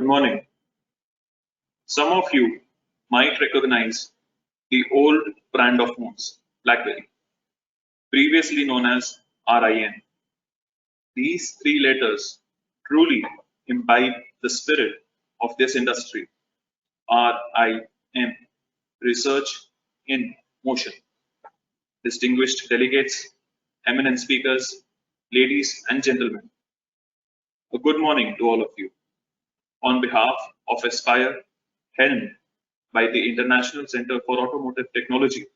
Good morning. Some of you might recognize the old brand of phones, BlackBerry, previously known as RIN. These three letters truly imbibe the spirit of this industry. RIN, Research in Motion. Distinguished delegates, eminent speakers, ladies and gentlemen, a good morning to all of you. On behalf of Aspire, helmed by the International Center for Automotive Technology,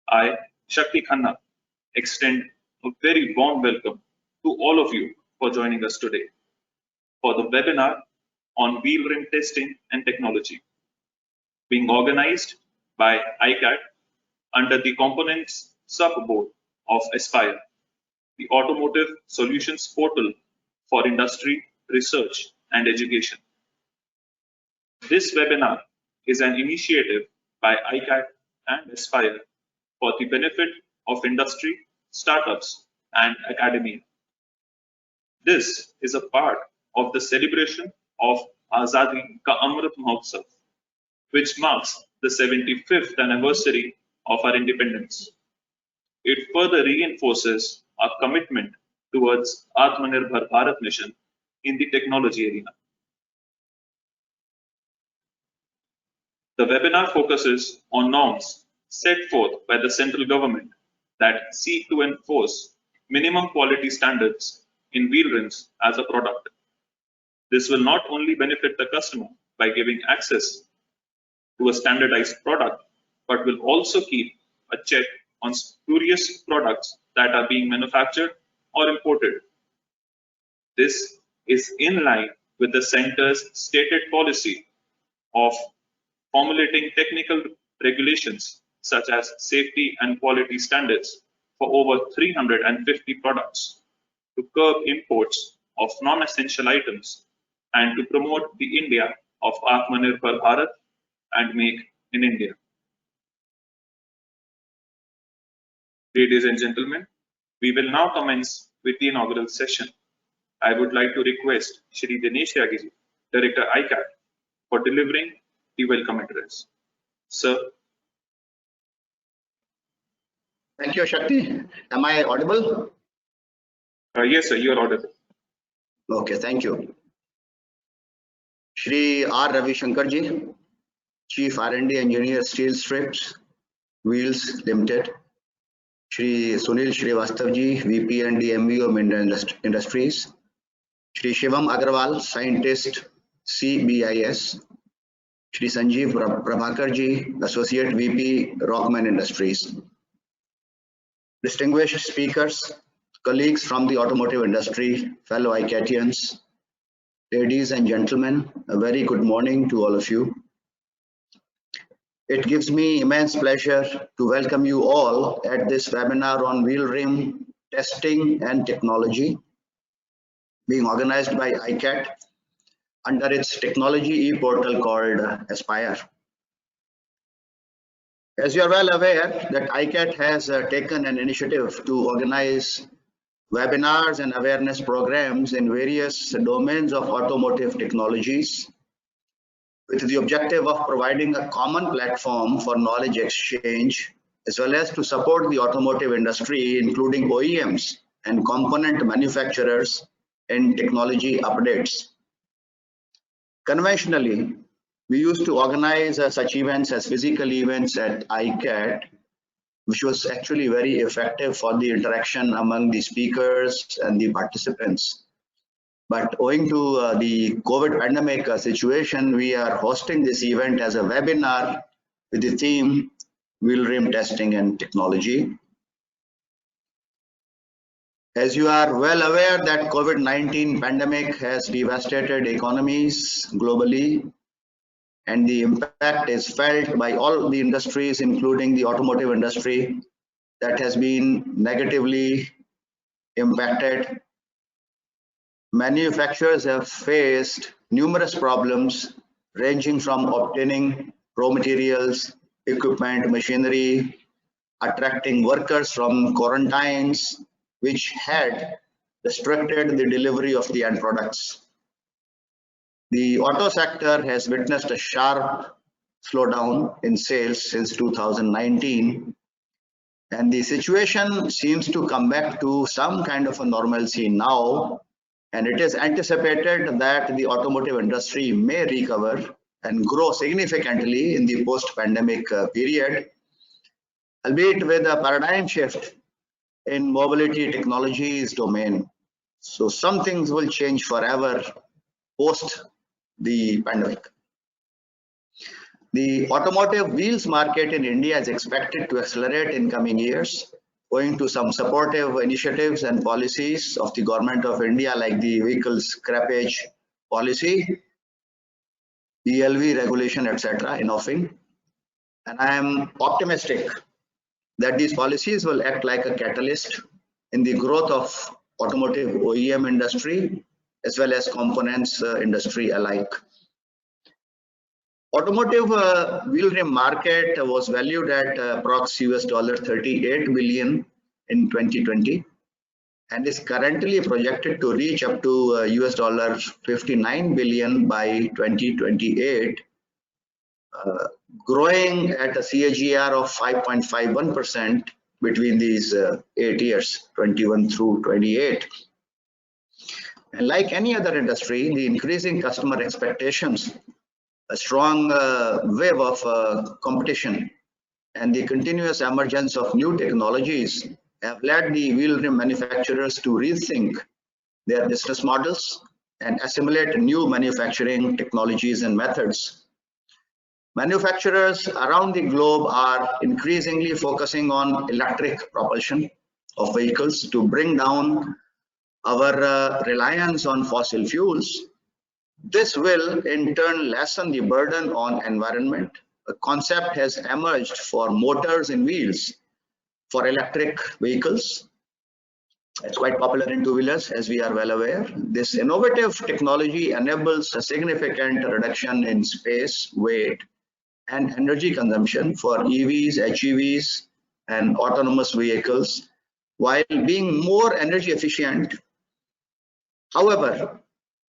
I, Shakti Khanna, extend a very warm welcome to all of you for joining us today for the webinar on wheel rim testing and technology, being organized by ICAT under the Components Sub-Board of Aspire, the Automotive Solutions Portal for Industry, Research and Education. This webinar is an initiative by ICAT and Aspire for the benefit of industry, startups, and academia. This is a part of the celebration of Azadi Ka Amrit Mahotsav, which marks the 75th anniversary of our independence. It further reinforces our commitment towards Atmanirbhar Bharat mission in the technology arena. The webinar focuses on norms set forth by the central government that seek to enforce minimum quality standards in wheel rims as a product. This will not only benefit the customer by giving access to a standardized product, but will also keep a check on spurious products that are being manufactured or imported. This is in line with the center's stated policy of formulating technical regulations such as safety and quality standards for over 350 products to curb imports of non-essential items and to promote the India of Atmanirbhar Bharat and Make in India. Ladies and gentlemen, we will now commence with the inaugural session. I would like to request Shri Dinesh Tyagi, Director ICAT, for delivering the welcome address. Sir. Thank you, Shakti. Am I audible? Yes, sir, you are audible. Okay, thank you. Shri R. Ravi Shankarji, Chief R&D Engineer, Steel Strips, Wheels Limited. Shri Sunil Srivastavji, VP and MBO Minda Industries. Shri Shivam Agarwal, Scientist, CBIS. Shri Sanjeev Prabhakarji, Associate VP, Rockman Industries. Distinguished speakers, colleagues from the automotive industry, fellow ICATians, ladies and gentlemen, a very good morning to all of you. It gives me immense pleasure to welcome you all at this webinar on wheel rim testing and technology, being organized by ICAT under its technology e-portal called Aspire. As you are well aware that ICAT has taken an initiative to organize webinars and awareness programs in various domains of automotive technologies with the objective of providing a common platform for knowledge exchange as well as to support the automotive industry, including OEMs and component manufacturers in technology updates. Conventionally, we used to organize such events as physical events at ICAT, which was actually very effective for the interaction among the speakers and the participants. But owing to the COVID pandemic situation, we are hosting this event as a webinar with the theme wheel rim testing and technology. As you are well aware that COVID-19 pandemic has devastated economies globally, and the impact is felt by all the industries, including the automotive industry, that has been negatively impacted. Manufacturers have faced numerous problems ranging from obtaining raw materials, equipment, machinery, attracting workers from quarantines, which had restricted the delivery of the end products. The auto sector has witnessed a sharp slowdown in sales since 2019, and the situation seems to come back to some kind of a normalcy now, and it is anticipated that the automotive industry may recover and grow significantly in the post-pandemic period, albeit with a paradigm shift in mobility technologies domain. So some things will change forever post the pandemic. The automotive wheels market in India is expected to accelerate in coming years, owing to some supportive initiatives and policies of the government of India, like the vehicle scrappage policy, ELV regulation, etc. in offing. And I am optimistic that these policies will act like a catalyst in the growth of automotive OEM industry as well as components industry alike. Automotive wheel rim market was valued at approx $38 billion in 2020 and is currently projected to reach up to $59 billion by 2028, growing at a CAGR of 5.51% between these 8 years, 21 through 28. And like any other industry, the increasing customer expectations, a strong wave of competition, and the continuous emergence of new technologies have led the wheel rim manufacturers to rethink their business models and assimilate new manufacturing technologies and methods. Manufacturers around the globe are increasingly focusing on electric propulsion of vehicles to bring down our reliance on fossil fuels. This will in turn lessen the burden on environment. A concept has emerged for motors and wheels for electric vehicles. It's quite popular in two-wheelers, as we are well aware. This innovative technology enables a significant reduction in space, weight, and energy consumption for EVs, HEVs, and autonomous vehicles, while being more energy efficient. However,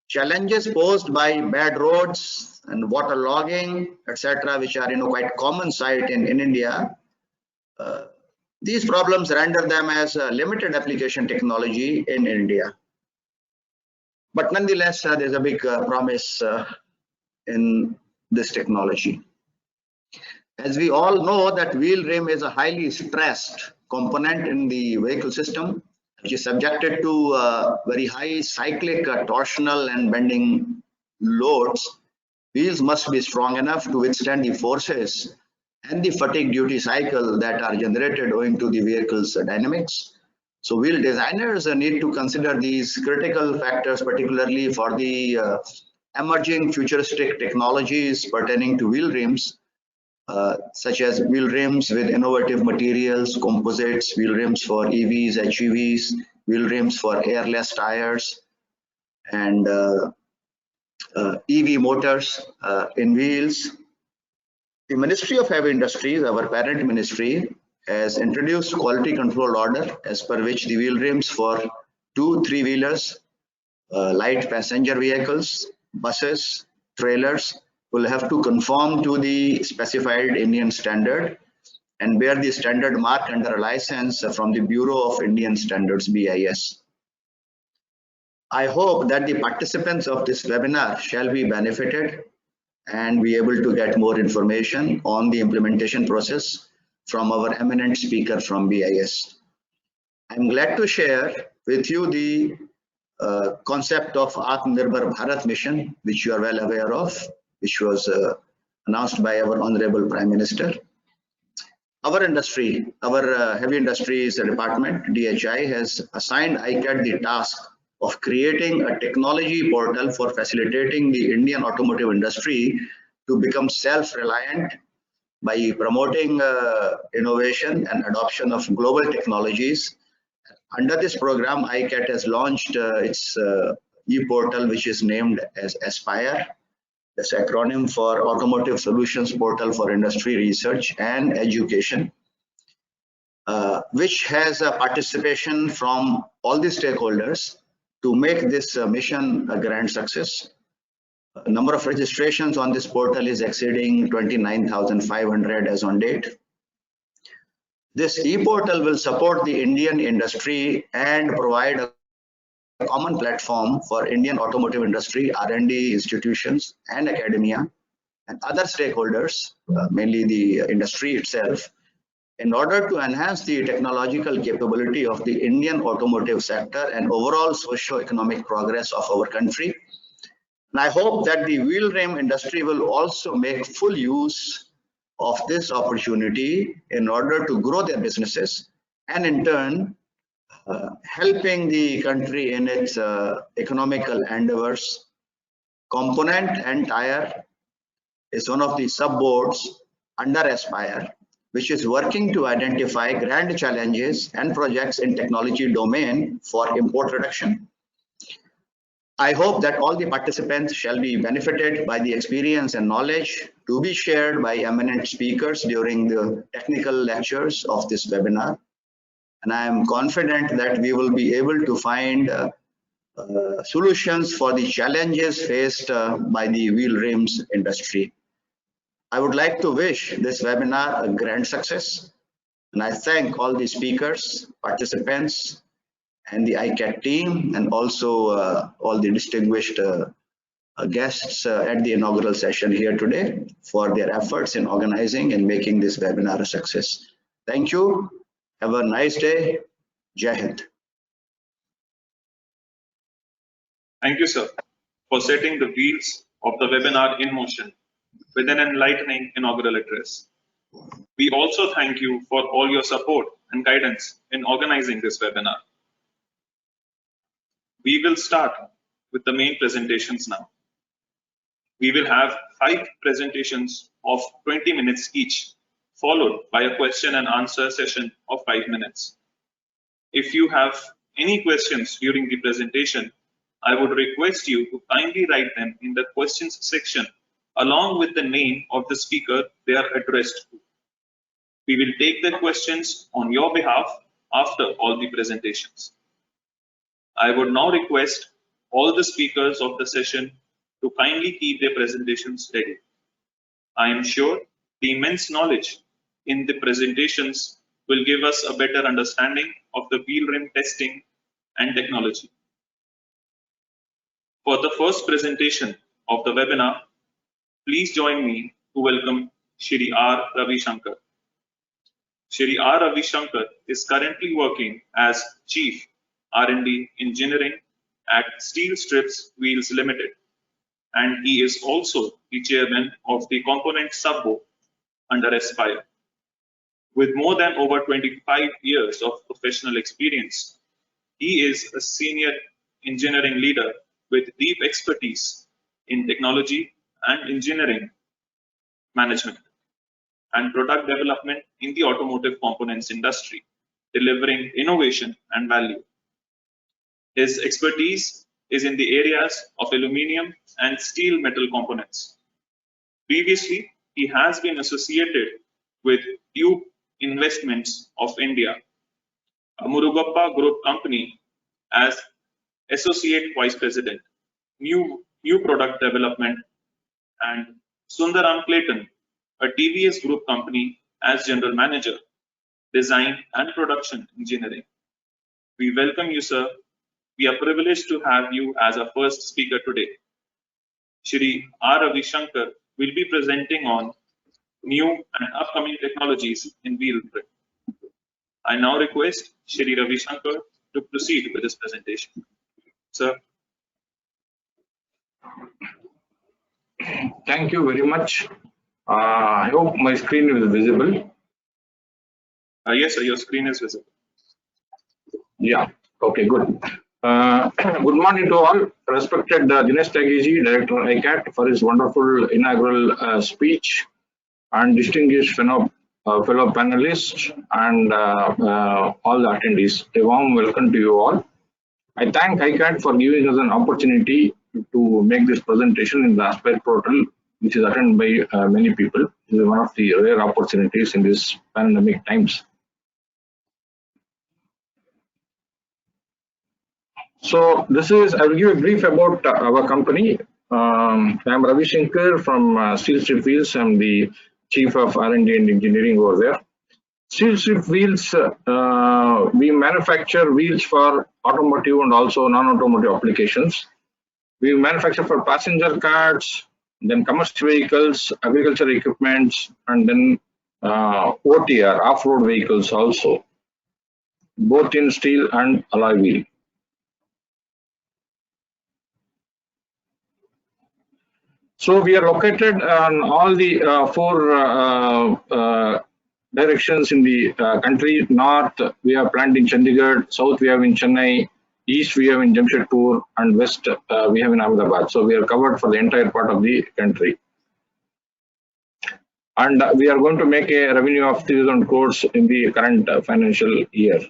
challenges posed by bad roads and water logging, etc., which are quite common sight in India, these problems render them as a limited application technology in India. But nonetheless, there's a big promise in this technology. As we all know, that wheel rim is a highly stressed component in the vehicle system, which is subjected to very high cyclic, torsional, and bending loads. Wheels must be strong enough to withstand the forces and the fatigue duty cycle that are generated owing to the vehicle's dynamics. So wheel designers need to consider these critical factors, particularly for the emerging futuristic technologies pertaining to wheel rims, such as wheel rims with innovative materials, composites, wheel rims for EVs, HEVs, wheel rims for airless tires, and EV motors in wheels. The Ministry of Heavy Industries, our parent ministry, has introduced quality control order as per which the wheel rims for 2 3-wheelers, light passenger vehicles, buses, trailers will have to conform to the specified Indian standard and bear the standard mark under a license from the Bureau of Indian Standards, BIS. I hope that the participants of this webinar shall be benefited and be able to get more information on the implementation process from our eminent speaker from BIS. I'm glad to share with you the concept of Atmanirbhar Bharat mission, which you are well aware of, which was announced by our Honorable Prime Minister. Our industry, our heavy industries department, DHI, has assigned ICAT the task of creating a technology portal for facilitating the Indian automotive industry to become self-reliant by promoting innovation and adoption of global technologies. Under this program, ICAT has launched its e-portal, which is named as Aspire. That's acronym for Automotive Solutions Portal for Industry Research and Education, which has a participation from all the stakeholders to make this mission a grand success. Number of registrations on this portal is exceeding 29,500 as on date. This e-portal will support the Indian industry and provide a common platform for Indian automotive industry, R&D institutions and academia and other stakeholders, mainly the industry itself, in order to enhance the technological capability of the Indian automotive sector and overall socio-economic progress of our country. And I hope that the wheel rim industry will also make full use of this opportunity in order to grow their businesses and in turn helping the country in its economical endeavors. Component and tire is one of the sub-boards under Aspire, which is working to identify grand challenges and projects in technology domain for import reduction. I hope that all the participants shall be benefited by the experience and knowledge to be shared by eminent speakers during the technical lectures of this webinar. And I am confident that we will be able to find solutions for the challenges faced by the wheel rims industry. I would like to wish this webinar a grand success, and I thank all the speakers, participants, and the ICAT team, and also all the distinguished guests at the inaugural session here today for their efforts in organizing and making this webinar a success. Thank you. Have a nice day. Jai Hind. Thank you, sir, for setting the wheels of the webinar in motion with an enlightening inaugural address. We also thank you for all your support and guidance in organizing this webinar. We will start with the main presentations now. We will have 5 presentations of 20 minutes each, followed by a question and answer session of 5 minutes. If you have any questions during the presentation, I would request you to kindly write them in the questions section along with the name of the speaker they are addressed to. We will take the questions on your behalf after all the presentations. I would now request all the speakers of the session to kindly keep their presentations ready. I am sure the immense knowledge in the presentations will give us a better understanding of the wheel rim testing and technology. For the first presentation of the webinar, please join me to welcome Shri R. Ravi Shankar. Shri R. Ravi Shankar is currently working as Chief R&D Engineering at Steel Strips Wheels Limited, and he is also the chairman of the component sub-board under Aspire. With more than over 25 years of professional experience, he is a senior engineering leader with deep expertise in technology and engineering management and product development in the automotive components industry, delivering innovation and value. His expertise is in the areas of aluminum and steel metal components. Previously, he has been associated with Tube Investments of India, a Murugappa Group company, as Associate Vice President, New Product Development, and Sundaram Clayton, a TVS Group company, as General Manager, Design and Production Engineering. We welcome you, sir. We are privileged to have you as our first speaker today. Shri R. Ravi Shankar will be presenting on new and upcoming technologies in wheel rim. I now request Shri Ravi Shankar to proceed with his presentation. Sir. Thank you very much. I hope my screen is visible. Yes, sir, your screen is visible. Yeah, okay, good. Good morning to all. Respected Dinesh Tagiji, Director ICAT, for his wonderful inaugural speech, and distinguished fellow panelists and all the attendees. A warm welcome to you all. I thank ICAT for giving us an opportunity to make this presentation in the Aspire portal, which is attended by many people. This is one of the rare opportunities in these pandemic times. So this is, I will give a brief about our company. I'm Ravi Shankar from Steel Strip Wheels. I'm the Chief of R&D and Engineering over there. Steel Strip Wheels, we manufacture wheels for automotive and also non-automotive applications. We manufacture for passenger cars, then commercial vehicles, agricultural equipments, and then OTR, off-road vehicles also, both in steel and alloy wheel. So we are located on all the four directions in the country. North, we have plant in Chandigarh. South, we have in Chennai. East, we have in Jamshedpur. And west, we have in Ahmedabad. So we are covered for the entire part of the country. And we are going to make a revenue of 3,000 crores in the current financial year.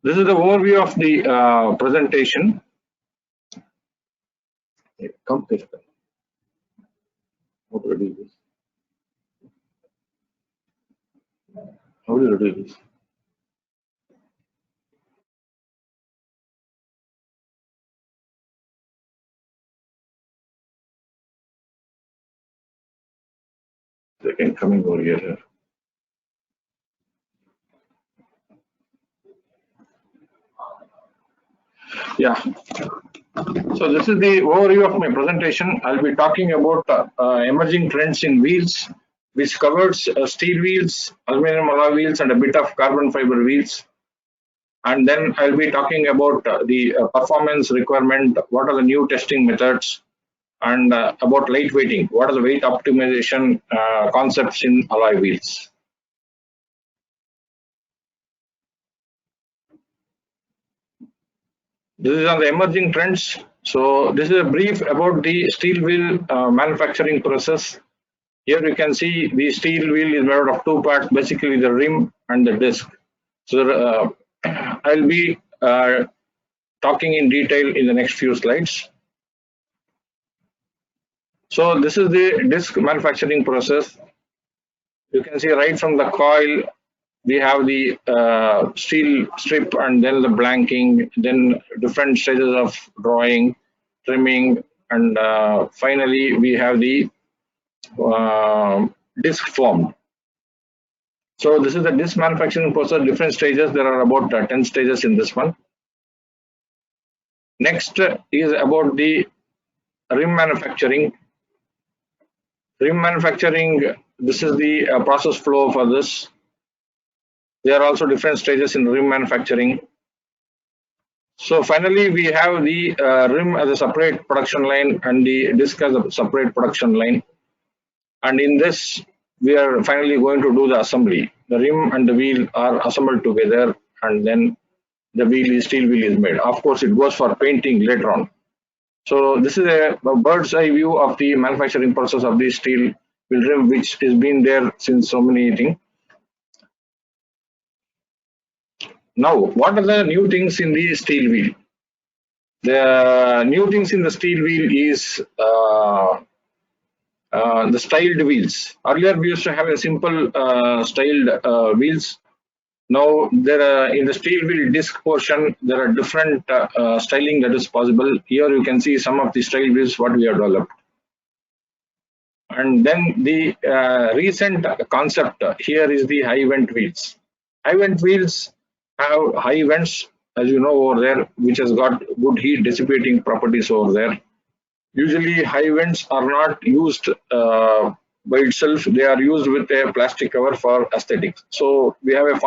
This is the overview of the presentation. Come, please. How do I do this? How do you do this? Second, coming over here. Yeah. So this is the overview of my presentation. I'll be talking about emerging trends in wheels, which covers steel wheels, aluminum alloy wheels, and a bit of carbon fiber wheels. And then I'll be talking about the performance requirement, what are the new testing methods, and about lightweighting, what are the weight optimization concepts in alloy wheels. This is on the emerging trends. So this is a brief about the steel wheel manufacturing process. Here you can see the steel wheel is made out of two parts, basically the rim and the disc. So I'll be talking in detail in the next few slides. So this is the disc manufacturing process. You can see right from the coil, we have the steel strip and then the blanking, then different stages of drawing, trimming, and finally we have the disc formed. So this is the disc manufacturing process, different stages. There are about 10 stages in this one. Next is about the rim manufacturing. Rim manufacturing, this is the process flow for this. There are also different stages in rim manufacturing. So finally, we have the rim as a separate production line and the disc as a separate production line. And in this, we are finally going to do the assembly. The rim and the wheel are assembled together, and then the steel wheel is made. Of course, it goes for painting later on. So this is a bird's eye view of the manufacturing process of the steel wheel rim, which has been there since so many things. Now, what are the new things in the steel wheel? The new things in the steel wheel is the styled wheels. Earlier, we used to have a simple styled wheels. Now, there are in the steel wheel disc portion, there are different styling that is possible. Here, you can see some of the styled wheels what we have developed. And then the recent concept here is the high vent wheels. High vent wheels have high vents, as you know, over there, which has got good heat dissipating properties over there. Usually high vents are not used by itself, they are used with a plastic cover for aesthetics. So we have a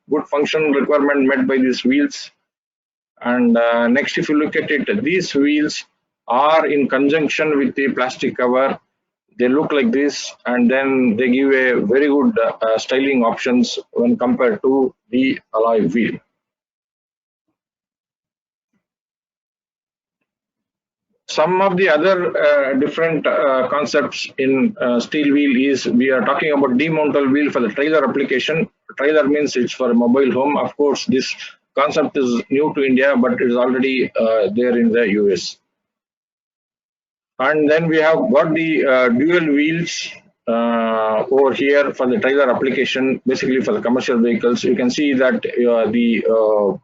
good function requirement met by these wheels. And next, if you look at it, these wheels are in conjunction with the plastic cover. They look like this, and then they give a very good styling options when compared to the alloy wheel. Some of the other different concepts in steel wheel is we are talking about demountable wheel for the trailer application. Trailer means it's for a mobile home. Of course, this concept is new to India, but it is already there in the US. And then we have got the dual wheels over here for the trailer application, basically for the commercial vehicles. You can see that the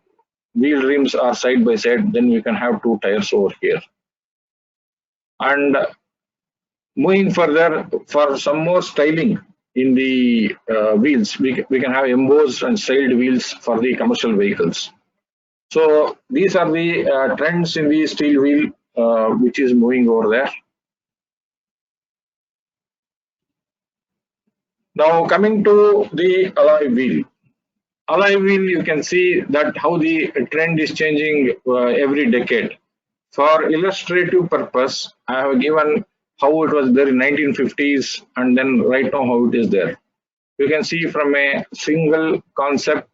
wheel rims are side by side, then we can have two tires over here. And moving further, for some more styling in the wheels, we can have embossed and styled wheels for the commercial vehicles. So these are the trends in the steel wheel which is moving over there. Now coming to the alloy wheel. Alloy wheel, you can see that how the trend is changing every decade. For illustrative purpose, I have given how it was there in 1950s and then right now how it is there. You can see from a single concept,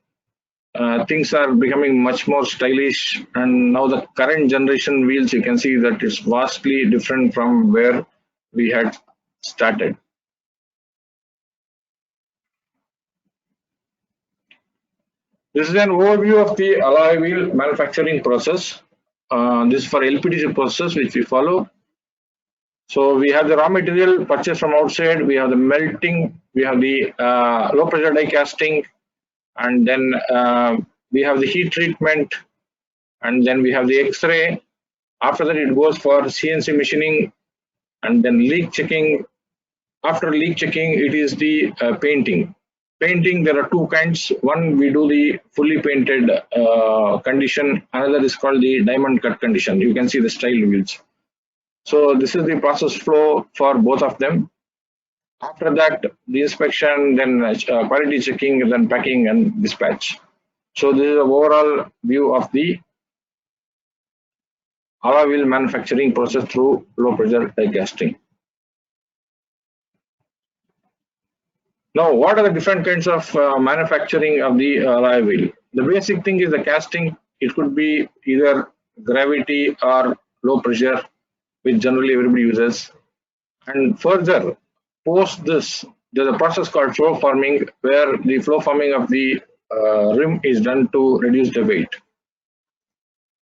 things are becoming much more stylish, and now the current generation wheels, you can see that it's vastly different from where we had started. This is an overview of the alloy wheel manufacturing process. This is for LPTC process which we follow. So we have the raw material purchased from outside, we have the melting, we have the low pressure die casting, and then we have the heat treatment, and then we have the X-ray. After that it goes for CNC machining and then leak checking. After leak checking, it is the painting. Painting, there are two kinds. One, we do the fully painted condition. Another is called the diamond cut condition. You can see the style wheels. So this is the process flow for both of them. After that, the inspection, then quality checking, then packing and dispatch. So this is the overall view of the alloy wheel manufacturing process through low pressure die casting. Now, what are the different kinds of manufacturing of the alloy wheel? The basic thing is the casting. It could be either gravity or low pressure, which generally everybody uses. And further, post this, there's a process called flow forming, where the flow forming of the rim is done to reduce the weight.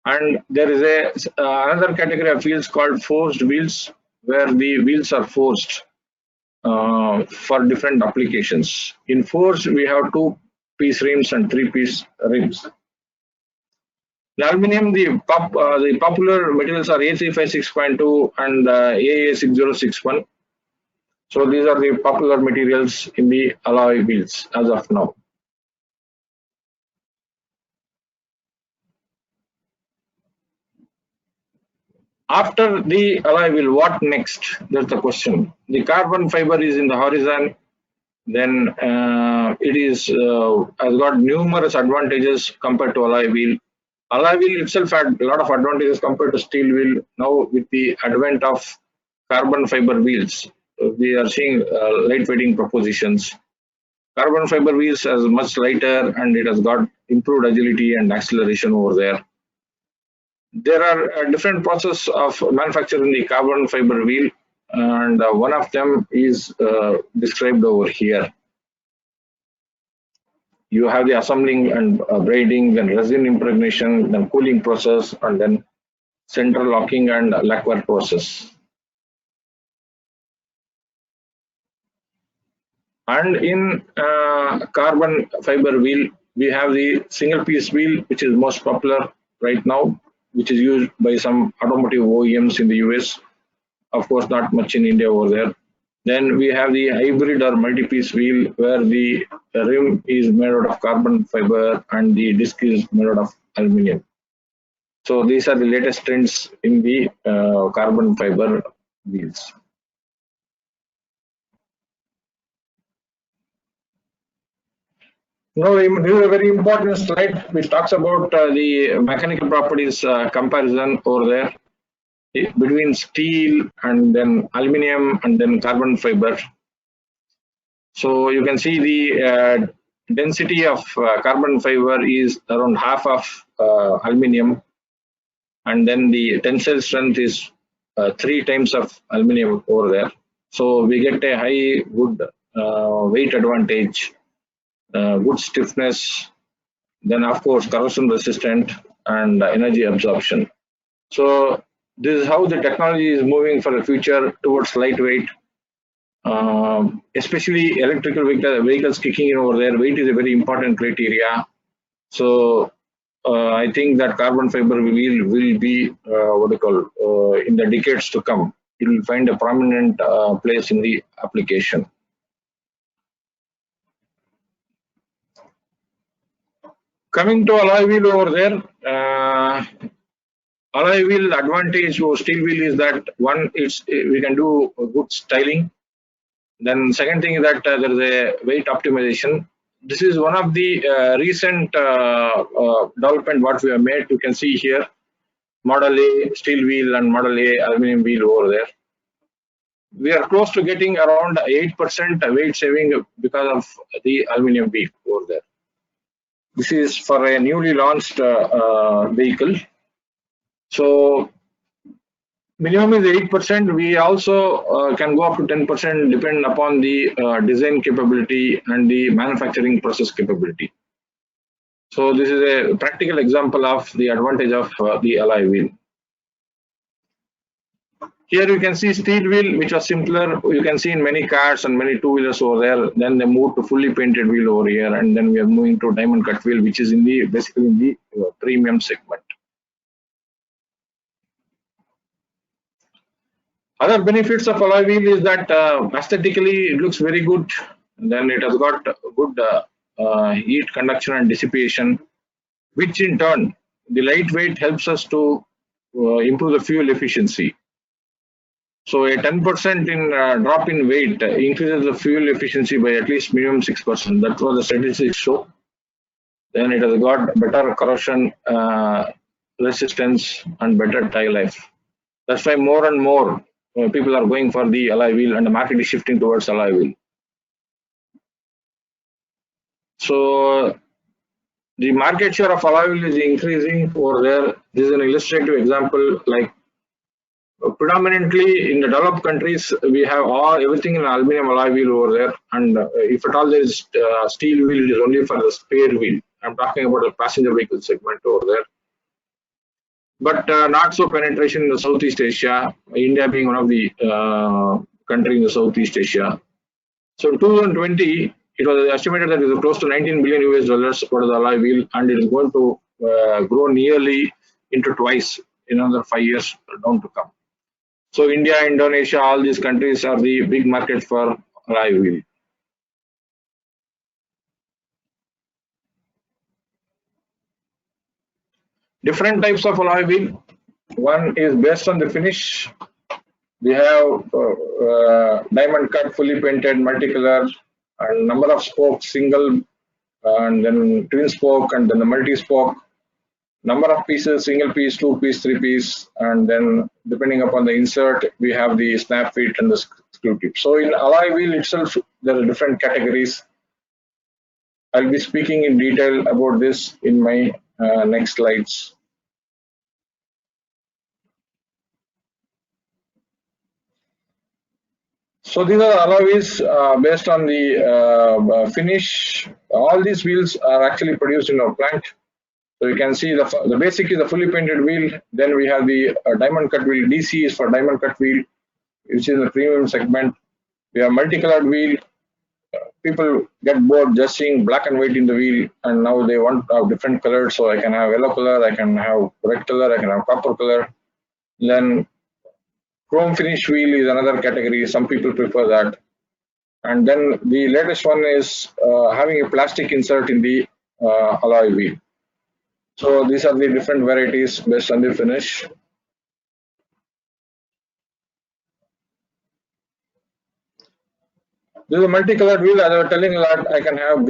And there is another category of wheels called forged wheels, where the wheels are forged for different applications. In forged, we have 2-piece rims and 3-piece rims. The aluminum, the popular materials are A356.2 and AA6061. So these are the popular materials in the alloy wheels as of now. After the alloy wheel, what next? That's the question. The carbon fiber is in the horizon. Then it is has got numerous advantages compared to alloy wheel. Alloy wheel itself had a lot of advantages compared to steel wheel. Now with the advent of carbon fiber wheels, we are seeing lightweighting propositions. Carbon fiber wheels is much lighter and it has got improved agility and acceleration over there. There are different processes of manufacturing the carbon fiber wheel, and one of them is described over here. You have the assembling and braiding, then resin impregnation, then cooling process, and then central locking and lacquer process. And in carbon fiber wheel, we have the single piece wheel, which is most popular right now, which is used by some automotive OEMs in the US. Of course, not much in India over there. Then we have the hybrid or multi-piece wheel, where the rim is made out of carbon fiber and the disc is made out of aluminum. So these are the latest trends in the carbon fiber wheels. Now, this is a very important slide which talks about the mechanical properties comparison over there between steel and then aluminum and then carbon fiber. So you can see the density of carbon fiber is around half of aluminum, and then the tensile strength is 3 times of aluminum over there. So we get a high wood weight advantage, good stiffness, then of course corrosion resistant and energy absorption. So this is how the technology is moving for the future towards lightweight, especially electrical vehicles kicking in over there. Weight is a very important criteria. So I think that carbon fiber will be what they call in the decades to come. It will find a prominent place in the application. Coming to alloy wheel over there, alloy wheel advantage over steel wheel is that one, we can do good styling. Then second thing is that there is a weight optimization. This is one of the recent development what we have made. You can see here Model A steel wheel and Model A aluminum wheel over there. We are close to getting around 8% weight saving because of the aluminum wheel over there. This is for a newly launched vehicle. So minimum is 8%. We also can go up to 10% depending upon the design capability and the manufacturing process capability. So this is a practical example of the advantage of the alloy wheel. Here you can see steel wheel, which was simpler. You can see in many cars and many two-wheelers over there. Then they moved to fully painted wheel over here, and then we are moving to diamond cut wheel, which is in the basically in the premium segment. Other benefits of alloy wheel is that aesthetically it looks very good. And then it has got good heat conduction and dissipation, which in turn the lightweight helps us to improve the fuel efficiency. So a 10% in drop in weight increases the fuel efficiency by at least minimum 6%. That's what the statistics show. Then it has got better corrosion resistance and better tire life. That's why more and more people are going for the alloy wheel, and the market is shifting towards alloy wheel. So the market share of alloy wheel is increasing over there. This is an illustrative example. Like predominantly in the developed countries, we have everything in aluminum alloy wheel over there, and if at all there is steel wheel, it is only for the spare wheel. I'm talking about the passenger vehicle segment over there. But not so penetration in the Southeast Asia, India being one of the country in the Southeast Asia. So in 2020, it was estimated that it was close to 19 billion US dollars for the alloy wheel, and it is going to grow nearly into twice in another 5 years down to come. So India, Indonesia, all these countries are the big market for alloy wheel. Different types of alloy wheel. One is based on the finish. We have diamond cut, fully painted, multicolor, and number of spokes, single, and then twin spoke, and then the multi-spoke. Number of pieces, single piece, 2 piece, 3 piece, and then depending upon the insert, we have the snap feet and the screw tip. So in alloy wheel itself, there are different categories. I'll be speaking in detail about this in my next slides. So these are alloy wheels based on the finish. All these wheels are actually produced in our plant. So you can see the basic is the fully painted wheel. Then we have the diamond cut wheel. DC is for diamond cut wheel, which is the premium segment. We have multicolored wheel. People get bored just seeing black and white in the wheel, and now they want to have different colors. So I can have yellow color, I can have red color, I can have copper color. Then chrome finish wheel is another category. Some people prefer that. And then the latest one is having a plastic insert in the alloy wheel. So these are the different varieties based on the finish. This is a multicolored wheel. As I was telling you that I can have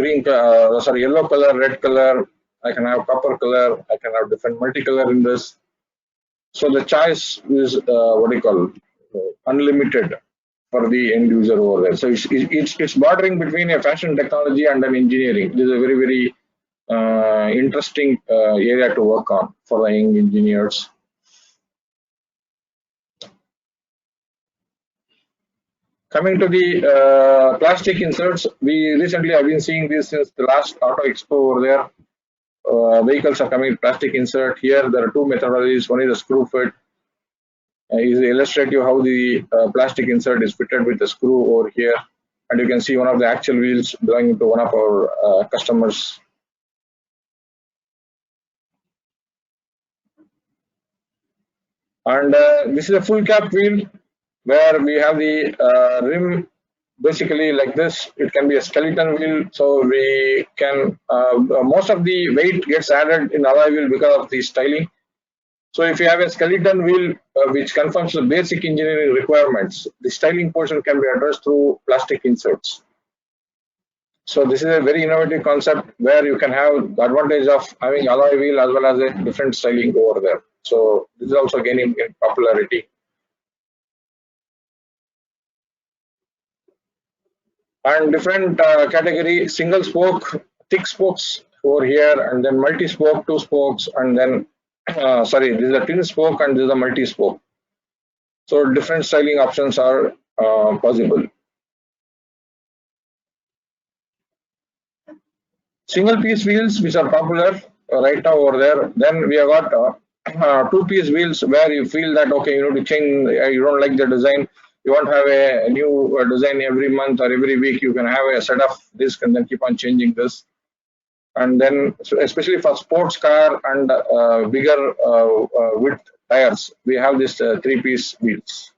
yellow color, red color. I can have copper color. I can have different multicolor in this. So the choice is unlimited for the end user over there. So it's bordering between a fashion technology and an engineering. This is a very interesting area to work on for the young engineers. Coming to the plastic inserts, we recently have been seeing this since the last Auto Expo over there. Vehicles are coming with plastic insert. Here there are two methodologies. One is a screw fit. Is illustrative how the plastic insert is fitted with the screw over here, and you can see one of the actual wheels belonging to one of our customers. And this is a full cap wheel where we have the rim basically like this. It can be a skeleton wheel, so we can most of the weight gets added in alloy wheel because of the styling. So if you have a skeleton wheel which conforms to basic engineering requirements, the styling portion can be addressed through plastic inserts. So this is a very innovative concept where you can have the advantage of having alloy wheel as well as a different styling over there. So this is also gaining in popularity. And different category, single spoke, thick spokes over here, and then multi-spoke, 2 spokes, and then sorry, this is a twin spoke and this is a multi-spoke. So different styling options are possible. Single piece wheels which are popular right now over there. Then we have got 2 piece wheels where you feel that okay, you need to change, you don't like the design, you want to have a new design every month or every week, you can have a set of disc and then keep on changing this. And then especially for sports car and bigger width tires, we have this 3 piece wheels.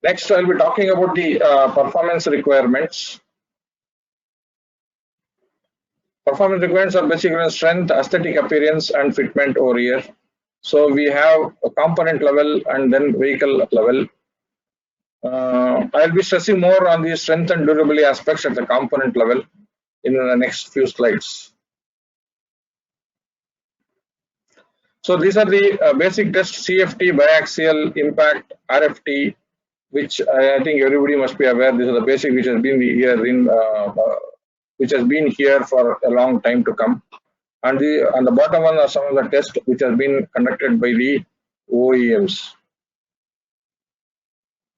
Next, I'll be talking about the performance requirements. Performance requirements are basically strength, aesthetic appearance, and fitment over here. So we have a component level and then vehicle level. I'll be stressing more on the strength and durability aspects at the component level in the next few slides. So these are the basic tests: CFT, biaxial, impact, RFT, which I think everybody must be aware. These are the basic which has been here for a long time to come. And on the bottom one are some of the tests which have been conducted by the OEMs.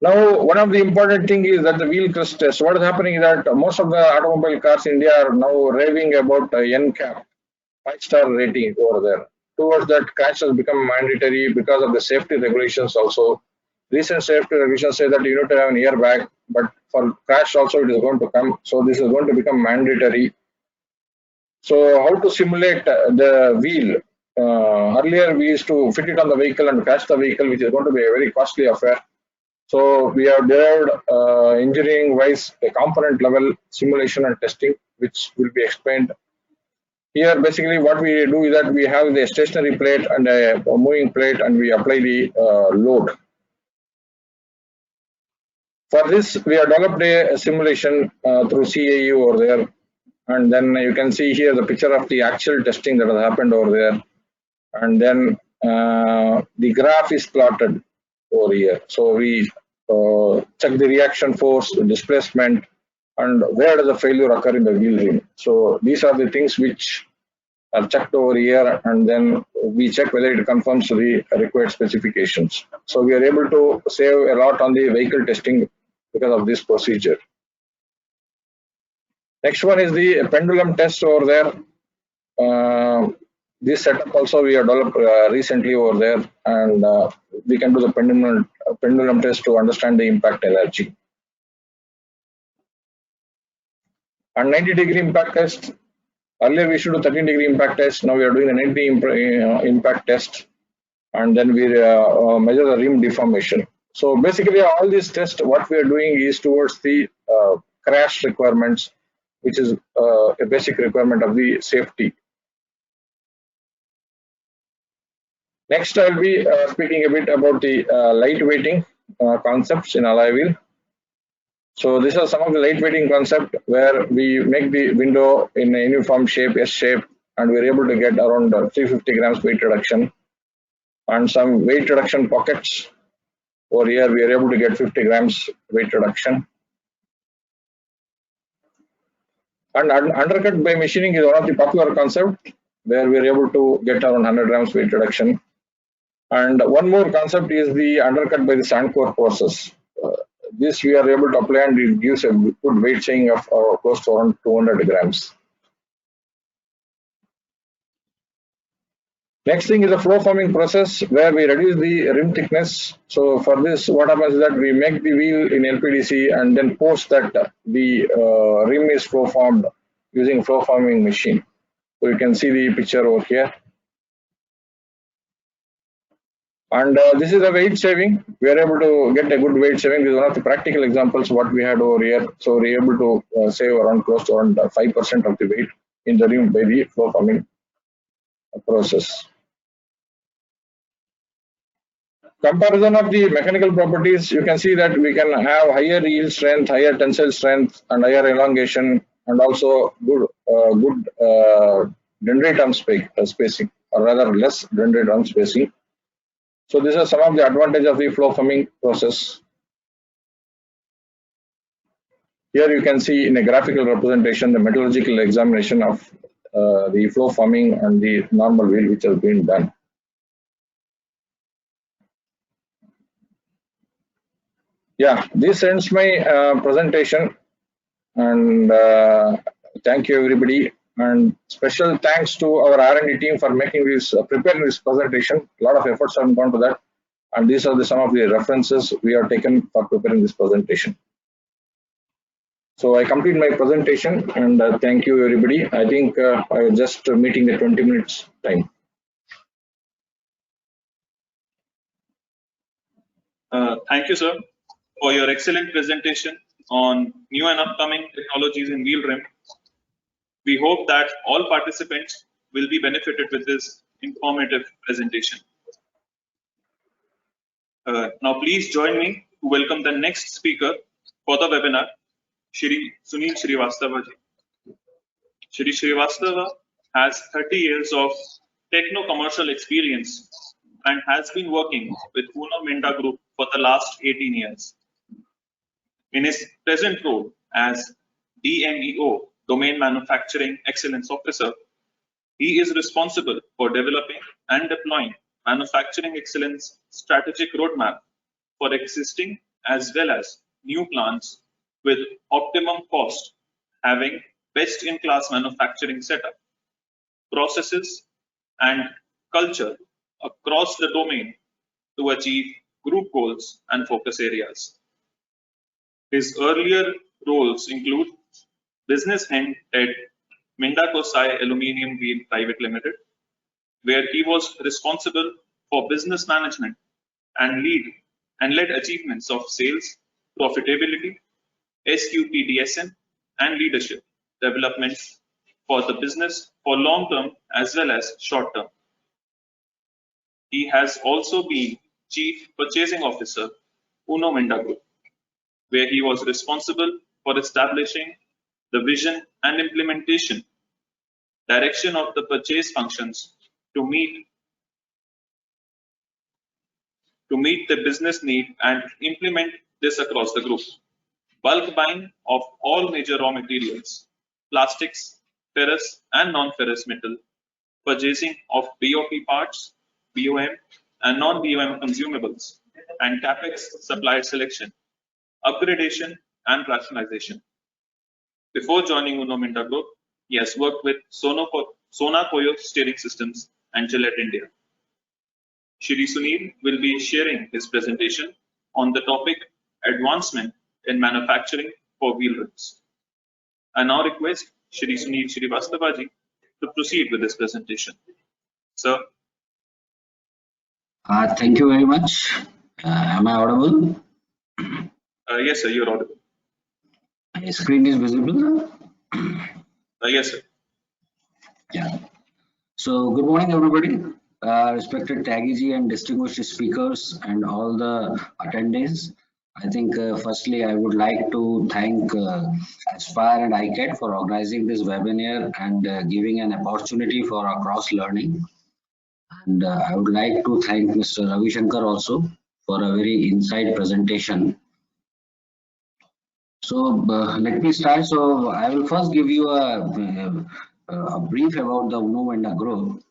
Now, one of the important thing is that the wheel crest test. What is happening is that most of the automobile cars in India are now raving about NCAP, 5-star rating over there. Towards that, crash has become mandatory because of the safety regulations also. Recent safety regulations say that you need to have an airbag, but for crash also it is going to come. So this is going to become mandatory. So how to simulate the wheel? Earlier we used to fit it on the vehicle and crash the vehicle, which is going to be a very costly affair. So we have derived engineering-wise a component level simulation and testing, which will be explained. Here, basically, what we do is that we have the stationary plate and a moving plate, and we apply the load. For this, we have developed a simulation through CAE over there, and then you can see here the picture of the actual testing that has happened over there, and then the graph is plotted over here. So we check the reaction force, the displacement, and where does the failure occur in the wheel rim. So these are the things which are checked over here, and then we check whether it conforms to the required specifications. So we are able to save a lot on the vehicle testing because of this procedure. Next one is the pendulum test over there. This setup also we have developed recently over there, and we can do the pendulum test to understand the impact energy. And 90-degree impact test. Earlier we should do 13-degree impact test. Now we are doing a 90 impact test, and then we measure the rim deformation. So basically, all these tests, what we are doing is towards the crash requirements, which is a basic requirement of the safety. Next, I'll be speaking a bit about the lightweighting concepts in alloy wheel. So these are some of the lightweighting concept where we make the window in a uniform shape, S shape, and we're able to get around 350 grams weight reduction. And some weight reduction pockets. Over here, we are able to get 50 grams weight reduction. And undercut by machining is one of the popular concept where we are able to get around 100 grams weight reduction. And one more concept is the undercut by the sand core process. This we are able to apply, and it gives a good weight change of close to around 200 grams. Next thing is the flow forming process where we reduce the rim thickness. So for this, what happens is that we make the wheel in LPDC, and then post that the rim is flow formed using flow forming machine. So you can see the picture over here. And this is a weight saving. We are able to get a good weight saving. This is one of the practical examples what we had over here. So we are able to save around close to around 5% of the weight in the rim by the flow forming process. Comparison of the mechanical properties, you can see that we can have higher yield strength, higher tensile strength, and higher elongation, and also good dendrite arm spacing, or rather less dendrite arm spacing. So these are some of the advantages of the flow forming process. Here you can see in a graphical representation the metallurgical examination of the flow forming and the normal wheel which has been done. Yeah, this ends my presentation, and thank you everybody, and special thanks to our R&D team for making this preparing this presentation. A lot of efforts have gone to that, and these are some of the references we have taken for preparing this presentation. So I complete my presentation, and thank you everybody. I think I was just meeting the 20 minutes time. Thank you, sir, for your excellent presentation on new and upcoming technologies in wheel rim. We hope that all participants will be benefited with this informative presentation. Now, please join me to welcome the next speaker for the webinar, Shri Sunil Srivastava ji. Shri Srivastava has 30 years of techno-commercial experience and has been working with Uno Minda Group for the last 18 years. In his present role as DMEO, Domain Manufacturing Excellence Officer, he is responsible for developing and deploying manufacturing excellence strategic roadmap for existing as well as new plants with optimum cost, having best-in-class manufacturing setup, processes, and culture across the domain to achieve group goals and focus areas. His earlier roles include business head at Minda Kosai Aluminium Wheel Private Limited, where he was responsible for business management and led achievements of sales, profitability, SQPDSM, and leadership development for the business for long term as well as short term. He has also been Chief Purchasing Officer, Uno Minda Group, where he was responsible for establishing the vision and implementation direction of the purchase functions to meet the business need and implement this across the group. Bulk buying of all major raw materials, plastics, ferrous and non-ferrous metal, purchasing of BOP parts, BOM and non-BOM consumables, and CapEx supplier selection, upgradation and rationalization. Before joining Uno Minda Group, he has worked with Sona Koyo Steering Systems and Gillette India. Shri Sunil will be sharing his presentation on the topic Advancement in Manufacturing for Wheel Rims. I now request Shri Sunil Srivastava ji to proceed with this presentation. Sir. Thank you very much. Am I audible? Yes, sir, you're audible. My screen is visible? Yes, sir. Yeah. So, good morning, everybody. Respected Tagiji and distinguished speakers and all the attendees. I think firstly, I would like to thank Aspire and ICAT for organizing this webinar and giving an opportunity for our cross learning. And I would like to thank Mr. Ravi Shankar also for a very insight presentation. So let me start. So I will first give you a brief about the Uno Minda Group.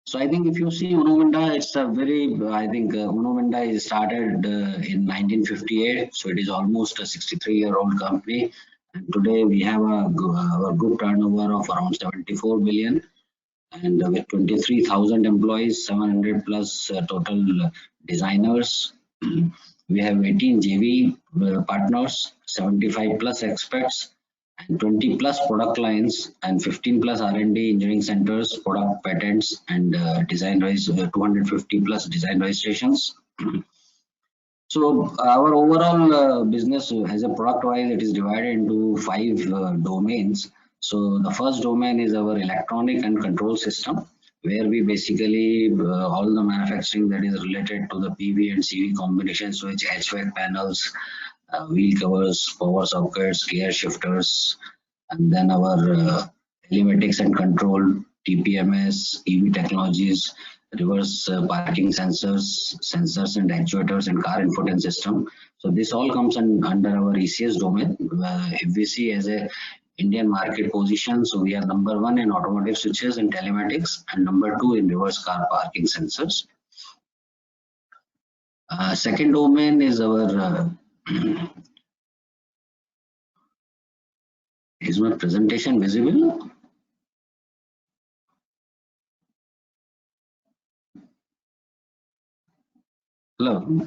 So I think if you see Uno Minda, it's a very, I think Uno Minda is started in 1958. So it is almost a 63-year-old company. And today we have a group turnover of around 74 billion. And with 23,000 employees, 700 plus total designers. We have 18 JV partners, 75 plus experts, and 20 plus product lines and 15 plus R&D engineering centers, product patents, and 250 plus design registrations. So our overall business as a product wise, it is divided into 5 domains. So the first domain is our electronic and control system, where we basically all the manufacturing that is related to the PV and CV combination switch, HVAC panels, wheel covers, power sockets, gear shifters, and then our telematics and control, TPMS, EV technologies, reverse parking sensors and actuators, and car infotainment system. So this all comes under our ECS domain. If we see as a Indian market position, so we are number 1 in automotive switches and telematics, and number 2 in reverse car parking sensors. Second domain is our is my presentation visible? Hello.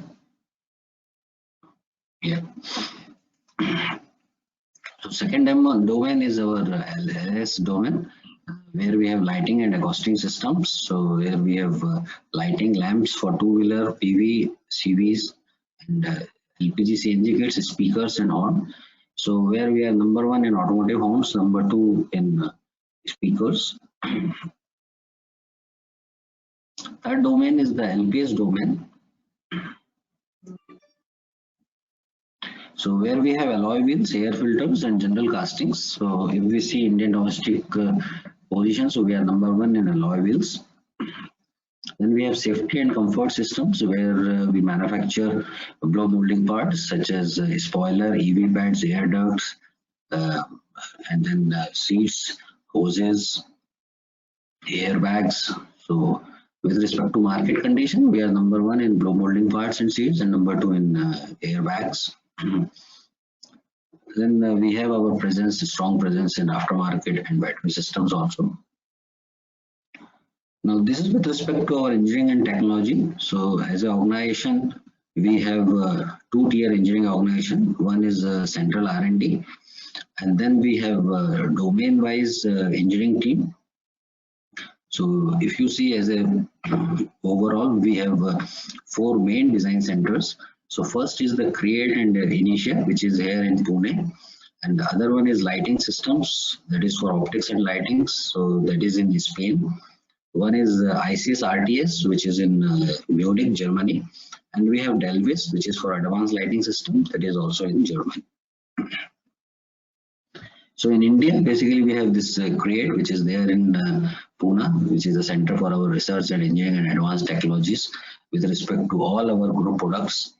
Yeah. So second domain is our LS domain, where we have lighting and acoustic systems. So where we have lighting lamps for two-wheeler, PV, CVs, and LPG, CNG kits, speakers, and horn. So where we are number 1 in automotive horns, number 2 in speakers. Third domain is the LPS domain. So where we have alloy wheels, air filters, and general castings. So if we see Indian domestic position, so we are number 1 in alloy wheels. Then we have safety and comfort systems, where we manufacture blow molding parts such as spoiler, EV pads, air ducts, and then seats, hoses, airbags. So with respect to market condition, we are number 1 in blow molding parts and seats, and number 2 in airbags. Then we have our strong presence in aftermarket and battery systems also. Now this is with respect to our engineering and technology. So as an organization, we have 2-tier engineering organization. One is central R&D, and then we have domain-wise engineering team. So if you see as a overall, we have 4 main design centers. So first is the Create and Initia, which is here in Pune, and the other one is lighting systems, that is for optics and lighting, so that is in Spain. One is ICS RTS, which is in Munich, Germany, and we have Delvis, which is for advanced lighting systems, that is also in Germany. So in India, basically we have this Create, which is there in Pune, which is a center for our research and engineering and advanced technologies with respect to all our group products.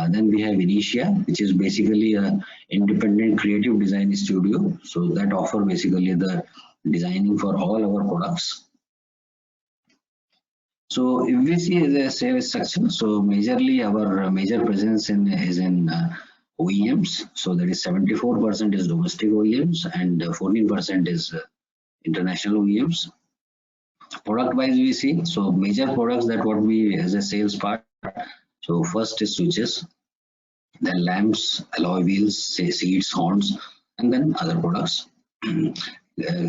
Then we have Initia, which is basically an independent creative design studio. So that offer basically the designing for all our products. So if we see as a sales structure, so majorly our major presence is in OEMs. So that is 74% is domestic OEMs and 14% is international OEMs. Product wise we see, so major products that what we as a sales part. So first is switches, then lamps, alloy wheels, seats, horns, and then other products.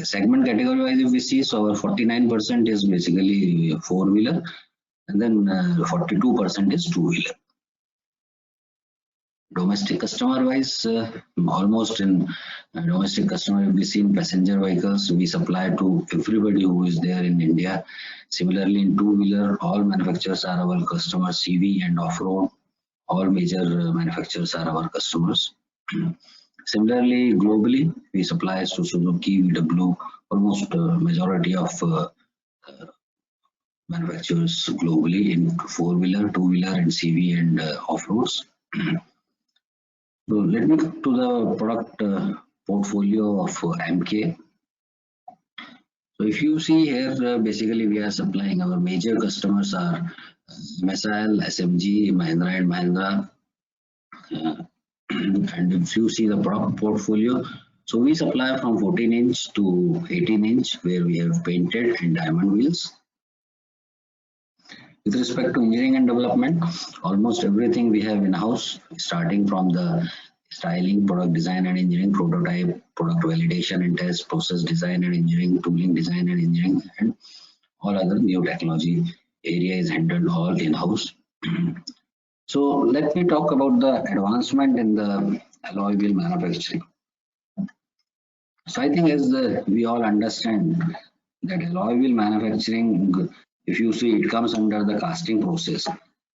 Segment category wise if we see, so our 49% is basically 4-wheeler, and then 42% is 2-wheeler. Domestic customer wise, almost in domestic customer, if we see in passenger vehicles, we supply to everybody who is there in India. Similarly, in 2-wheeler, all manufacturers are our customers. CV and off-road, all major manufacturers are our customers. Similarly, globally, we supply to Suzuki, VW, almost majority of manufacturers globally in 4-wheeler, 2-wheeler, and CV and off-roads. So let me come to the product portfolio of MK. So if you see here, basically we are supplying, our major customers are MSIL, SMG, Mahindra and Mahindra. And if you see the product portfolio, so we supply from 14-inch to 18-inch, where we have painted and diamond wheels. With respect to engineering and development, almost everything we have in-house, starting from the styling, product design and engineering, prototype, product validation and test, process design and engineering, tooling design and engineering, and all other new technology area is handled all in-house. So let me talk about the advancement in the alloy wheel manufacturing. So I think as we all understand that alloy wheel manufacturing, if you see, it comes under the casting process,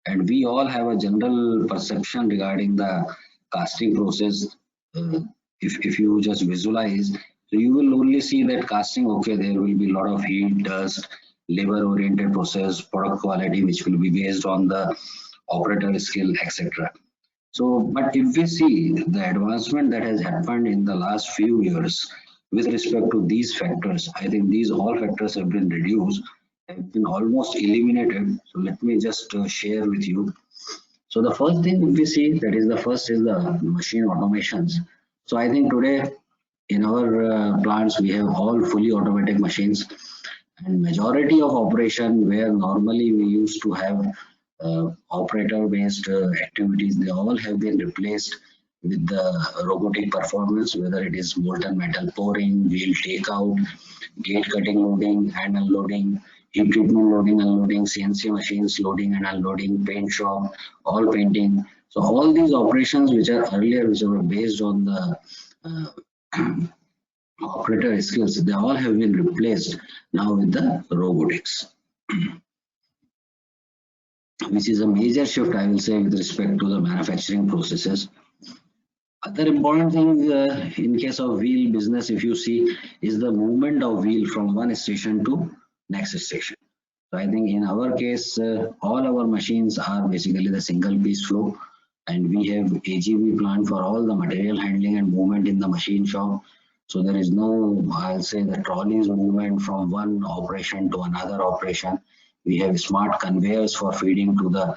and we all have a general perception regarding the casting process. If you just visualize, so you will only see that casting, okay, there will be a lot of heat, dust, labor oriented process, product quality, which will be based on the operator skill, etc. So, but if we see the advancement that has happened in the last few years with respect to these factors, I think these all factors have been reduced, have been almost eliminated. So let me just share with you. So the first thing we see, that is the first is the machine automations. So I think today in our plants we have all fully automatic machines, and majority of operation where normally we used to have operator based activities, they all have been replaced with the robotic performance, whether it is molten metal pouring, wheel takeout, gate cutting loading and unloading, heat treatment loading, unloading, CNC machines loading and unloading, paint shop, all painting. So all these operations which are earlier, which were based on the operator skills, they all have been replaced now with the robotics, which is a major shift, I will say, with respect to the manufacturing processes. Other important thing in case of wheel business, if you see, is the movement of wheel from one station to next station. So I think in our case, all our machines are basically the single piece flow, and we have AGV plant for all the material handling and movement in the machine shop. So there is no, I'll say, the trolleys movement from one operation to another operation. We have smart conveyors for feeding to the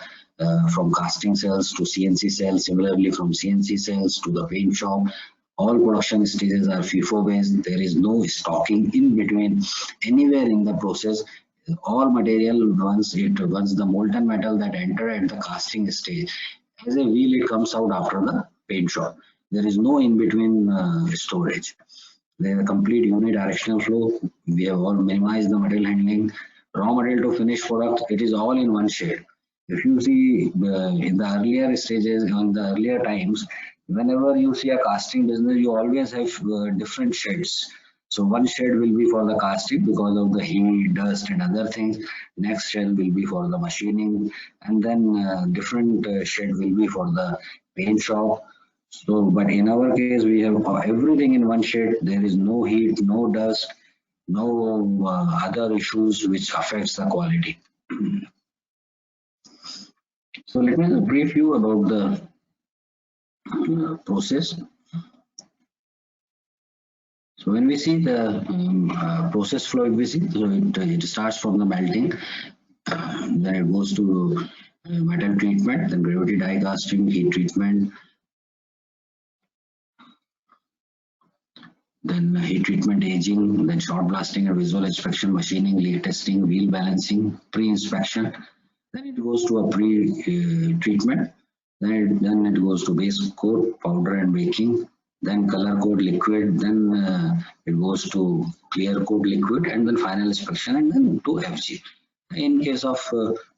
from casting cells to CNC cells, similarly from CNC cells to the paint shop. All production stages are FIFO based. There is no stocking in between anywhere in the process. All material, once the molten metal that enter at the casting stage, as a wheel, it comes out after the paint shop. There is no in between storage. There is a complete unidirectional flow. We have all minimized the material handling. Raw material to finished product, it is all in one shed. If you see in the earlier stages, on the earlier times, whenever you see a casting business, you always have different sheds. So one shed will be for the casting because of the heat, dust and other things. Next shed will be for the machining, and then different shed will be for the paint shop. So, but in our case, we have everything in one shed. There is no heat, no dust, no other issues which affects the quality. So let me brief you about the process. So when we see the process flow, we see, so it starts from the melting, then it goes to metal treatment, then gravity die casting, heat treatment, then heat treatment, aging, then short blasting and visual inspection, machining, lead testing, wheel balancing, pre-inspection. Then it goes to a pre-treatment. Then it goes to base coat, powder and baking. Then color coat liquid. Then it goes to clear coat liquid, and then final inspection, and then to FG. In case of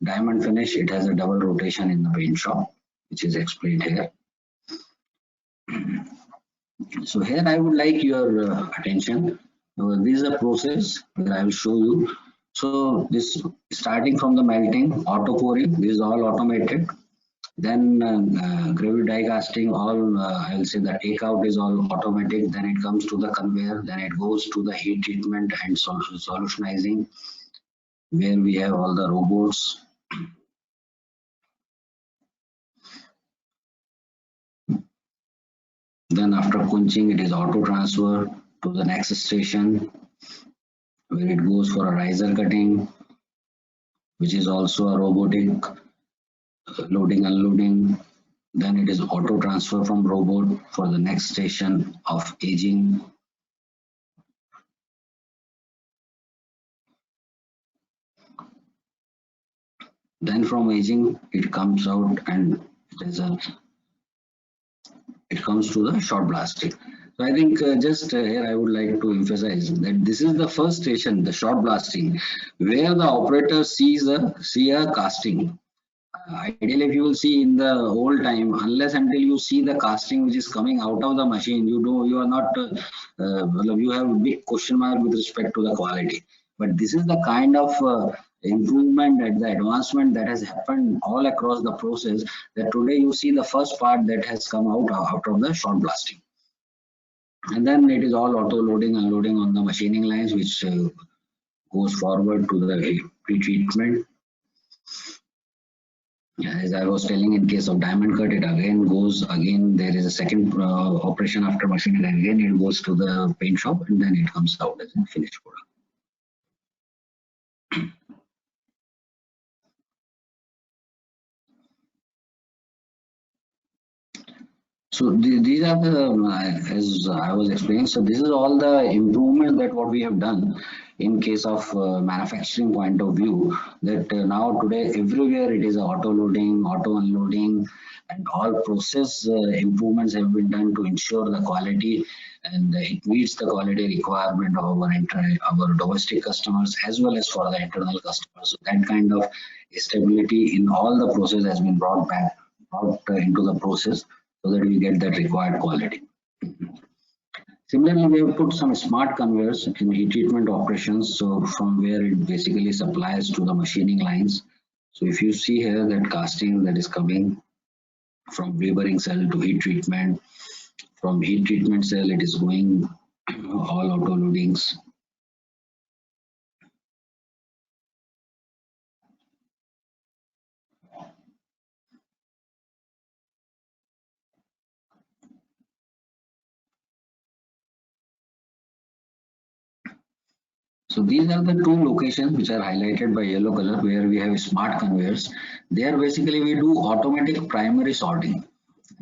diamond finish, it has a double rotation in the paint shop, which is explained here. So here I would like your attention. This is a process that I will show you. So this starting from the melting, auto pouring, this is all automated. Then gravity die casting, all I will say the takeout is all automatic. Then it comes to the conveyor. Then it goes to the heat treatment and solutionizing, where we have all the robots. Then after quenching, it is auto transfer to the next station, where it goes for a riser cutting, which is also a robotic loading, unloading. Then it is auto transfer from robot for the next station of aging. Then from aging, it comes out and there's a it comes to the short blasting. So I think just here I would like to emphasize that this is the first station, the short blasting, where the operator see a casting. Ideally, if you will see in the whole time, unless until you see the casting which is coming out of the machine, you are not you have a big question mark with respect to the quality. But this is the kind of improvement and the advancement that has happened all across the process, that today you see the first part that has come out of the short blasting. And then it is all auto loading, unloading on the machining lines, which goes forward to the pre-treatment. As I was telling, in case of diamond cut, it again goes, there is a second operation after machining, and again it goes to the paint shop, and then it comes out as a finished product. So these are the, as I was explaining, so this is all the improvements that what we have done in case of manufacturing point of view, that now today everywhere it is auto loading, auto unloading, and all process improvements have been done to ensure the quality, and it meets the quality requirement of our domestic customers as well as for the internal customers. So that kind of stability in all the process has been brought into the process, so that we get that required quality. Similarly, we have put some smart conveyors in heat treatment operations, so from where it basically supplies to the machining lines. So if you see here that casting that is coming from reburing cell to heat treatment, from heat treatment cell it is going all auto loadings. So these are the two locations which are highlighted by yellow color, where we have smart conveyors. There basically we do automatic primary sorting,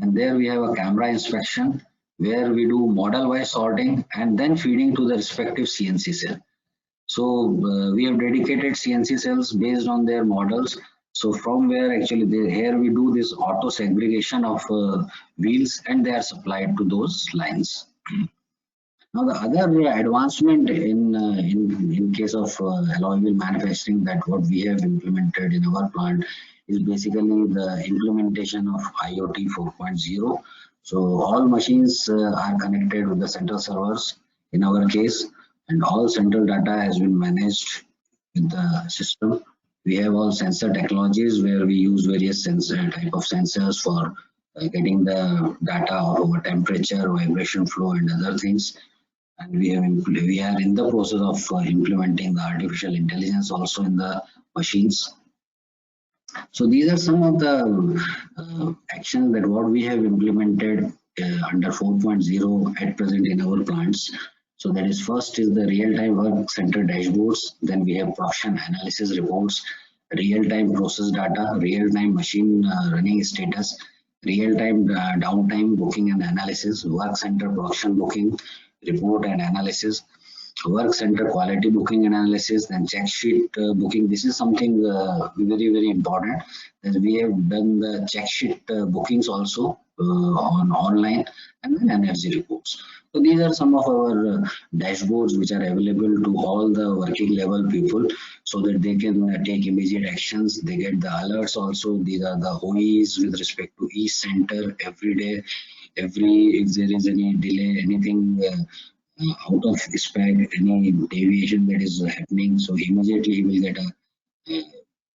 and there we have a camera inspection where we do model wise sorting and then feeding to the respective CNC cell. So we have dedicated CNC cells based on their models. So from where actually here we do this auto segregation of wheels, and they are supplied to those lines. Now the other advancement in case of alloy wheel manufacturing that what we have implemented in our plant is basically the implementation of IoT 4.0. So all machines are connected with the central servers in our case, and all central data has been managed with the system. We have all sensor technologies where we use various type of sensors for getting the data of our temperature, vibration flow, and other things. And we are in the process of implementing the artificial intelligence also in the machines. So these are some of the actions that what we have implemented under 4.0 at present in our plants. So that is, first is the real-time work center dashboards, then we have production analysis reports, real-time process data, real-time machine running status, real-time downtime booking and analysis, work center production booking report and analysis, work center quality booking and analysis, then check sheet booking. This is something very important, that we have done the check sheet bookings also on online, and then NFG reports. So these are some of our dashboards which are available to all the working level people, so that they can take immediate actions. They get the alerts also. These are the OEs with respect to each center every day. If there is any delay, anything out of spec, any deviation that is happening, so immediately he will get a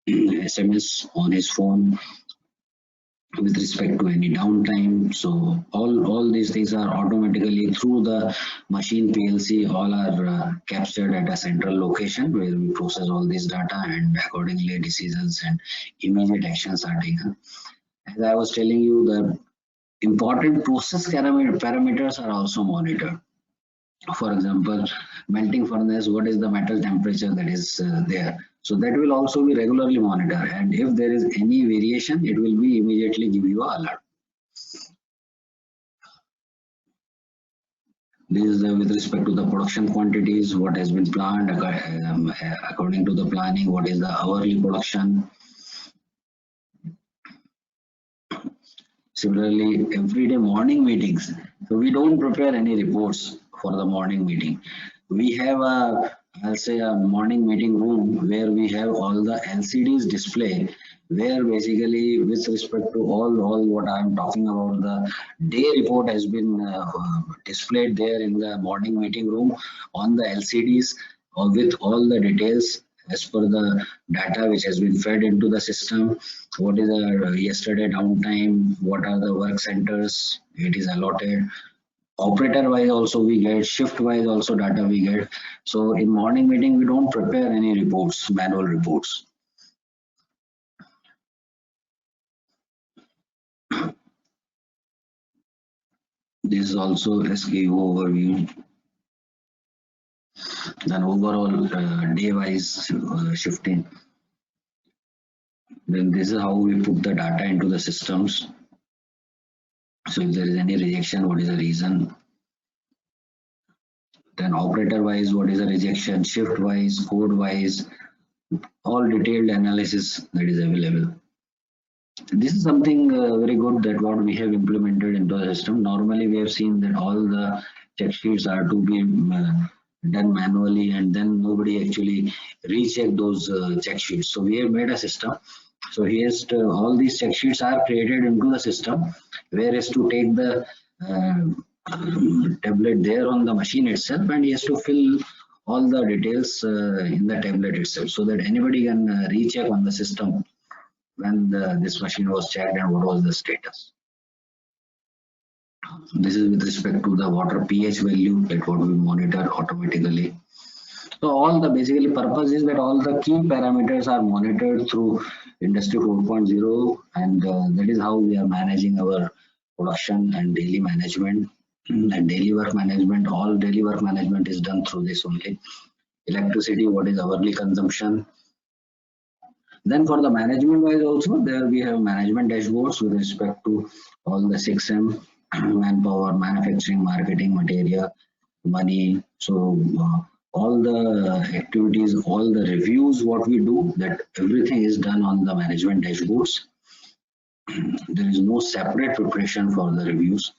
SMS on his phone with respect to any downtime. So all these things are automatically through the machine PLC, all are captured at a central location where we process all this data, and accordingly decisions and immediate actions are taken. As I was telling you, the important process parameters are also monitored. For example, melting furnace, what is the metal temperature that is there? So that will also be regularly monitored, and if there is any variation, it will be immediately give you an alert. This is with respect to the production quantities, what has been planned according to the planning, what is the hourly production. Similarly, everyday morning meetings. So we don't prepare any reports for the morning meeting. We have I'll say a morning meeting room where we have all the LCDs display, where basically with respect to all what I'm talking about, the day report has been displayed there in the morning meeting room on the LCDs with all the details as per the data which has been fed into the system. What is the yesterday downtime, what are the work centers it is allotted, operator wise also we get, shift wise also data we get. So in morning meeting we don't prepare any reports, manual reports. This is also SKU overview. Then overall day wise shifting. Then this is how we put the data into the systems. So if there is any rejection, what is the reason? Then operator wise, what is the rejection? Shift wise, code wise, all detailed analysis that is available. This is something very good that what we have implemented into the system. Normally we have seen that all the check sheets are to be done manually, and then nobody actually recheck those check sheets. So we have made a system. So here's all these check sheets are created into the system, whereas to take the tablet there on the machine itself, and he has to fill all the details in the tablet itself, so that anybody can recheck on the system when this machine was checked and what was the status. This is with respect to the water pH value that what we monitor automatically. So all the basically purpose is that all the key parameters are monitored through Industry 4.0, and that is how we are managing our production and daily management and daily work management. All daily work management is done through this only. Electricity, what is hourly consumption. Then for the management wise also, there we have management dashboards with respect to all the 6M, manpower, manufacturing, marketing, material, money. So all the activities, all the reviews, what we do, that everything is done on the management dashboards. There is no separate preparation for the reviews.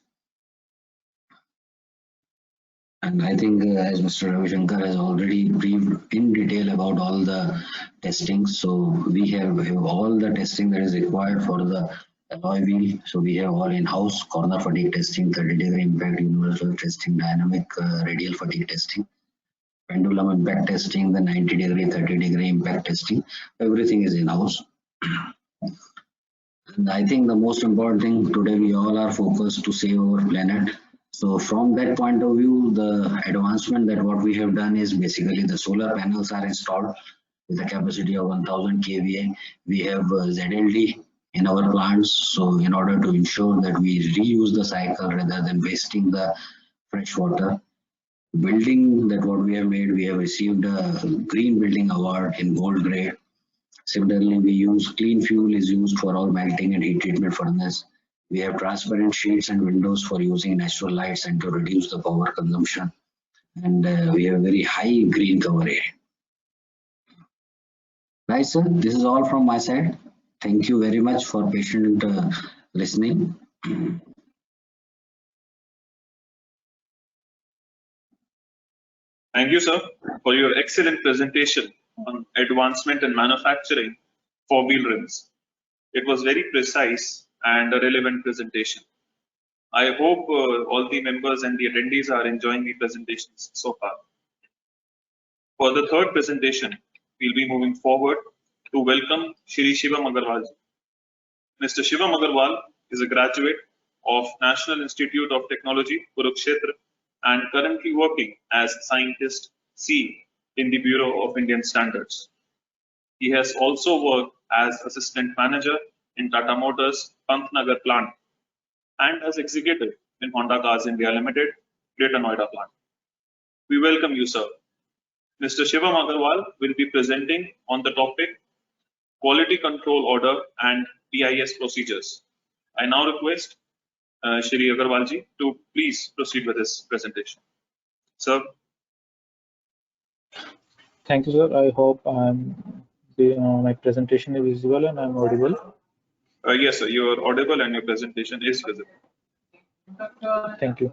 And I think as Mr. Ravi Shankar has already briefed in detail about all the testing. So we have all the testing that is required for the alloy wheel. So we have all in-house corner fatigue testing, 30-degree impact universal testing, dynamic radial fatigue testing, pendulum impact testing, the 90-degree, 30-degree impact testing. Everything is in-house. And I think the most important thing today, we all are focused to save our planet. So from that point of view, the advancement that what we have done is basically the solar panels are installed with a capacity of 1000 kVA. We have ZLD in our plants. So in order to ensure that we reuse the cycle rather than wasting the fresh water. Building that what we have made, we have received a green building award in gold grade. Similarly, we use clean fuel is used for all melting and heat treatment furnace. We have transparent sheets and windows for using natural lights and to reduce the power consumption. And we have very high green cover area. Right, sir. This is all from my side. Thank you very much for patient listening. Thank you, sir, for your excellent presentation on advancement in manufacturing for wheel rims. It was very precise and a relevant presentation. I hope all the members and the attendees are enjoying the presentations so far. For the third presentation, we'll be moving forward to welcome Shri Shivam Agarwal. Mr. Shivam Agarwal is a graduate of National Institute of Technology, Kurukshetra, and currently working as Scientist C in the Bureau of Indian Standards. He has also worked as Assistant Manager in Tata Motors Pantnagar plant and as Executive in Honda Cars India Limited, Greater Noida plant. We welcome you, sir. Mr. Shivam Agarwal will be presenting on the topic Quality Control Order and PIS Procedures. I now request Shri Agarwalji to please proceed with his presentation. Sir. Thank you, sir. I hope my presentation is visible and I'm audible. Yes, sir, you are audible and your presentation is visible. Thank you.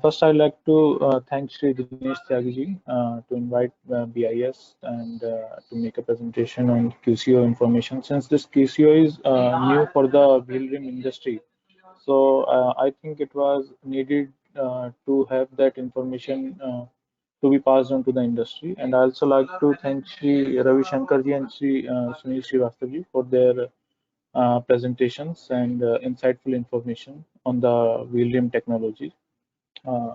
First, I'd like to thank Sri Dinesh Tyagiji to invite BIS and to make a presentation on QCO information. Since this QCO is new for the wheel rim industry, so I think it was needed to have that information to be passed on to the industry. And I also like to thank Sri Ravi Shankarji and Sri Sunil Srivastavji for their presentations and insightful information on the wheel rim technology. Uh,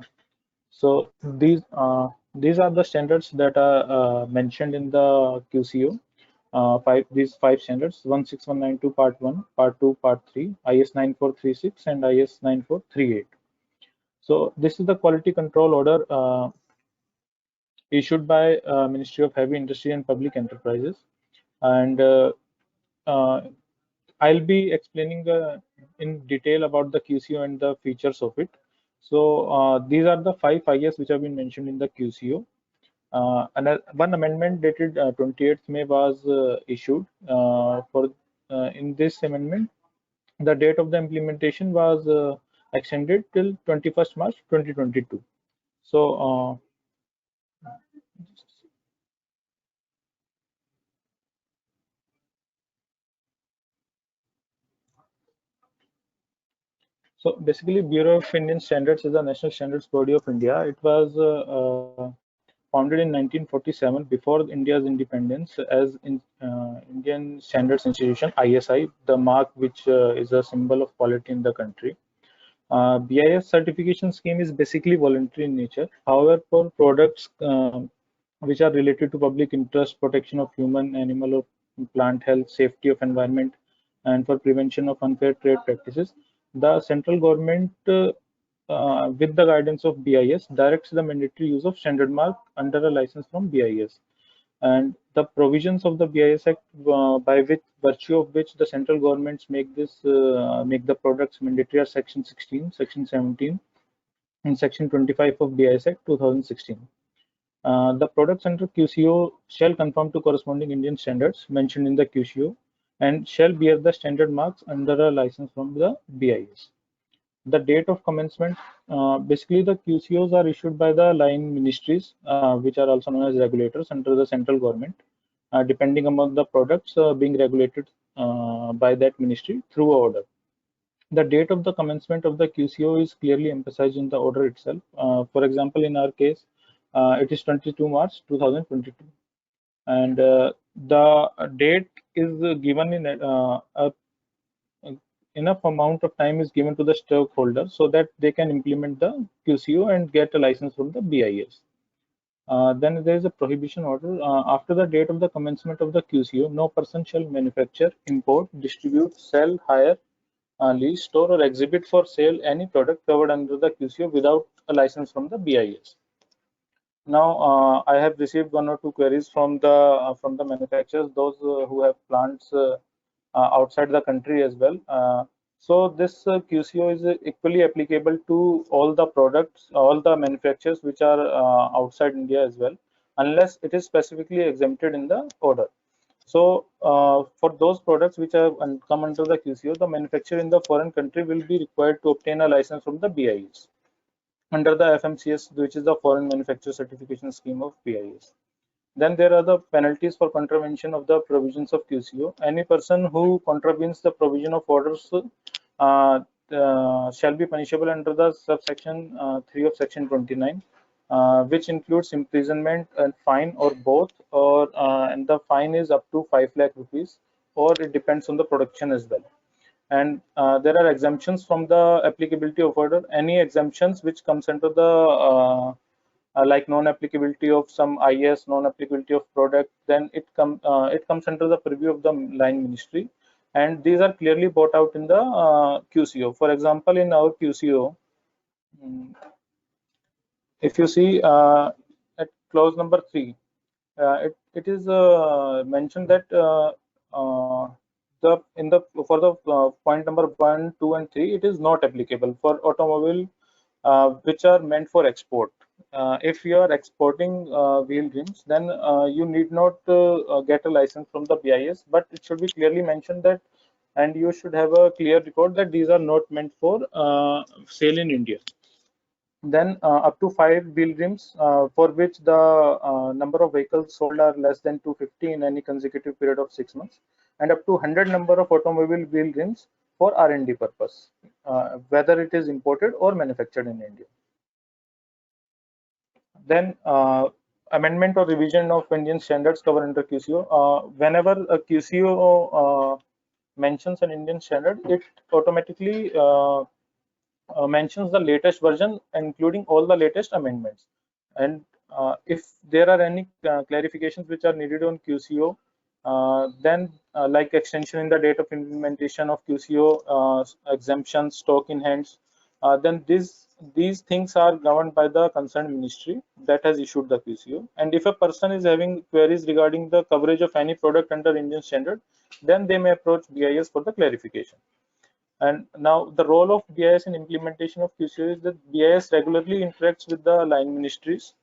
so these are the standards that are mentioned in the QCO. These five standards: 16192 Part 1, Part 2, Part 3, IS 9436, and IS 9438. So this is the quality control order issued by Ministry of Heavy Industry and Public Enterprises, and uh, I'll be explaining in detail about the QCO and the features of it. So these are the five IS which have been mentioned in the QCO. And one amendment dated 28th May was issued. For In this amendment, the date of the implementation was extended till 21st March 2022. So so basically, Bureau of Indian Standards is the national standards body of India. It was founded in 1947 before India's independence as Indian Standards Institution (ISI), the mark which is a symbol of quality in the country. BIS certification scheme is basically voluntary in nature. However, for products which are related to public interest, protection of human, animal, or plant health, safety of environment, and for prevention of unfair trade practices, the central government, with the guidance of BIS, directs the mandatory use of standard mark under a license from BIS. And the provisions of the BIS Act, by which virtue of which the central governments make the products mandatory, are Section 16, Section 17, and Section 25 of BIS Act 2016. The products under QCO shall conform to corresponding Indian standards mentioned in the QCO and shall bear the standard marks under a license from the BIS. The date of commencement, basically the QCOs are issued by the line ministries, which are also known as regulators under the central government, depending upon the products being regulated by that ministry through order. The date of the commencement of the QCO is clearly emphasized in the order itself. For example, in our case, it is 22 March 2022. And the date is given in enough amount of time is given to the stakeholder so that they can implement the QCO and get a license from the BIS. Then there is a prohibition order. After the date of the commencement of the QCO, no person shall manufacture, import, distribute, sell, hire, lease, store, or exhibit for sale any product covered under the QCO without a license from the BIS. Now, I have received one or two queries from the manufacturers, those who have plants outside the country as well. So this QCO is equally applicable to all the products, all the manufacturers which are outside India as well, unless it is specifically exempted in the order. So for those products which are come under the QCO, the manufacturer in the foreign country will be required to obtain a license from the BIS under the FMCS, which is the Foreign Manufacturer Certification Scheme of BIS. Then there are the penalties for contravention of the provisions of QCO. Any person who contravenes the provision of orders shall be punishable under the subsection 3 of section 29, which includes imprisonment and fine or both, or and the fine is up to 5 lakh rupees, or it depends on the production as well. And there are exemptions from the applicability of order. Any exemptions which comes under the like non-applicability of some IS, non-applicability of product, then it comes under the purview of the line ministry, and these are clearly brought out in the QCO. For example, in our QCO, if you see at clause number 3, it is mentioned that the for the point number 1, 2, and 3, it is not applicable for automobile which are meant for export. If you are exporting wheel rims, then you need not get a license from the BIS, but it should be clearly mentioned that and you should have a clear record that these are not meant for sale in India. Then up to 5 wheel rims for which the number of vehicles sold are less than 250 in any consecutive period of 6 months, and up to 100 number of automobile wheel rims for R&D purpose, whether it is imported or manufactured in India. Then amendment or revision of Indian standards covered under QCO. Whenever a QCO mentions an Indian standard, it automatically mentions the latest version, including all the latest amendments. And if there are any clarifications which are needed on QCO, then like extension in the date of implementation of QCO, exemptions, stock in hands, then these things are governed by the concerned ministry that has issued the QCO. And if a person is having queries regarding the coverage of any product under Indian standard, then they may approach BIS for the clarification. And now the role of BIS in implementation of QCO is that BIS regularly interacts with the line ministries,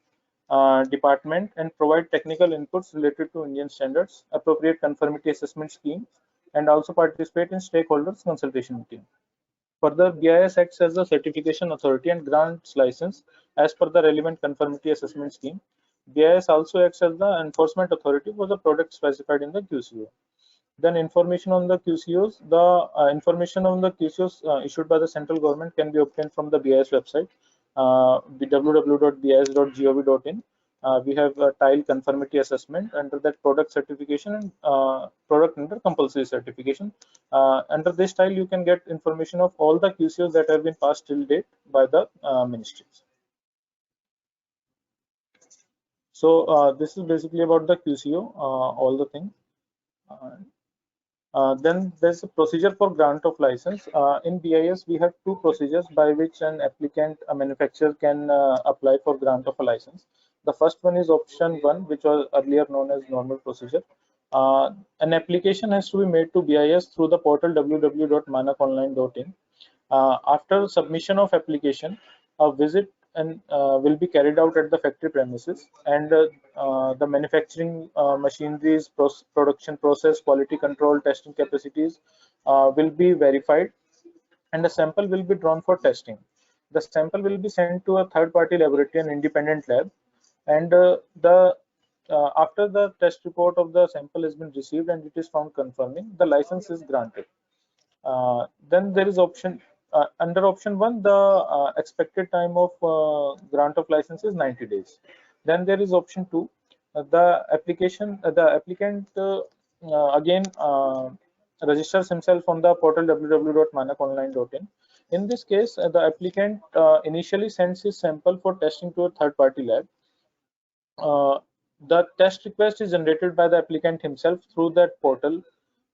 department, and provide technical inputs related to Indian standards, appropriate conformity assessment scheme, and also participate in stakeholders consultation meeting. Further, BIS acts as a certification authority and grants license as per the relevant conformity assessment scheme. BIS also acts as the enforcement authority for the product specified in the QCO. Then information on the QCOs. The information on the QCOs issued by the central government can be obtained from the BIS website, www.bis.gov.in. We have a tile conformity assessment under that product certification and product under compulsory certification. Under this tile, you can get information of all the QCOs that have been passed till date by the ministries. So this is basically about the QCO, all the things. Then there's a procedure for grant of license. In BIS, we have two procedures by which an applicant, a manufacturer, can apply for grant of a license. The first one is option 1, which was earlier known as normal procedure. An application has to be made to BIS through the portal www.manakonline.in. After submission of application, a visit will be carried out at the factory premises, and the manufacturing machineries, production process, quality control, testing capacities will be verified, and a sample will be drawn for testing. The sample will be sent to a third-party laboratory, an independent lab, and after the test report of the sample has been received and it is found confirming, the license is granted. Then there is option under option 1, the expected time of grant of license is 90 days. Then there is option 2, the applicant again registers himself on the portal www.manakonline.in. In this case, the applicant initially sends his sample for testing to a third-party lab. The test request is generated by the applicant himself through that portal,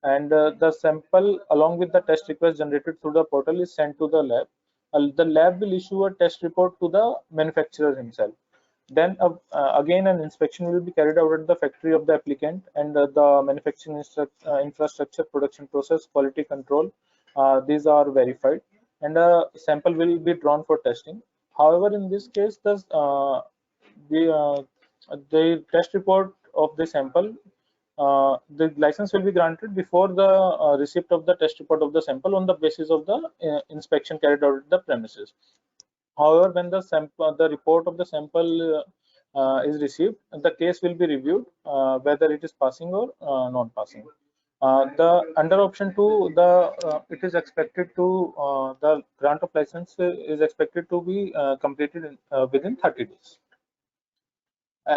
and the sample along with the test request generated through the portal is sent to the lab. The lab will issue a test report to the manufacturer himself. Then again an inspection will be carried out at the factory of the applicant, and the manufacturing infrastructure, production process, quality control, these are verified, and a sample will be drawn for testing. However, in this case, the test report of the sample, the license will be granted before the receipt of the test report of the sample on the basis of the inspection carried out at the premises. However, when the report of the sample is received, the case will be reviewed whether it is passing or non-passing. Under option 2, it is expected to the grant of license is expected to be completed within 30 days.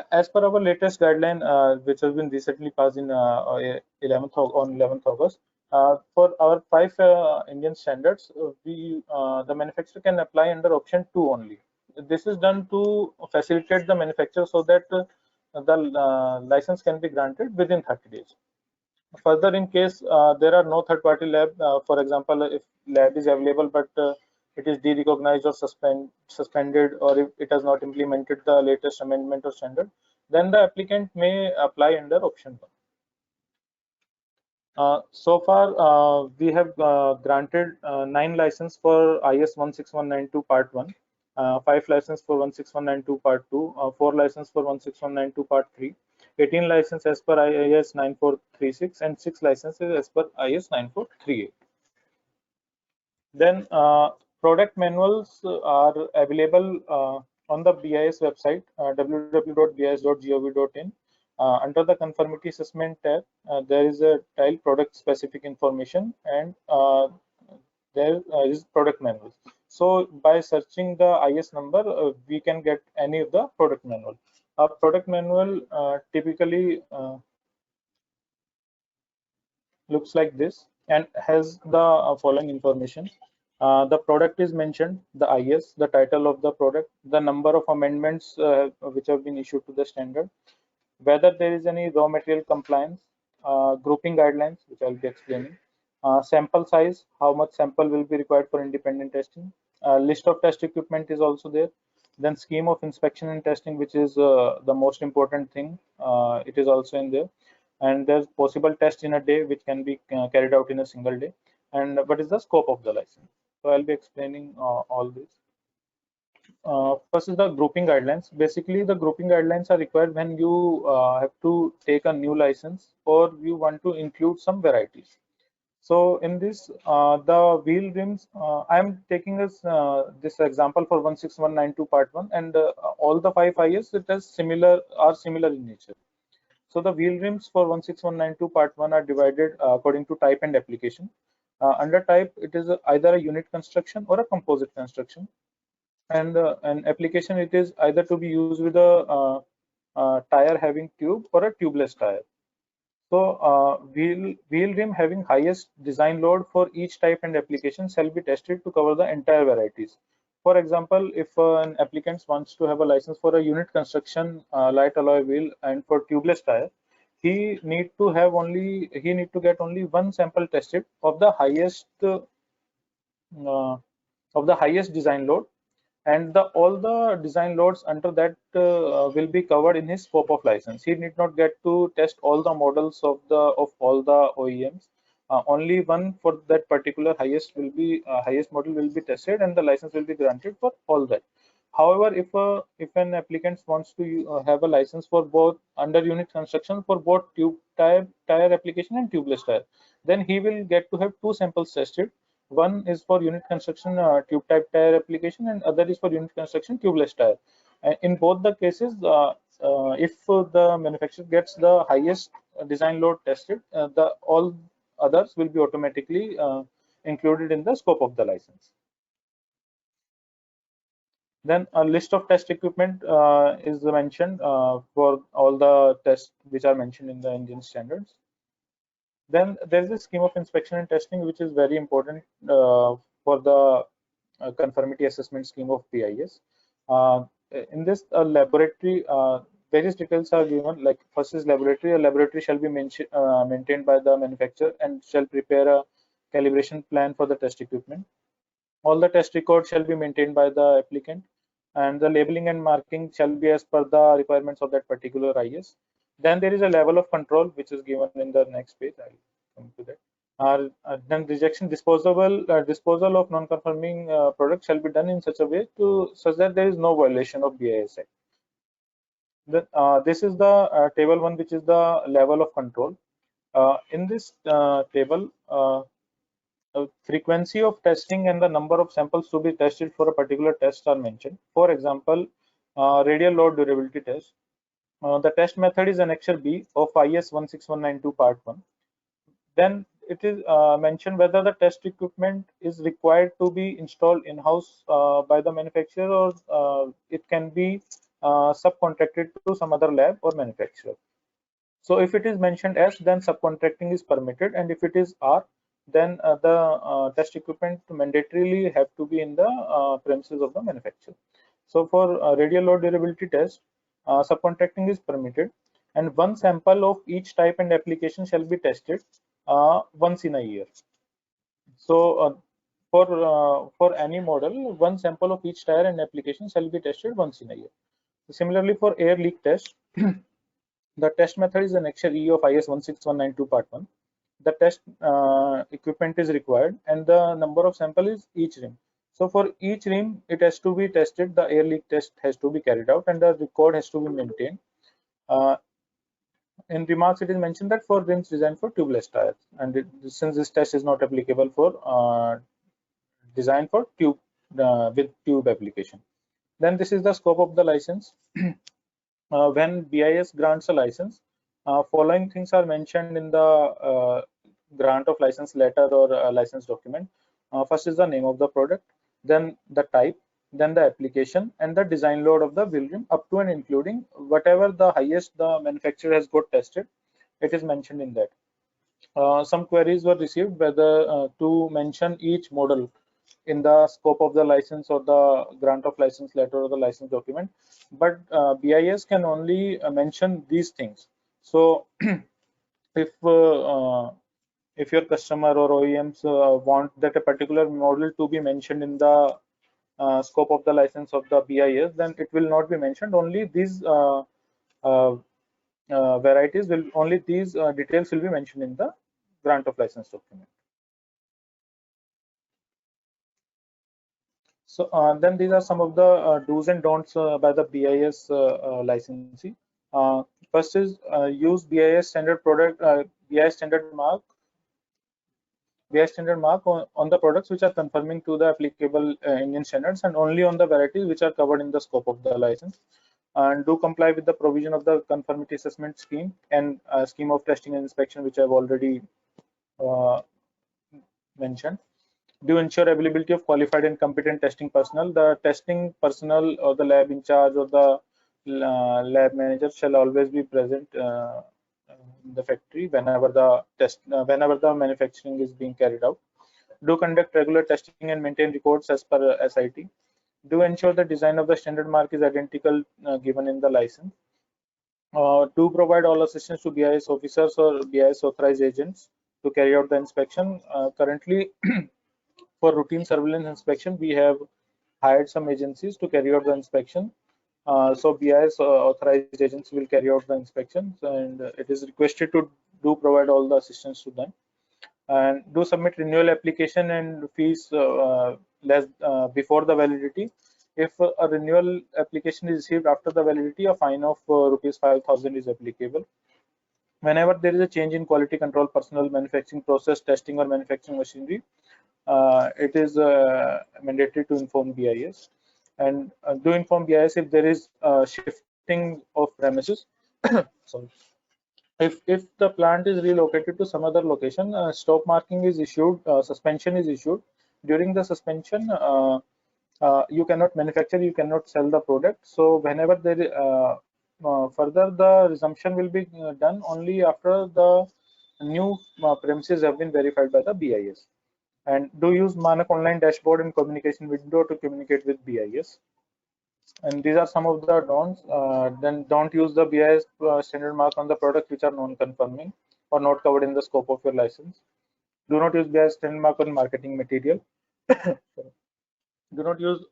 As per our latest guideline, which has been recently passed in 11th August, for our 5 Indian standards, the manufacturer can apply under option 2 only. This is done to facilitate the manufacturer so that the license can be granted within 30 days. Further, in case there are no third-party lab, for example, if lab is available but it is de-recognized or suspended, or if it has not implemented the latest amendment or standard, then the applicant may apply under option 1. So far, we have granted 9 license for IS 16192 Part 1, 5 license for 16192 Part 2, 4 license for 16192 Part 3, 18 license as per IS 9436, and 6 licenses as per IS 9438. Then product manuals are available on the BIS website, www.bis.gov.in. Under the conformity assessment tab, there is a tile product specific information, and there is product manual. So by searching the IS number, we can get any of the product manual. A product manual typically looks like this and has the following information. The product is mentioned, the IS, the title of the product, the number of amendments which have been issued to the standard, whether there is any raw material compliance, grouping guidelines, which I'll be explaining, sample size, how much sample will be required for independent testing, list of test equipment is also there, then scheme of inspection and testing, which is the most important thing, it is also in there, and there's possible test in a day which can be carried out in a single day, and what is the scope of the license. So I'll be explaining all this. First is the grouping guidelines. Basically, the grouping guidelines are required when you have to take a new license or you want to include some varieties. So in this, the wheel rims, I'm taking this example for 16192 part 1, and all the 5 IS it is are similar in nature. So the wheel rims for 16192 part 1 are divided according to type and application. Under type, it is either a unit construction or a composite construction, and an application, it is either to be used with a tire having tube or a tubeless tire. So wheel rim having highest design load for each type and application shall be tested to cover the entire varieties. For example, if an applicant wants to have a license for a unit construction light alloy wheel and for tubeless tire, he need to get only one sample tested of the highest design load, and all the design loads under that will be covered in his scope of license. He need not get to test all the models of all the OEMs. Only one for that particular highest model will be tested, and the license will be granted for all that. However, if an applicant wants to have a license for both under unit construction for both tire application and tubeless tire, then he will get to have two samples tested. One is for unit construction tube type tire application, and other is for unit construction tubeless tire. In both the cases, if the manufacturer gets the highest design load tested, the all others will be automatically included in the scope of the license. Then a list of test equipment is mentioned for all the tests which are mentioned in the engine standards. Then there is a scheme of inspection and testing, which is very important for the conformity assessment scheme of BIS. In this laboratory, various details are given. Like first is laboratory. A laboratory shall be maintained by the manufacturer and shall prepare a calibration plan for the test equipment. All the test records shall be maintained by the applicant, and the labeling and marking shall be as per the requirements of that particular IS. Then there is a level of control which is given in the next page. I'll come to that. Then disposal of non-conforming products shall be done in such a way such that there is no violation of BIS Act. This is the table 1, which is the level of control. In this table, frequency of testing and the number of samples to be tested for a particular test are mentioned. For example, radial load durability test. The test method is Annexure B of IS 16192 part 1. Then it is mentioned whether the test equipment is required to be installed in-house by the manufacturer, or it can be subcontracted to some other lab or manufacturer. So if it is mentioned S, then subcontracting is permitted, and if it is R, then the test equipment mandatorily have to be in the premises of the manufacturer. So for radial load durability test, subcontracting is permitted, and one sample of each type and application shall be tested once in a year. So for any model, one sample of each tire and application shall be tested once in a year. Similarly, for air leak test, the test method is Annexure E of IS 16192 part 1. The test equipment is required, and the number of sample is each rim. So for each rim, it has to be tested. The air leak test has to be carried out, and the record has to be maintained. In remarks, it is mentioned that for rims designed for tubeless tires, and since this test is not applicable for designed for tube with tube application. Then this is the scope of the license. When BIS grants a license, following things are mentioned in the grant of license letter or license document. First is the name of the product, then the type, then the application, and the design load of the volume up to and including whatever the highest the manufacturer has got tested, it is mentioned in that. Some queries were received whether to mention each model in the scope of the license or the grant of license letter or the license document, but BIS can only mention these things. So if your customer or OEMs want that a particular model to be mentioned in the scope of the license of the BIS, then it will not be mentioned. Only these varieties will, only these details will be mentioned in the grant of license document. So then these are some of the do's and don'ts by the BIS licensee. First is use BIS standard product, BIS standard mark on the products which are conforming to the applicable Indian standards, and only on the varieties which are covered in the scope of the license. And do comply with the provision of the conformity assessment scheme and scheme of testing and inspection, which I've already mentioned. Do ensure availability of qualified and competent testing personnel. The testing personnel or the lab in charge or the lab manager shall always be present in the factory whenever the manufacturing is being carried out. Do conduct regular testing and maintain records as per SIT. Do ensure the design of the standard mark is identical given in the license. Do provide all assistance to BIS officers or BIS authorized agents to carry out the inspection. Currently, for routine surveillance inspection, we have hired some agencies to carry out the inspection. So BIS authorized agents will carry out the inspections, and it is requested to do provide all the assistance to them. And do submit renewal application and fees less before the validity. If a renewal application is received after the validity, a fine of rupees 5,000 is applicable. Whenever there is a change in quality control personnel, manufacturing process, testing, or manufacturing machinery, it is mandatory to inform BIS, and do inform BIS if there is shifting of premises. Sorry. If the plant is relocated to some other location, stop marking is issued, suspension is issued. During the suspension, you cannot manufacture, you cannot sell the product. So whenever there further the resumption will be done only after the new premises have been verified by the BIS. And do use Manak online dashboard and communication window to communicate with BIS. And these are some of the don'ts. Then don't use the BIS standard mark on the products which are non-conforming or not covered in the scope of your license. Do not use BIS standard mark on marketing material. Do not use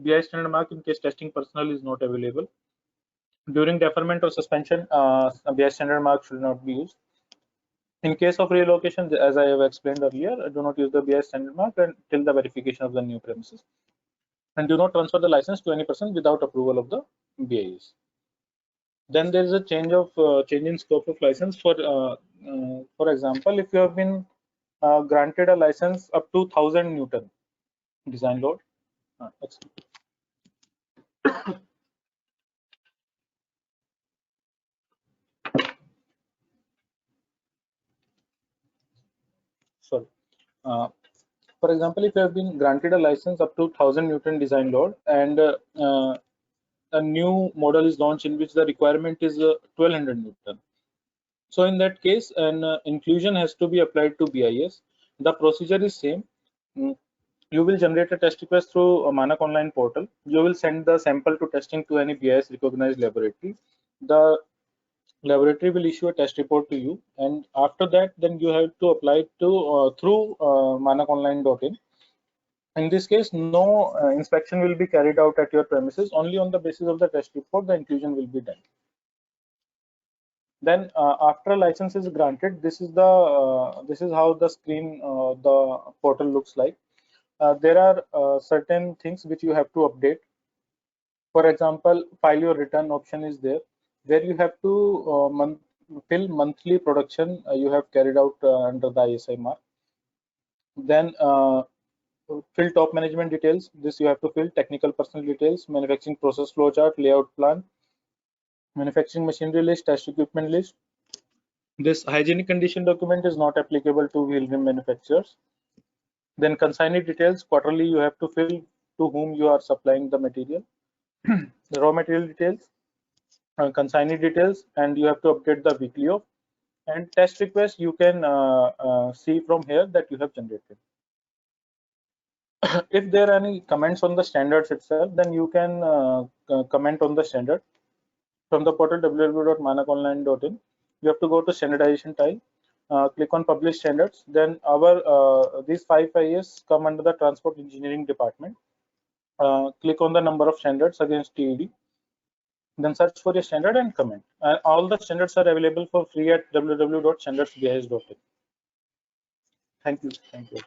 BIS standard mark in case testing personnel is not available. During deferment or suspension, BIS standard mark should not be used. In case of relocation, as I have explained earlier, do not use the BIS standard mark until the verification of the new premises. And do not transfer the license to any person without approval of the BIS. Then there is a change in scope of license. For example, if you have been granted a license up to 1,000 Newton design load. Sorry. For example, if you have been granted a license up to 1,000 Newton design load, and a new model is launched in which the requirement is 1,200 Newton. So in that case, an inclusion has to be applied to BIS. The procedure is same. You will generate a test request through a Manak online portal. You will send the sample to testing to any BIS recognized laboratory. The laboratory will issue a test report to you, and after that, then you have to apply to through manakonline.in. In this case, no inspection will be carried out at your premises. Only on the basis of the test report, the inclusion will be done. Then, after a license is granted, this is how the screen, the portal looks like. There are certain things which you have to update. For example, file your return option is there, where you have to fill monthly production you have carried out under the ISI mark. Then Fill top management details. This you have to fill. Technical personnel details, manufacturing process flowchart, layout plan, manufacturing machinery list, test equipment list. This hygienic condition document is not applicable to wheel rim manufacturers. Then consignee details. Quarterly you have to fill to whom you are supplying the material. The raw material details, consignee details, and you have to update the weekly of. And test request you can see from here that you have generated. If there are any comments on the standards itself, then you can comment on the standard from the portal www.manakonline.in. You have to go to standardization type, click on publish standards. Then our these 5 IAS come under the transport engineering department. Click on the number of standards against TED. Then search for a standard and comment. All the standards are available for free at www.standardsbis.in. Thank you. Thank you.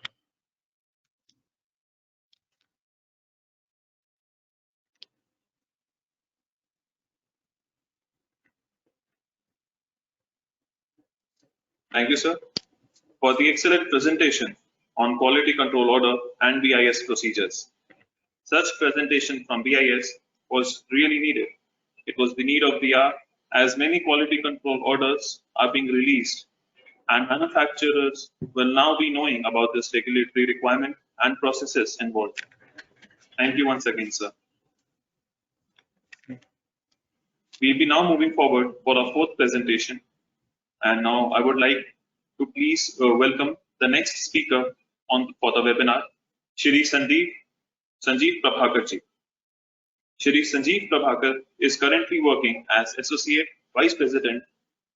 Thank you, sir, for the excellent presentation on quality control order and BIS procedures. Such presentation from BIS was really needed. It was the need of the hour as many quality control orders are being released and manufacturers will now be knowing about this regulatory requirement and processes involved. Thank you once again, sir. We'll be now moving forward for our fourth presentation. And now I would like to please welcome the next speaker for the webinar, Shri Sanjeev Prabhakar ji. Shri Sanjeev Prabhakar is currently working as Associate Vice President,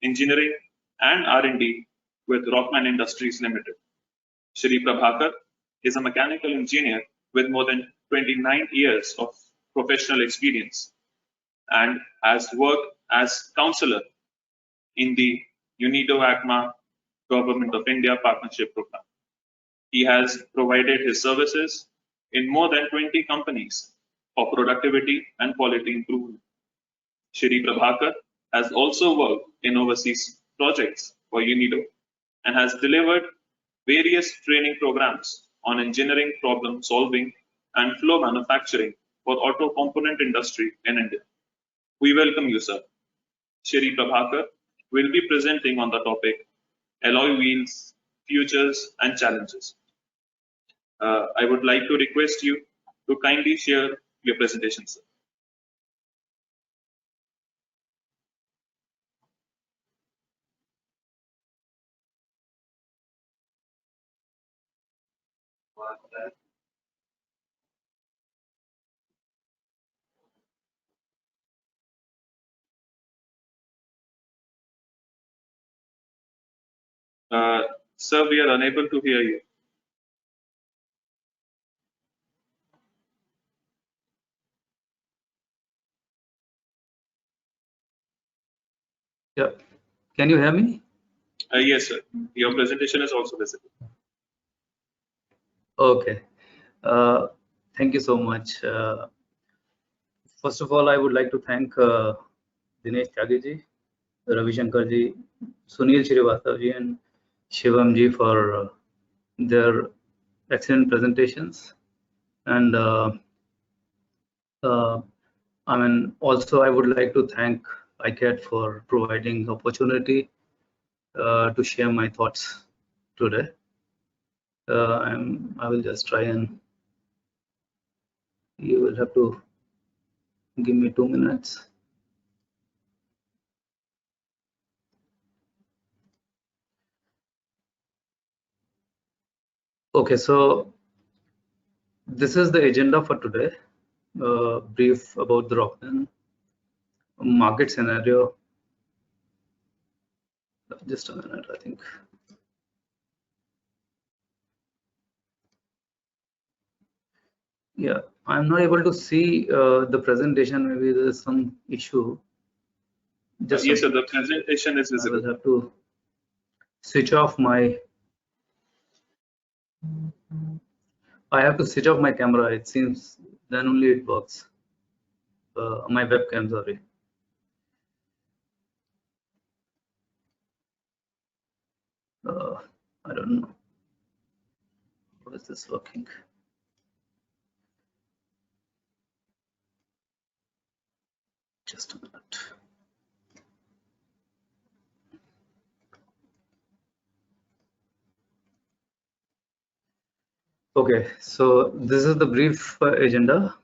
Engineering and R&D with Rockman Industries Limited. Shri Prabhakar is a mechanical engineer with more than 29 years of professional experience and has worked as counselor in the UNIDO-ACMA Government of India Partnership Program. He has provided his services in more than 20 companies for productivity and quality improvement. Shri Prabhakar has also worked in overseas projects for UNIDO and has delivered various training programs on engineering problem solving and flow manufacturing for auto component industry in India. We welcome you, sir. Shri Prabhakar will be presenting on the topic alloy wheels, futures and challenges. I would like to request you to kindly share your presentation, sir. Sir, we are unable to hear you. Yeah. Can you hear me? Yes, sir. Your presentation is also visible. Okay. Thank you so much. First of all, I would like to thank Dinesh Tyagi, Ravi Shankar ji, Sunil Srivastav ji, and Shivam ji for their excellent presentations. And also I would like to thank ICAT for providing the opportunity to share my thoughts today. I will just try, and you will have to give me 2 minutes. Okay, so this is the agenda for today. Brief about the Rockman market scenario. Just a minute, I think. Yeah, I'm not able to see the presentation. Maybe there's some issue. Just yes, sir, the presentation is visible. I will have to switch off my. I have to switch off my camera. It seems then only it works. My webcam, sorry. I don't know. How is this working? Just a minute. Okay, so this is the brief agenda.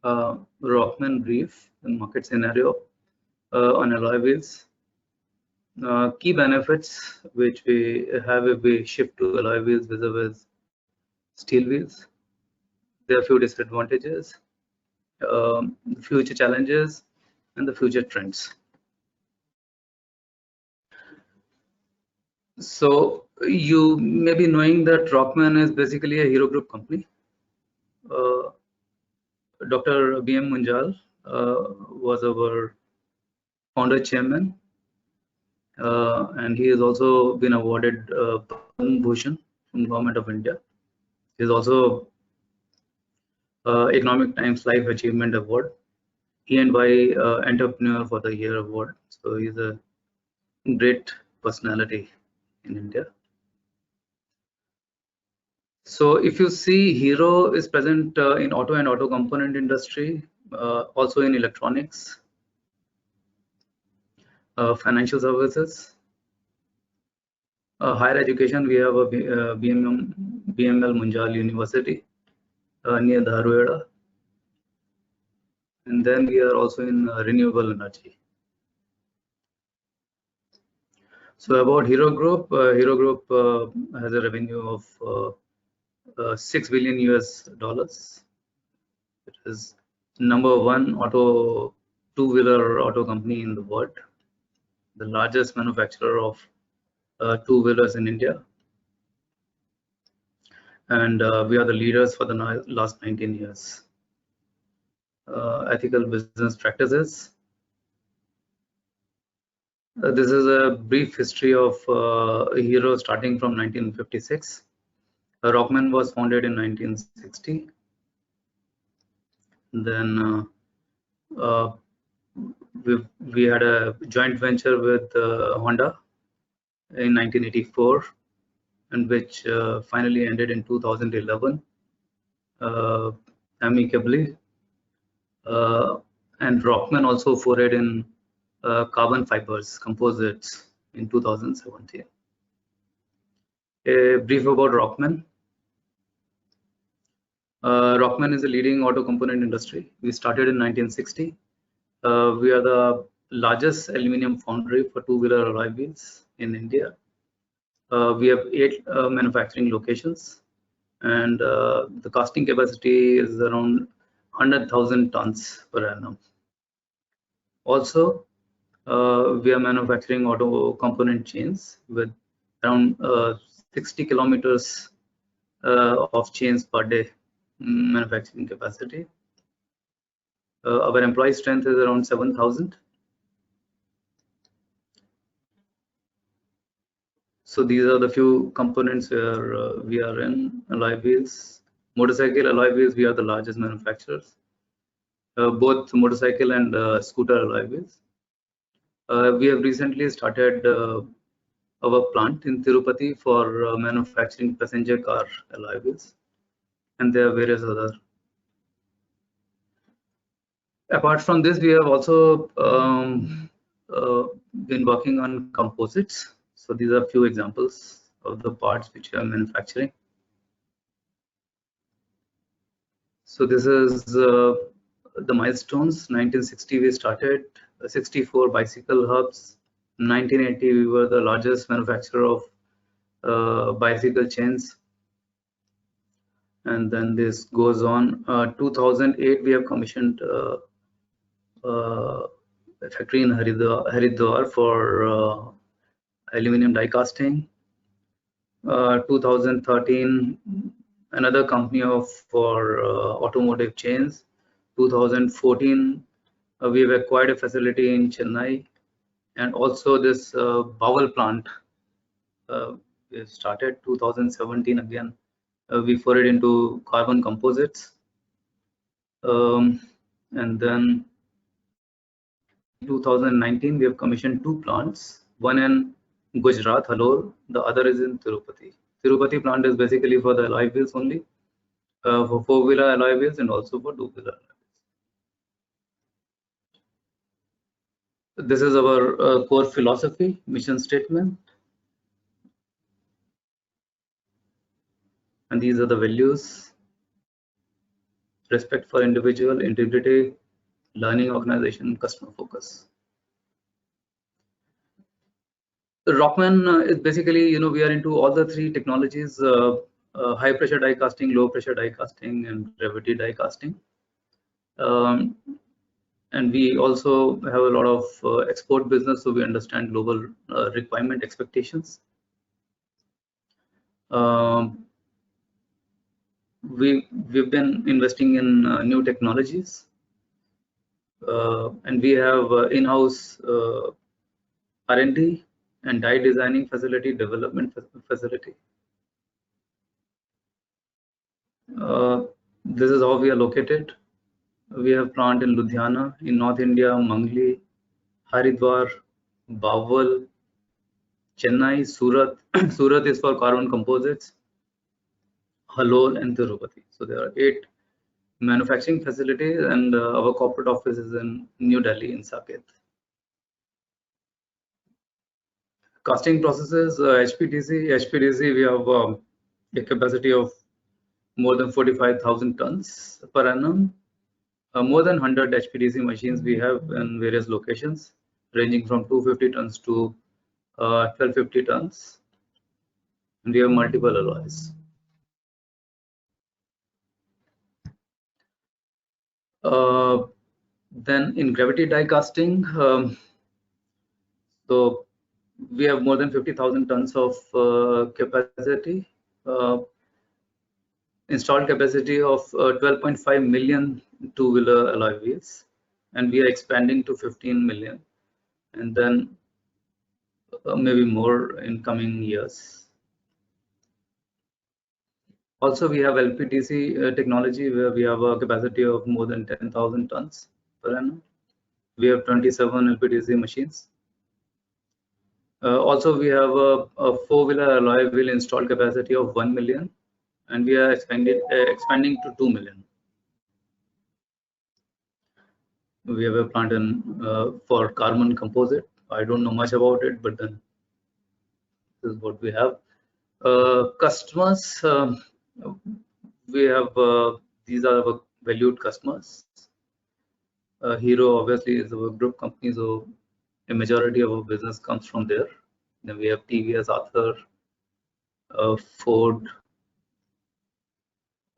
Rockman brief, the market scenario on alloy wheels. Key benefits which we have if we shift to alloy wheels vis-a-vis steel wheels. There are few disadvantages, future challenges, and the future trends. So you may be knowing that Rockman is basically a Hero Group company. Dr. B.M. Munjal was our founder chairman, and he has also been awarded Padma Bhushan from Government of India. He is also Economic Times Life Achievement Award, E&Y Entrepreneur for the Year Award. So he's a great personality in India. So if you see, Hero is present in auto and auto component industry, also in electronics, financial services, higher education. We have a BML Munjal University near Dharwada, and then we are also in renewable energy. So about Hero Group, has a revenue of $6 billion US. It is #1 two-wheeler auto company in the world, the largest manufacturer of two-wheelers in India, and we are the leaders for the last 19 years. Ethical business practices. This is a brief history of Hero starting from 1956. Rockman was founded in 1960. Then we had a joint venture with Honda in 1984, and which finally ended in 2011 amicably. And Rockman also forayed in carbon fibers, composites in 2017. A brief about Rockman. Rockman is a leading auto component industry. We started in 1960. We are the largest aluminum foundry for two-wheeler alloy wheels in India. We have 8 manufacturing locations, and the casting capacity is around 100,000 tons per annum. Also, we are manufacturing auto component chains with around 60 kilometers of chains per day manufacturing capacity. Our employee strength is around 7,000. So these are the few components where we are in alloy wheels. Motorcycle alloy wheels, we are the largest manufacturers, both motorcycle and scooter alloy wheels. We have recently started our plant in Tirupati for manufacturing passenger car alloy wheels, and there are various other. Apart from this, we have also been working on composites. So these are a few examples of the parts which we are manufacturing. So this is the milestones. 1960 we started, 64 bicycle hubs. 1980 we were the largest manufacturer of bicycle chains. And then this goes on. 2008 we have commissioned a factory in Haridwar for aluminum die casting. 2013 another company for automotive chains. 2014 we have acquired a facility in Chennai, and also this Bowel plant we started. 2017 again we forayed into carbon composites, and then 2019 we have commissioned 2 plants, one in Gujarat, Halol, the other is in Tirupati. Tirupati plant is basically for the alloy wheels only, for 4-wheeler alloy wheels and also for 2-wheeler alloy wheels. This is our core philosophy, mission statement. And these are the values: respect for individual, integrity, learning organization, customer focus. The Rockman is basically, we are into all the three technologies: high pressure die casting, low pressure die casting, and gravity die casting. And we also have a lot of export business, so we understand global requirement expectations. We've been investing in new technologies, and we have in-house R&D and die designing facility, development facility. This is how we are located. We have plant in Ludhiana, in North India, Mangli, Haridwar, Bawal, Chennai, Surat. Surat is for carbon composites, Halol, and Tirupati. So there are 8 manufacturing facilities, and our corporate office is in New Delhi, in Saket. Casting processes, HPDC, we have a capacity of more than 45,000 tons per annum. More than 100 HPDC machines we have in various locations, ranging from 250 tons to 1250 tons. And we have multiple alloys. Then in gravity die casting, so we have more than 50,000 tons of capacity, installed capacity of 12.5 million two-wheeler alloy wheels, and we are expanding to 15 million, and then maybe more in coming years. Also, we have LPDC technology, where we have a capacity of more than 10,000 tons per annum. We have 27 LPDC machines. Also, we have a four-wheeler alloy wheel installed capacity of 1 million, and we are expanding to 2 million. We have a plant in for carbon composite. I don't know much about it, but then this is what we have. Customers, we have these are our valued customers. Hero obviously is our group company, so a majority of our business comes from there. Then we have TVS, Ather, Ford.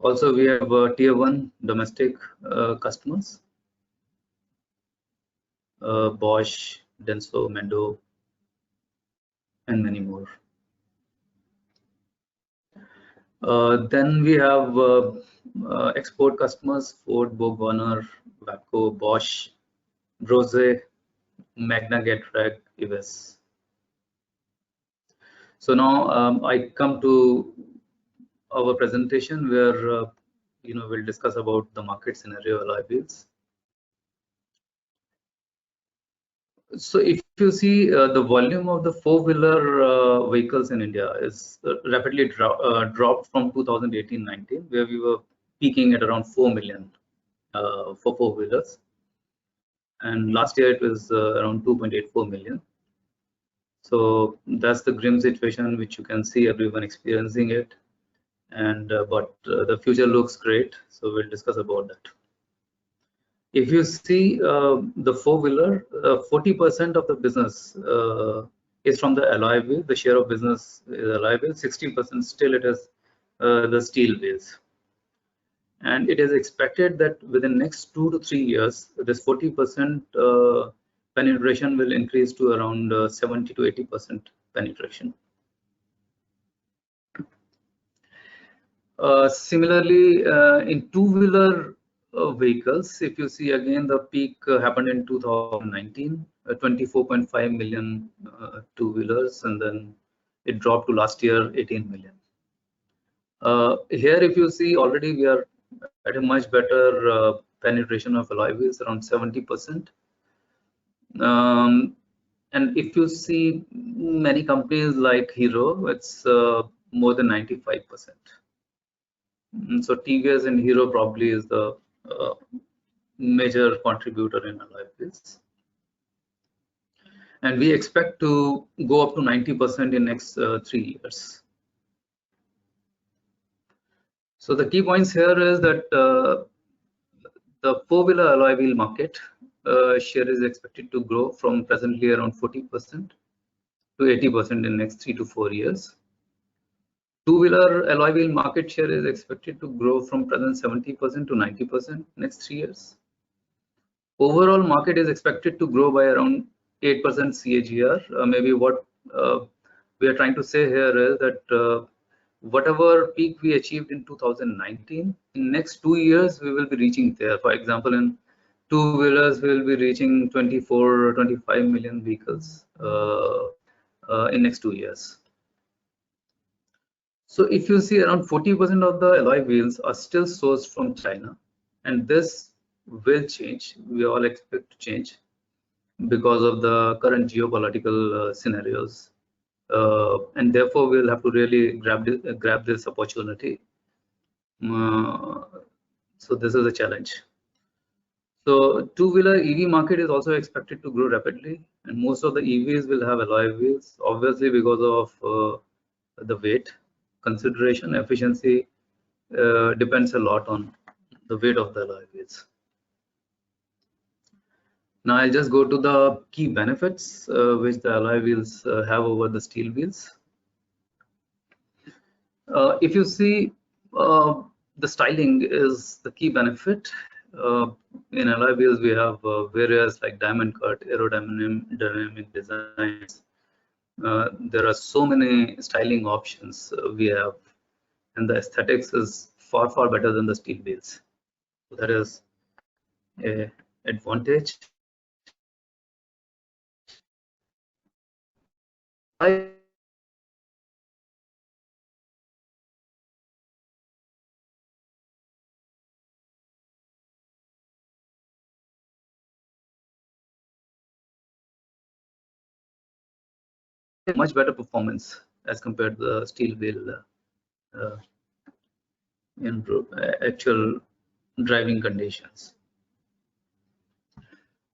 Also, we have tier 1 domestic customers: Bosch, Denso, Mendo, and many more. Then we have export customers: Ford, BorgWarner, Wabco, Bosch, Brose, Magna, Getrag, Ives. So now I come to our presentation, where we'll discuss about the market scenario alloy wheels. So if you see the volume of the four-wheeler vehicles in India is rapidly dropped from 2018-19, where we were peaking at around 4 million for four-wheelers, and last year it was around 2.84 million. So that's the grim situation which you can see everyone experiencing it, and but the future looks great, so we'll discuss about that. If you see the four-wheeler, 40% of the business is from the alloy wheel. The share of business is alloy wheel. 60% still it is the steel wheels. And it is expected that within next 2 to 3 years, this 40% penetration will increase to around 70 to 80% penetration. Similarly, in two-wheeler vehicles, if you see again, the peak happened in 2019, 24.5 million two-wheelers, and then it dropped to last year 18 million. Here, if you see, already we are at a much better penetration of alloy wheels, around 70%. And if you see many companies like Hero, it's more than 95%. So TVS and Hero probably is the major contributor in alloy wheels. and we expect to go up to 90% in next 3 years. So the key points here is that the four-wheeler alloy wheel market share is expected to grow from presently around 40% to 80% in next 3 to 4 years. Two-wheeler alloy wheel market share is expected to grow from present 70% to 90% next 3 years. Overall market is expected to grow by around 8% CAGR. Maybe what we are trying to say here is that whatever peak we achieved in 2019, in next 2 years we will be reaching there. For example, in two-wheelers we will be reaching 24 or 25 million vehicles in next 2 years. So if you see, around 40% of the alloy wheels are still sourced from China, and this will change. We all expect to change because of the current geopolitical scenarios, and therefore we'll have to really grab this opportunity. So this is a challenge. So two-wheeler EV market is also expected to grow rapidly, and most of the EVs will have alloy wheels, obviously because of the weight consideration. Efficiency depends a lot on the weight of the alloy wheels. Now I'll just go to the key benefits which the alloy wheels have over the steel wheels. If you see, the styling is the key benefit. In alloy wheels we have various like diamond cut, aerodynamic designs. There are so many styling options we have, and the aesthetics is far better than the steel wheels. So that is an advantage. Much better performance as compared to the steel wheel in actual driving conditions.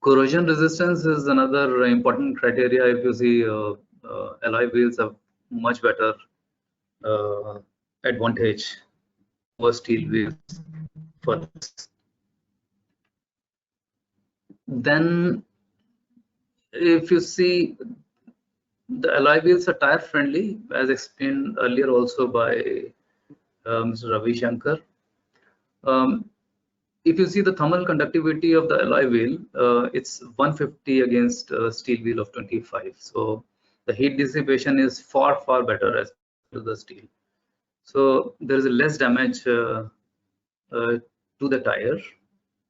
Corrosion resistance is another important criteria. If you see, alloy wheels have much better advantage over steel wheels for this. Then if you see, the alloy wheels are tire friendly, as explained earlier also by Mr. Ravi Shankar. If you see the thermal conductivity of the alloy wheel, it's 150 against steel wheel of 25. So the heat dissipation is far better as to the steel. So there is less damage to the tire,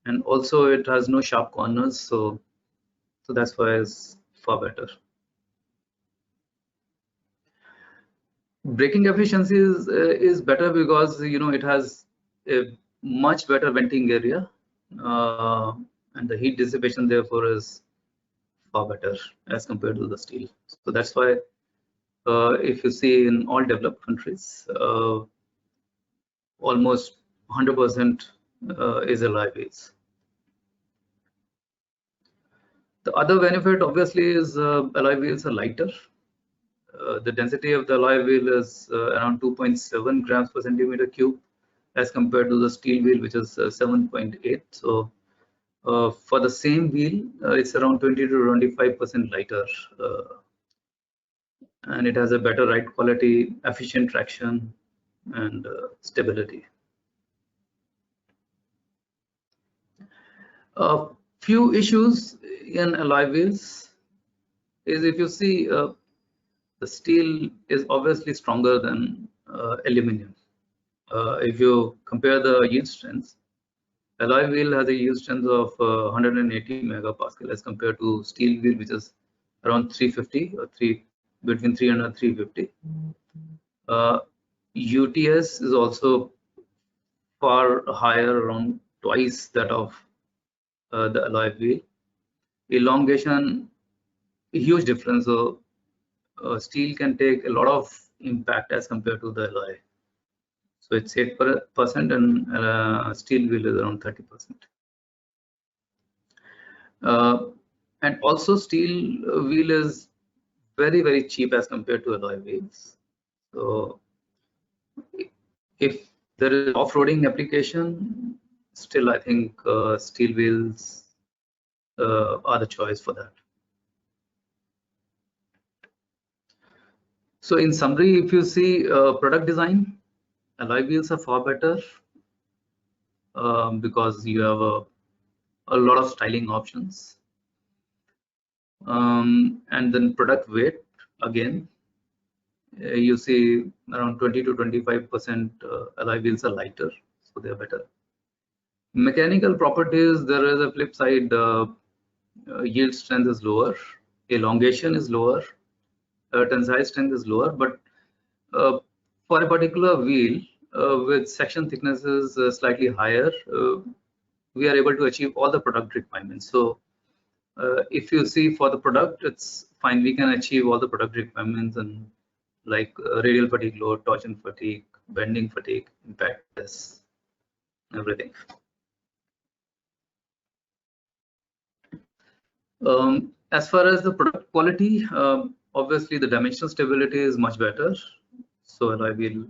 and also it has no sharp corners. So that's why it's far better. Braking efficiency is better because it has a much better venting area, and the heat dissipation therefore is far better as compared to the steel. So that's why if you see in all developed countries, almost 100% is alloy wheels. The other benefit obviously is alloy wheels are lighter. The density of the alloy wheel is around 2.7 grams per centimeter cube as compared to the steel wheel, which is 7.8. So for the same wheel, it's around 20 to 25% lighter, and it has a better ride quality, efficient traction, and stability. A few issues in alloy wheels is, if you see, the steel is obviously stronger than aluminum. If you compare the yield strengths, alloy wheel has a yield strength of 180 megapascal as compared to steel wheel, which is around 350 or between 300 and 350. UTS is also far higher, around twice that of the alloy wheel. Elongation, a huge difference. So steel can take a lot of impact as compared to the alloy. So it's 8%, and steel wheel is around 30%. And also steel wheel is very, very cheap as compared to alloy wheels. So if there is off-roading application, still I think steel wheels are the choice for that. So in summary, if you see product design, alloy wheels are far better because you have a lot of styling options. And then product weight, again, you see around 20 to 25% alloy wheels are lighter, so they are better. Mechanical properties, there is a flip side. Yield strength is lower, elongation is lower, tensile strength is lower, but for a particular wheel with section thicknesses slightly higher, we are able to achieve all the product requirements. So if you see for the product, it's fine, we can achieve all the product requirements, and like radial fatigue load, torsion fatigue, bending fatigue, impact test, everything. As far as the product quality, obviously the dimensional stability is much better. So alloy wheel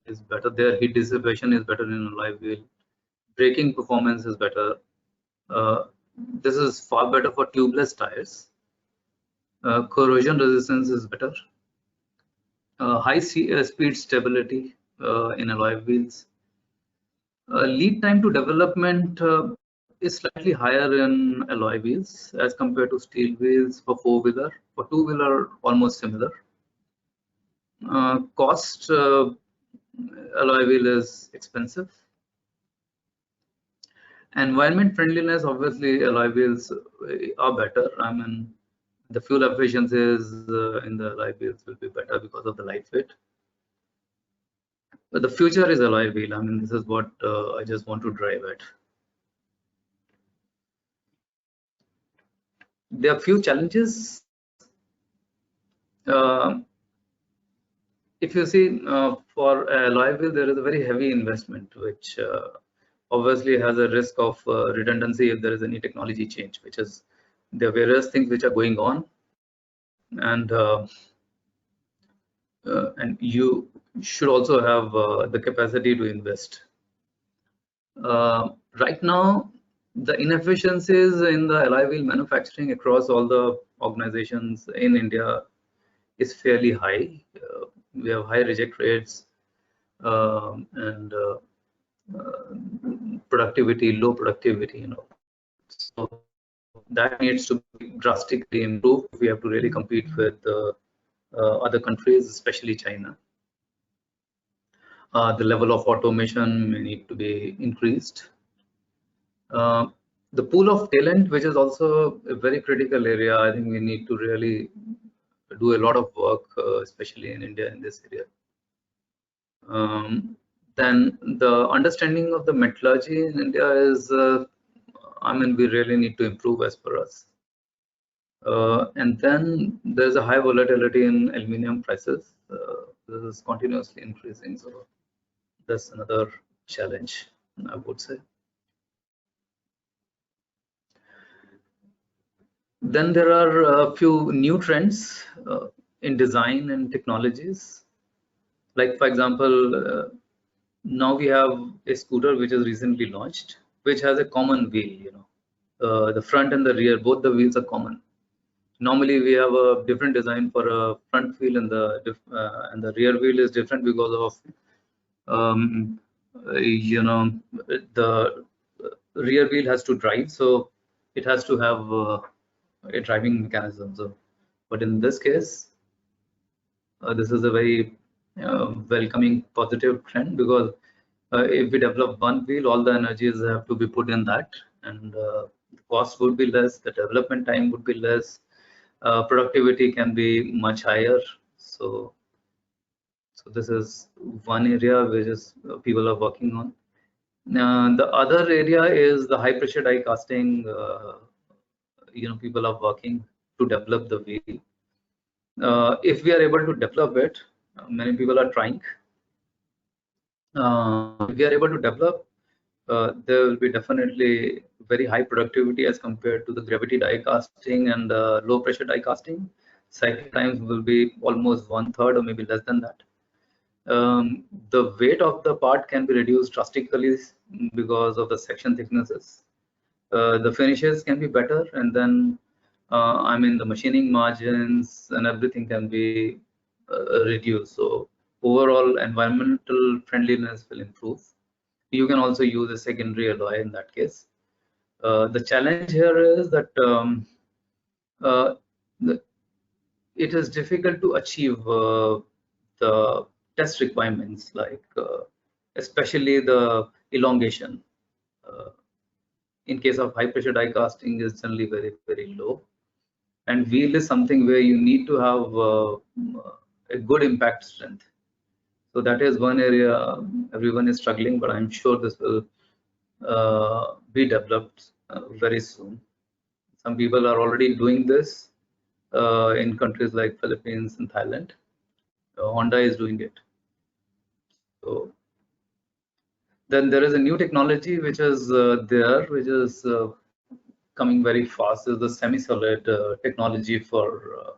is better there. Heat dissipation is better in alloy wheel. Braking performance is better. This is far better for tubeless tires. Corrosion resistance is better. High speed stability in alloy wheels. Lead time to development is slightly higher in alloy wheels as compared to steel wheels for four-wheeler. For two-wheeler, almost similar. Cost, alloy wheel is expensive. Environment friendliness, obviously alloy wheels are better. I mean, the fuel efficiencies in the alloy wheels will be better because of the lightweight. But the future is alloy wheel. I mean, this is what I just want to drive at. There are few challenges. If you see for alloy wheel, there is a very heavy investment, which obviously has a risk of redundancy if there is any technology change, which is there are various things which are going on, and you should also have the capacity to invest. Right now, the inefficiencies in the alloy wheel manufacturing across all the organizations in India is fairly high. We have high reject rates and productivity, low productivity, So that needs to be drastically improved if we have to really compete with other countries, especially China. The level of automation may need to be increased. The pool of talent, which is also a very critical area, I think we need to really do a lot of work, especially in India in this area. Then the understanding of the metallurgy in India is, I mean, we really need to improve as per us. And then there's a high volatility in aluminium prices. This is continuously increasing, so that's another challenge, I would say. Then there are a few new trends in design and technologies. Like, for example, now we have a scooter which is recently launched, which has a common wheel. The front and the rear, both the wheels are common. Normally, we have a different design for a front wheel, and the rear wheel is different because of the rear wheel has to drive, so it has to have a driving mechanism. So, but in this case, this is a very welcoming positive trend, because if we develop one wheel, all the energies have to be put in that, and the cost would be less, the development time would be less, productivity can be much higher. So this is one area which is people are working on. The other area is the high pressure die casting. People are working to develop the wheel. If we are able to develop it, many people are trying. If we are able to develop, there will be definitely very high productivity as compared to the gravity die casting and low pressure die casting. Cycle times will be almost 1/3 or maybe less than that. The weight of the part can be reduced drastically because of the section thicknesses. The finishes can be better, and then I mean the machining margins and everything can be reduced. So overall environmental friendliness will improve. You can also use a secondary alloy in that case. The challenge here is that it is difficult to achieve the test requirements, like especially the elongation. In case of high pressure die casting is generally very low, and wheel is something where you need to have a good impact strength. So that is one area everyone is struggling, but I'm sure this will be developed very soon. Some people are already doing this in countries like Philippines and Thailand. Honda is doing it. So then there is a new technology which is there, which is coming very fast, is the semi-solid technology for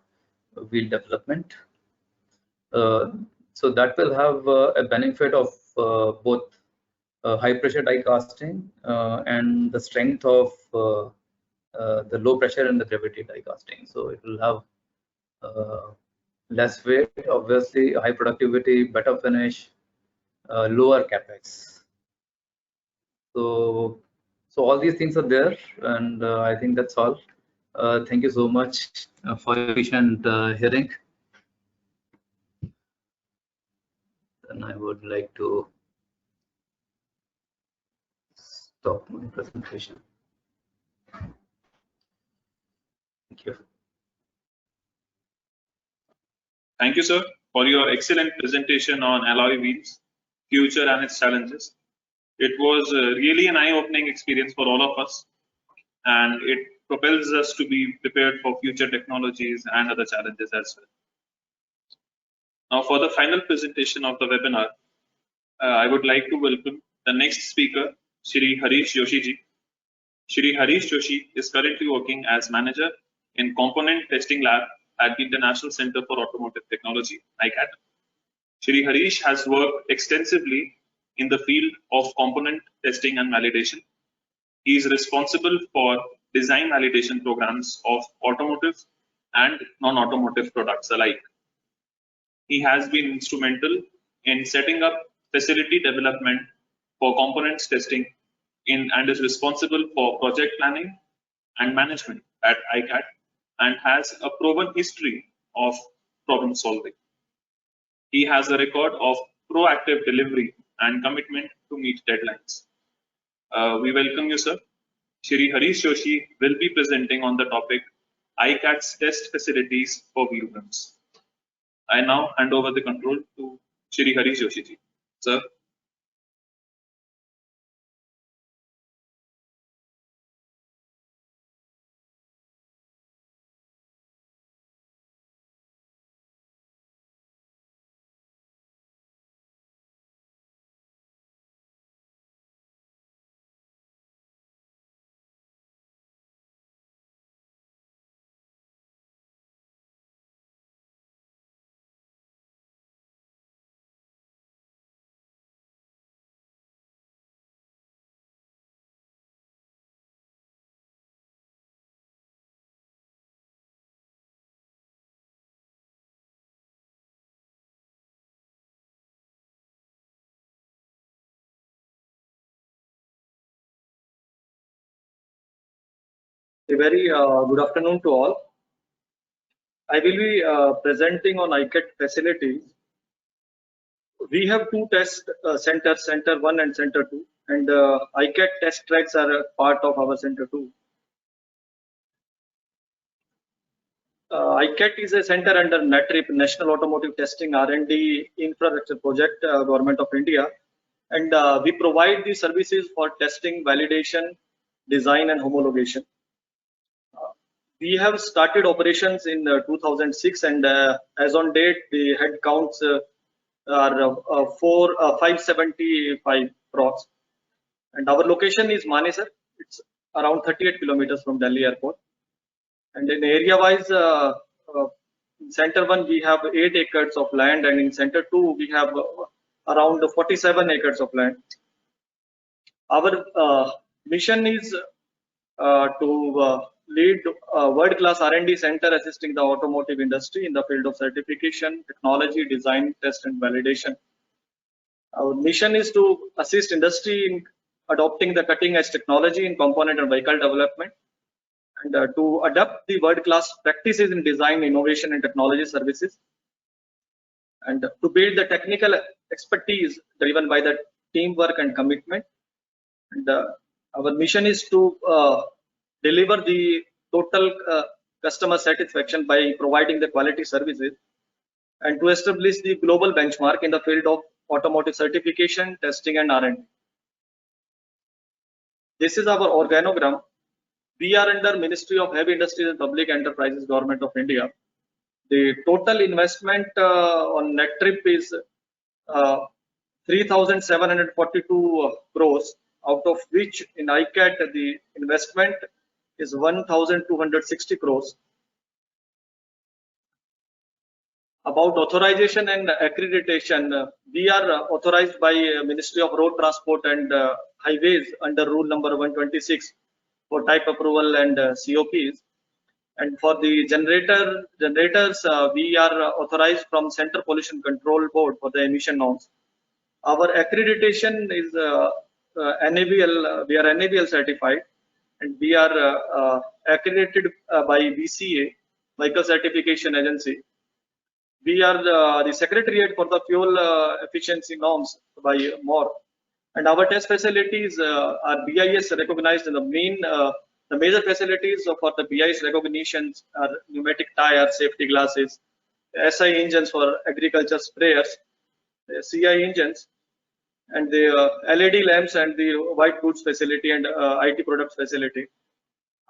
wheel development. So that will have a benefit of both high pressure die casting and the strength of the low pressure and the gravity die casting. So it will have less weight, obviously, high productivity, better finish, lower capex. So all these things are there, and I think that's all. Thank you so much for your patient hearing. Then I would like to stop my presentation. Thank you. Thank you, sir, for your excellent presentation on alloy wheels, future and its challenges. It was really an eye-opening experience for all of us, and it propels us to be prepared for future technologies and other challenges as well. Now, for the final presentation of the webinar, I would like to welcome the next speaker, Shri Harish Joshi ji. Shri Harish Joshi is currently working as manager in Component Testing Lab at the International Center for Automotive Technology, ICAT. Shri Harish has worked extensively in the field of component testing and validation. He is responsible for design validation programs of automotive and non-automotive products alike. He has been instrumental in setting up facility development for components testing and is responsible for project planning and management at ICAT, and has a proven history of problem solving. He has a record of proactive delivery and commitment to meet deadlines. We welcome you, sir. Shri Harish Joshi will be presenting on the topic ICAT's test facilities for wheel rims. I now hand over the control to Shri Harish Joshi ji. Sir. A very good afternoon to all. I will be presenting on ICAT facilities. We have two test centers, Center 1 and Center 2, and ICAT test tracks are a part of our Center 2. ICAT is a center under NATRIP, National Automotive Testing R&D Infrastructure Project, Government of India, and we provide the services for testing, validation, design, and homologation. We have started operations in 2006, and as on date, the head counts are 575 procs. And our location is Manesar. It's around 38 kilometers from Delhi airport. And in area wise, in center 1 we have 8 acres of land, and in center 2 we have around 47 acres of land. Our mission is to lead world-class R&D center assisting the automotive industry in the field of certification, technology, design, test, and validation. Our mission is to assist industry in adopting the cutting-edge technology in component and vehicle development, and to adopt the world-class practices in design, innovation, and technology services, and to build the technical expertise driven by the teamwork and commitment. And our mission is to deliver the total customer satisfaction by providing the quality services, and to establish the global benchmark in the field of automotive certification, testing, and R&D. This is our organogram. We are under Ministry of Heavy Industries and Public Enterprises, Government of India. The total investment on net trip is 3,742 crores, out of which in ICAT the investment is 1,260 crores. About authorization and accreditation, we are authorized by Ministry of Road Transport and Highways under rule number 126 for type approval and COPs. And for the generators, we are authorized from Center Pollution Control Board for the emission norms. Our accreditation is NABL. We are NABL certified, and we are accredited by VCA, Vehicle Certification Agency. We are the secretariat for the fuel efficiency norms by MOR, and our test facilities are BIS recognized. In the major facilities for the BIS recognitions are pneumatic tires, safety glasses, SI engines for agriculture sprayers, CI engines, and the LED lamps, and the white goods facility and IT products facility.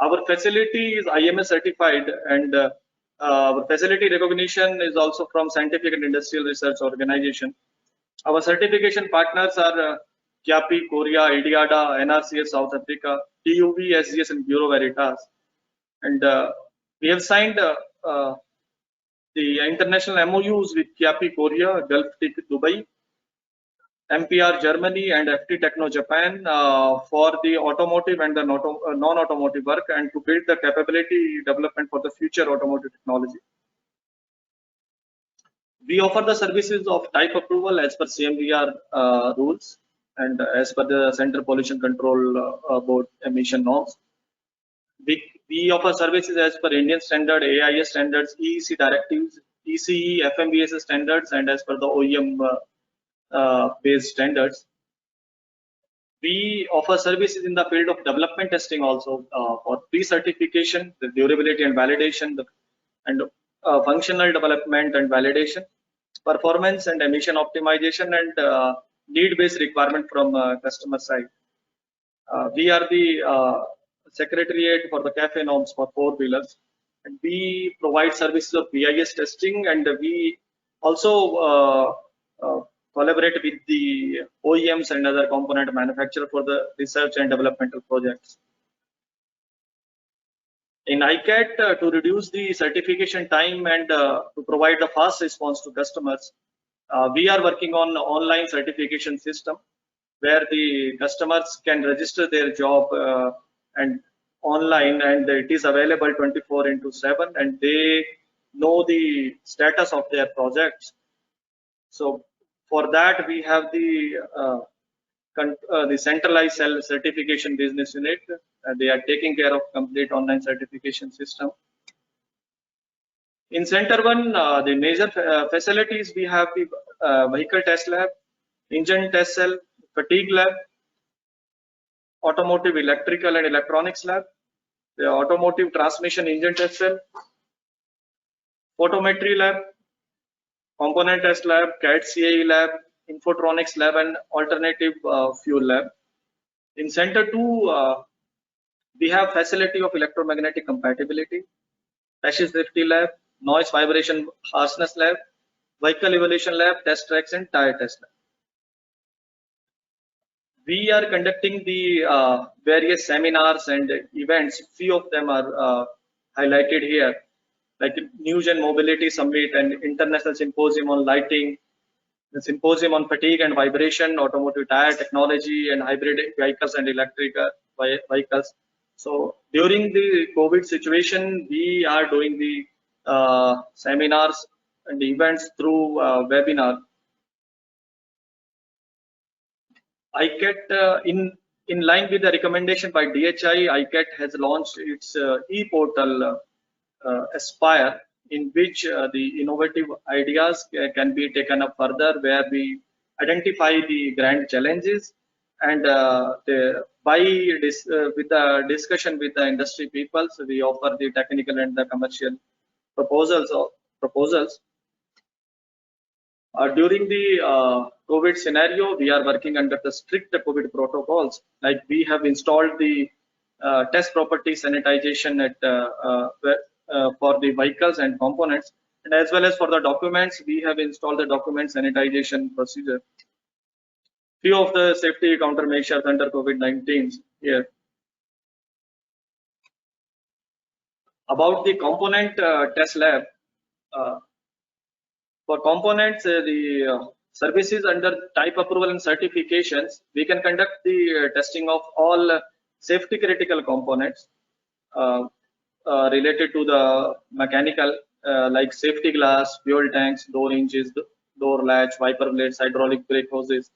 Our facility is IMS certified, and our facility recognition is also from Scientific and Industrial Research Organization. Our certification partners are QAPI, Korea, IDIADA, NRCS, South Africa, TUV, SGS, and Bureau Veritas. And we have signed the international MOUs with QAPI, Korea, Govt, Dubai, MPR, Germany, and FT Techno, Japan for the automotive and the non-automotive work, and to build the capability development for the future automotive technology. We offer the services of type approval as per CMVR rules and as per the Center Pollution Control Board emission norms. We offer services as per Indian standard, AIS standards, EEC directives, ECE, FMVSS standards, and as per the OEM based standards. We offer services in the field of development testing also for pre-certification, the durability and validation, and functional development and validation, performance and emission optimization, and need-based requirement from customer side. We are the secretariat for the CAFE norms for four-wheelers, and we provide services of BIS testing, and we also collaborate with the OEMs and other component manufacturers for the research and developmental projects. In ICAT, to reduce the certification time and to provide the fast response to customers, we are working on online certification system where the customers can register their job and online, and it is available 24/7, and they know the status of their projects. So for that, we have the centralized cell certification business unit. They are taking care of complete online certification system. In Center 1, the major facilities, we have the vehicle test lab, engine test cell, fatigue lab, automotive electrical and electronics lab, the automotive transmission engine test cell, photometry lab, component test lab, CAD CAE lab, infotronics lab, and alternative fuel lab. In Center 2, we have facility of electromagnetic compatibility, passive safety lab, noise vibration harshness lab, vehicle evaluation lab, test tracks, and tire test lab. we are conducting the various seminars and events. Few of them are highlighted here, like News and Mobility Summit and International Symposium on Lighting, the Symposium on Fatigue and Vibration, Automotive Tire Technology and Hybrid Vehicles and Electric Vehicles. So during the COVID situation, we are doing the seminars and events through webinar. ICAT, in line with the recommendation by DHI, ICAT has launched its e-portal Aspire, in which the innovative ideas can be taken up further, where we identify the grand challenges and with the discussion with the industry people, so we offer the technical and the commercial proposals. During the COVID scenario, we are working under the strict COVID protocols. Like we have installed the test property sanitization at for the vehicles and components, and as well as for the documents, we have installed the document sanitization procedure. Few of the safety countermeasures under COVID-19 here. About the component test lab. For components, the services under type approval and certifications, we can conduct the testing of all safety critical components related to the mechanical, like safety glass, fuel tanks, door hinges, door latch, wiper blades, hydraulic brake hoses,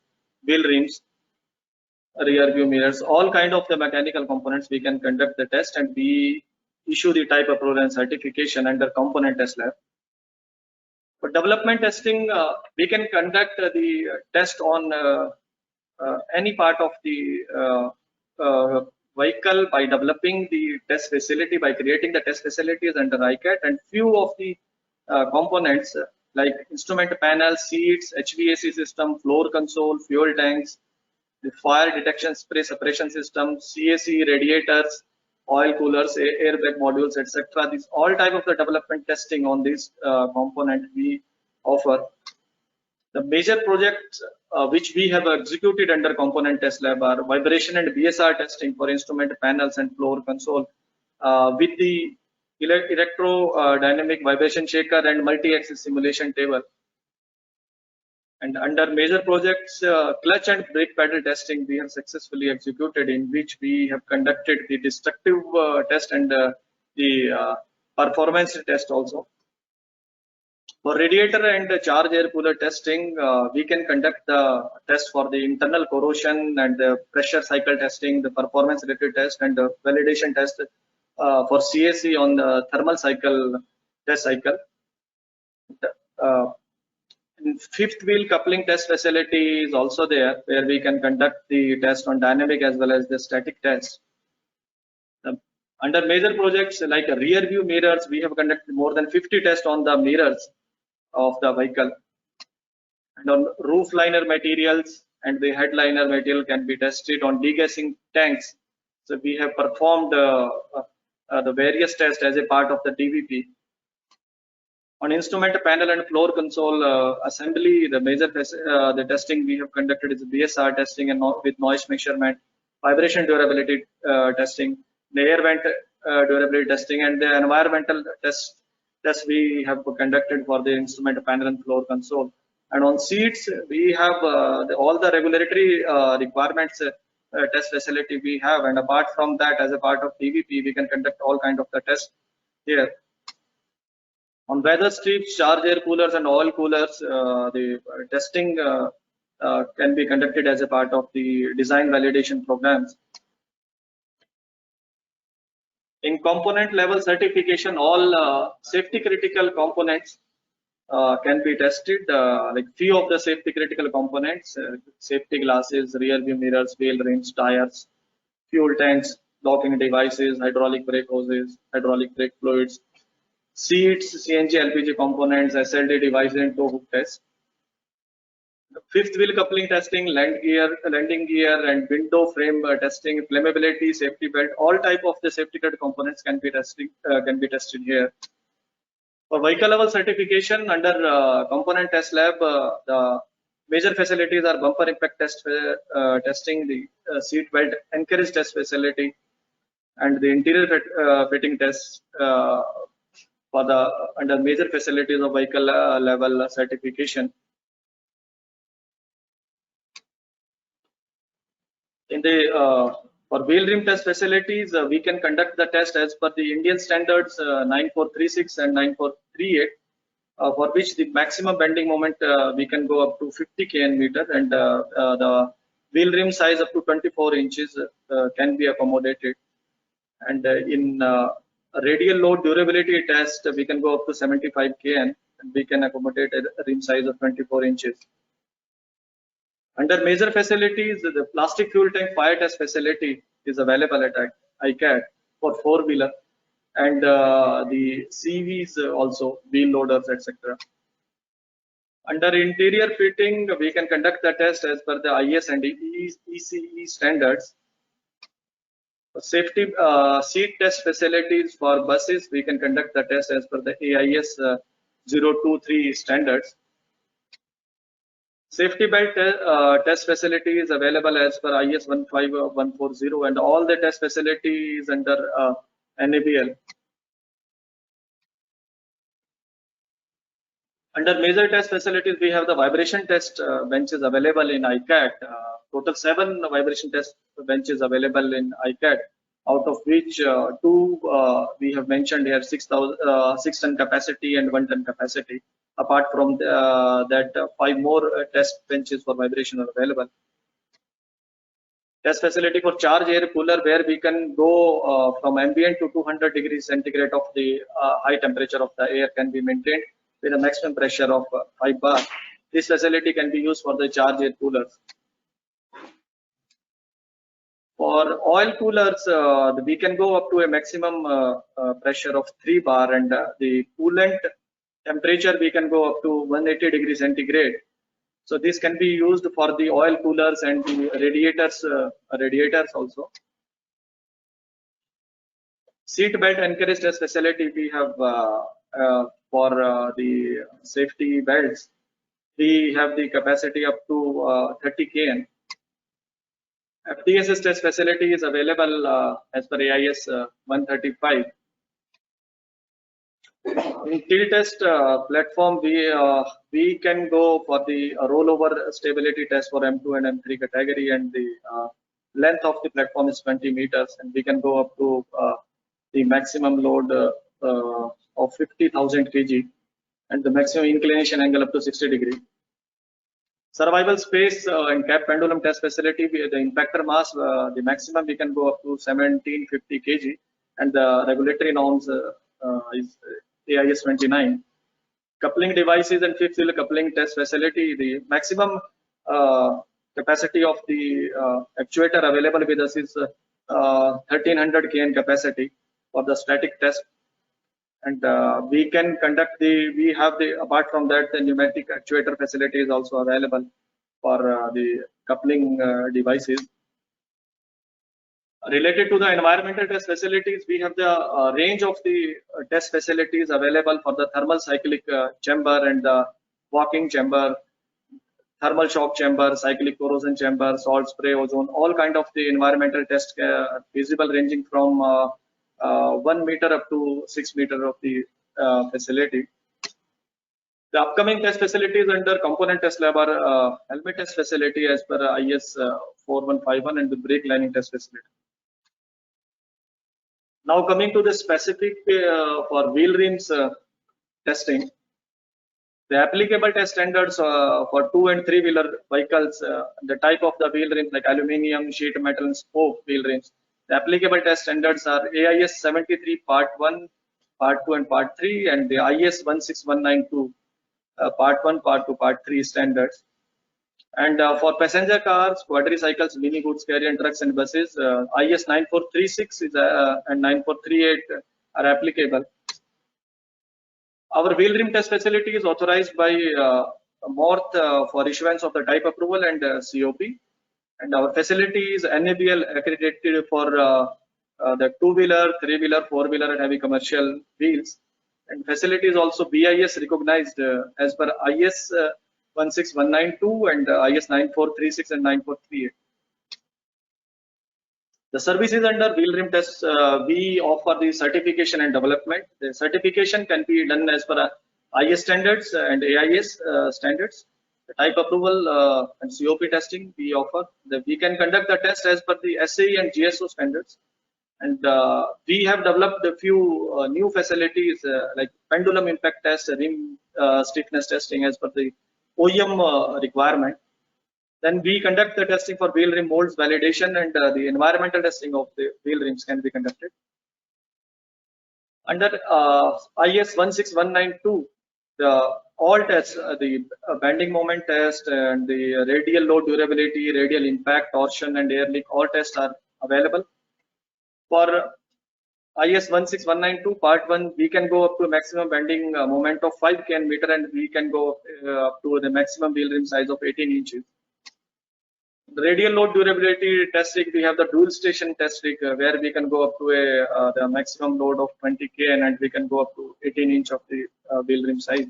wheel rims, rear view mirrors, all kind of the mechanical components we can conduct the test, and we issue the type approval and certification under component test lab. For development testing, we can conduct the test on any part of the vehicle by developing the test facility, by creating the test facilities under ICAT, and few of the components like instrument panel, seats, HVAC system, floor console, fuel tanks, the fire detection spray separation system, CAC radiators, oil coolers, airbag modules, etc. These all type of the development testing on this component we offer. The major projects which we have executed under component test lab are vibration and BSR testing for instrument panels and floor console with the electrodynamic vibration shaker and multi-axis simulation table. And under major projects, clutch and brake pedal testing we have successfully executed, in which we have conducted the destructive test and the performance test also. For radiator and charge air cooler testing, we can conduct the test for the internal corrosion and the pressure cycle testing, the performance related test, and the validation test for CAC on the thermal cycle test cycle. Fifth wheel coupling test facility is also there, where we can conduct the test on dynamic as well as the static test. Under major projects like rear view mirrors, we have conducted more than 50 tests on the mirrors of the vehicle. And on roof liner materials and the headliner material can be tested on degassing tanks. So we have performed the various tests as a part of the DVP. On instrument panel and floor console assembly, the major the testing we have conducted is BSR testing and with noise measurement, vibration durability testing, the air vent durability testing, and the environmental tests we have conducted for the instrument panel and floor console. And on seats, we have all the regulatory requirements test facility we have. And apart from that, as a part of DVP, we can conduct all kind of the tests here. On weather strips, charge air coolers, and oil coolers, the testing can be conducted as a part of the design validation programs. In component level certification, all safety critical components can be tested. Like few of the safety critical components, safety glasses, rear view mirrors, wheel rims, tires, fuel tanks, locking devices, hydraulic brake hoses, hydraulic brake fluids, seats, CNG, LPG components, SLD devices, and tow hook test. Fifth wheel coupling testing, landing gear, and window frame testing, flammability, safety belt, all type of the safety critical components can be tested here. For vehicle level certification under component test lab, the Major facilities are bumper impact testing, the seat belt encourage test facility, and the interior fitting tests for the under major facilities of vehicle level certification. In the for wheel rim test facilities, we can conduct the test as per the Indian standards 9436 and 9438, for which the maximum bending moment we can go up to 50 kN-meter, and the wheel rim size up to 24 inches can be accommodated. And in radial load durability test, we can go up to 75 kN, and we can accommodate a rim size of 24 inches. Under major facilities, the plastic fuel tank fire test facility is available at ICAT for four-wheeler, and the CVs also, wheel loaders, etc. Under interior fitting, we can conduct the test as per the IS and ECE standards. Safety seat test facilities for buses, we can conduct the test as per the AIS 023 standards. Safety belt test facility is available as per IS 15140, and all the test facilities under NABL. Under major test facilities, we have the vibration test benches available in ICAT. Total 7 vibration test benches available in ICAT, out of which 2 we have mentioned here, 6 ton capacity and 1 ton capacity. Apart from that, 5 more test benches for vibration are available. Test facility for charge air cooler, where we can go from ambient to 200 degrees centigrade of the high temperature of the air can be maintained with a maximum pressure of 5 bar. This facility can be used for the charge air coolers. For oil coolers, we can go up to a maximum pressure of 3 bar, and the coolant temperature we can go up to 180 degrees centigrade. So this can be used for the oil coolers and the radiators also. Seat belt encourage test facility we have for the safety belts. We have the capacity up to 30 kN. FTSS test facility is available as per AIS 135. In tilt test platform, we can go for the rollover stability test for M2 and M3 category, and the length of the platform is 20 meters, and we can go up to the maximum load of 50,000 kg, and the maximum inclination angle up to 60 degree. Survival space and cap pendulum test facility, the impactor mass, the maximum we can go up to 1750 kg, and the regulatory norms is AIS 29. Coupling devices and fifth wheel coupling test facility, the maximum capacity of the actuator available with us is 1300 kN capacity for the static test, and we can conduct we have the, apart from that, the pneumatic actuator facility is also available for the coupling devices. Related to the environmental test facilities, we have the range of the test facilities available for the thermal cyclic chamber and the walking chamber, thermal shock chamber, cyclic corrosion chamber, salt spray, ozone, all kind of the environmental test feasible, ranging from 1 meter up to 6 meter of the facility. The upcoming test facilities under component test lab are helmet test facility as per IS 4151 and the brake lining test facility. Now coming to the specific for wheel rims testing, the applicable test standards for 2 and 3 wheeler vehicles, the type of the wheel rims like aluminium, sheet metal, and spoke wheel rims. The applicable test standards are AIS 73 Part 1, Part 2, and Part 3, and the IS 16192 Part 1, Part 2, Part 3 standards. And for passenger cars, quadricycles, mini goods carrier, and trucks and buses, IS 9436 is, and 9438 are applicable. Our wheel rim test facility is authorized by MORTH for issuance of the type approval and COP. And our facility is NABL accredited for the 2-wheeler, 3-wheeler, 4-wheeler, and heavy commercial wheels. And facility is also BIS recognized as per IS 16192 and IS 9436 and 9438. The services under wheel rim tests, we offer the certification and development. The certification can be done as per IS standards and AIS standards. The type approval and COP testing we offer. We can conduct the test as per the SAE and GSO standards. And we have developed a few new facilities like pendulum impact test, rim stiffness testing as per the OEM requirement. Then we conduct the testing for wheel rim molds validation, and the environmental testing of the wheel rims can be conducted. Under IS 16192, all tests, the bending moment test and the radial load durability, radial impact, torsion, and air leak, all tests are available. For IS 16192 Part 1, we can go up to maximum bending moment of 5 kN meter, and we can go up to the maximum wheel rim size of 18 inches. The radial load durability test rig, we have the dual station test rig where we can go up to the maximum load of 20 kN, and we can go up to 18 inch of the wheel rim size.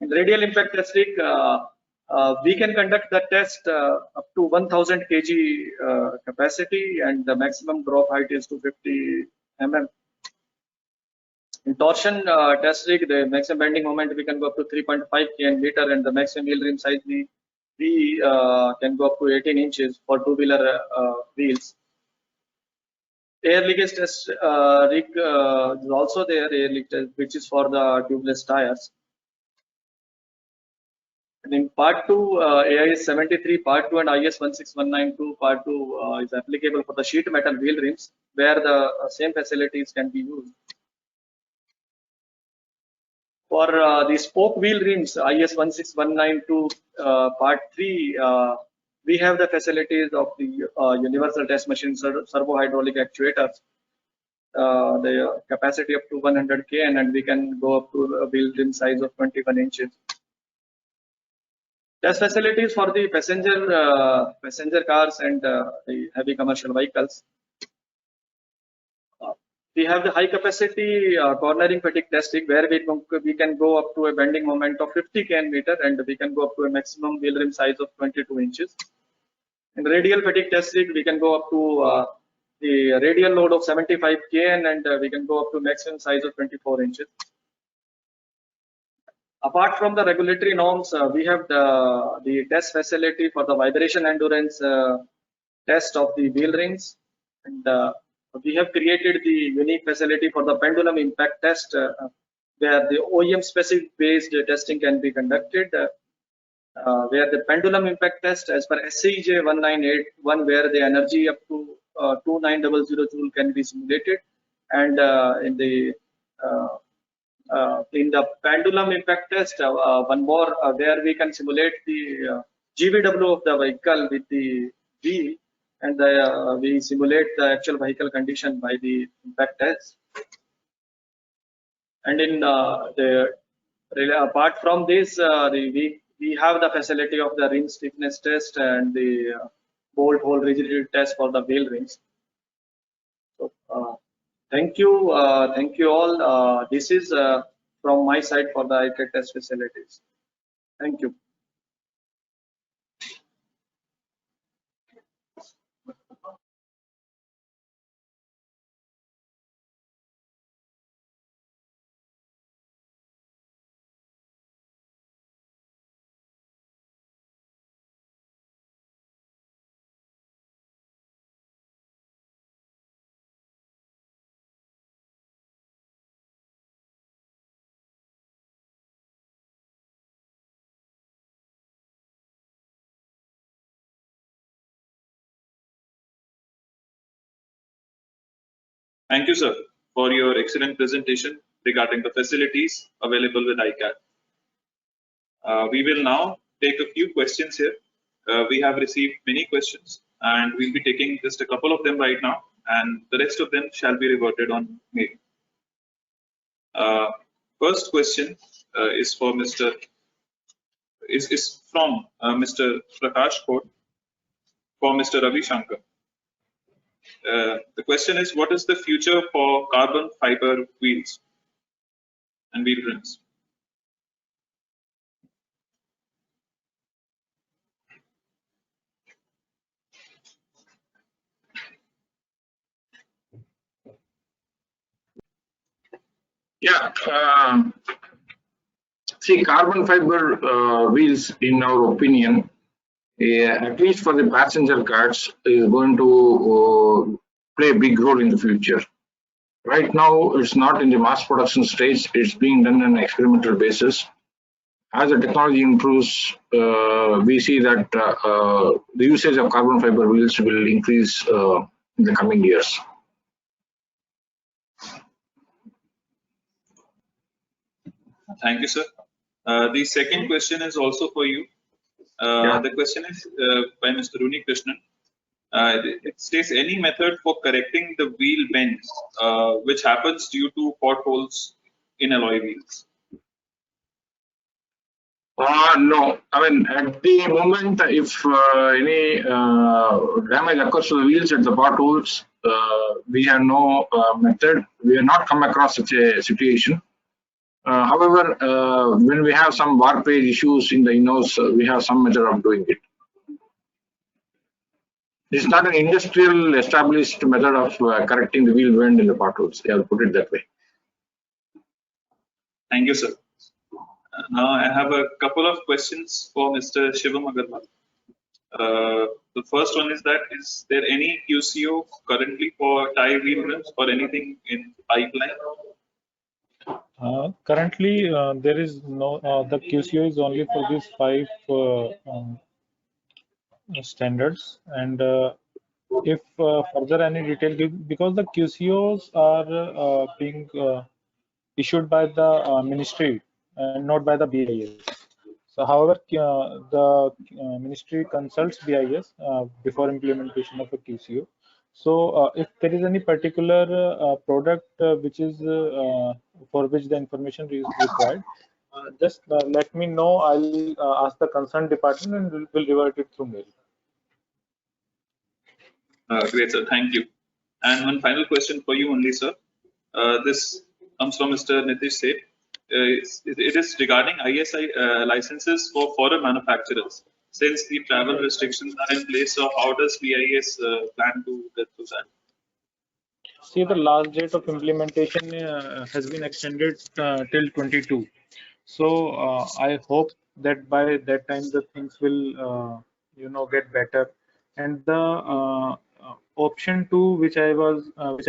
In radial impact test rig, we can conduct the test up to 1000 kg capacity, and the maximum drop height is 250 mm. In torsion test rig, the maximum bending moment we can go up to 3.5 kN meter, and the maximum wheel rim size we can go up to 18 inches for two-wheeler wheels. Air leakage test rig is also there, air leakage test, which is for the tubeless tires. And in Part 2, AIS 73 Part 2 and IS 16192 Part 2 is applicable for the sheet metal wheel rims, where the same facilities can be used. For the spoke wheel rims, IS 16192 Part 3, we have the facilities of the universal test machine servo hydraulic actuators. The capacity up to 100 kN, and we can go up to a wheel rim size of 21 inches. Test facilities for the passenger cars and the heavy commercial vehicles. We have the high capacity cornering fatigue testing, where we can go up to a bending moment of 50 kN meter, and we can go up to a maximum wheel rim size of 22 inches. In radial fatigue testing, we can go up to the radial load of 75 kN, and we can go up to maximum size of 24 inches. Apart from the regulatory norms, we have the test facility for the vibration endurance test of the wheel rings, and we have created the unique facility for the pendulum impact test, where the OEM specific based testing can be conducted, where the pendulum impact test as per SCJ 1981, where the energy up to 2900 joule can be simulated, and in the pendulum impact test, one more where we can simulate the GVW of the vehicle with the wheel, and we simulate the actual vehicle condition by the impact test. And in apart from this, we have the facility of the rim stiffness test and the bolt hole rigidity test for the wheel rings. So, thank you all. This is from my side for the ICAT test facilities. Thank you. Thank you, sir, for your excellent presentation regarding the facilities available with ICAT. We will now take a few questions here. We have received many questions, and we'll be taking just a couple of them right now, and the rest of them shall be reverted on mail. First question is from Mr. Prakash Kot for Mr. Ravi Shankar. The question is, what is the future for carbon fiber wheels and wheel rims? Yeah. See, carbon fiber wheels, in our opinion, at least for the passenger cars, is going to play a big role in the future. Right now, it's not in the mass production stage. It's being done on an experimental basis. As the technology improves, we see that the usage of carbon fiber wheels will increase in the coming years. Thank you, sir. The second question is also for you. The question is by Mr. Runi Krishnan. It states any method for correcting the wheel bends, which happens due to potholes in alloy wheels. No, I mean, at the moment, if any damage occurs to the wheels at the potholes, we have no method. We have not come across such a situation. However, when we have some warpage issues in the in-house, we have some method of doing it. It's not an industrial established method of correcting the wheel bend in the potholes. I will put it that way. Thank you, sir. Now I have a couple of questions for Mr. Shivam Agarwal. The first one is that, is there any QCO currently for tie wheel rims or anything in pipeline? Currently, there is no, the QCO is only for these 5 standards, and if further any detail, because the QCOs are being issued by the ministry and not by the BIS. So, however, the ministry consults BIS before implementation of a QCO. So, if there is any particular product which is for which the information is required, just let me know. I'll ask the concerned department and will revert it through mail. Great, sir. Thank you. And one final question for you only, sir. This comes from Mr. Nitish Seth. It is regarding ISI licenses for foreign manufacturers. Since the travel restrictions are in place, so how does BIS plan to get through that? See, the last date of implementation has been extended till 22. So I hope that by that time the things will, get better. And the option 2, which I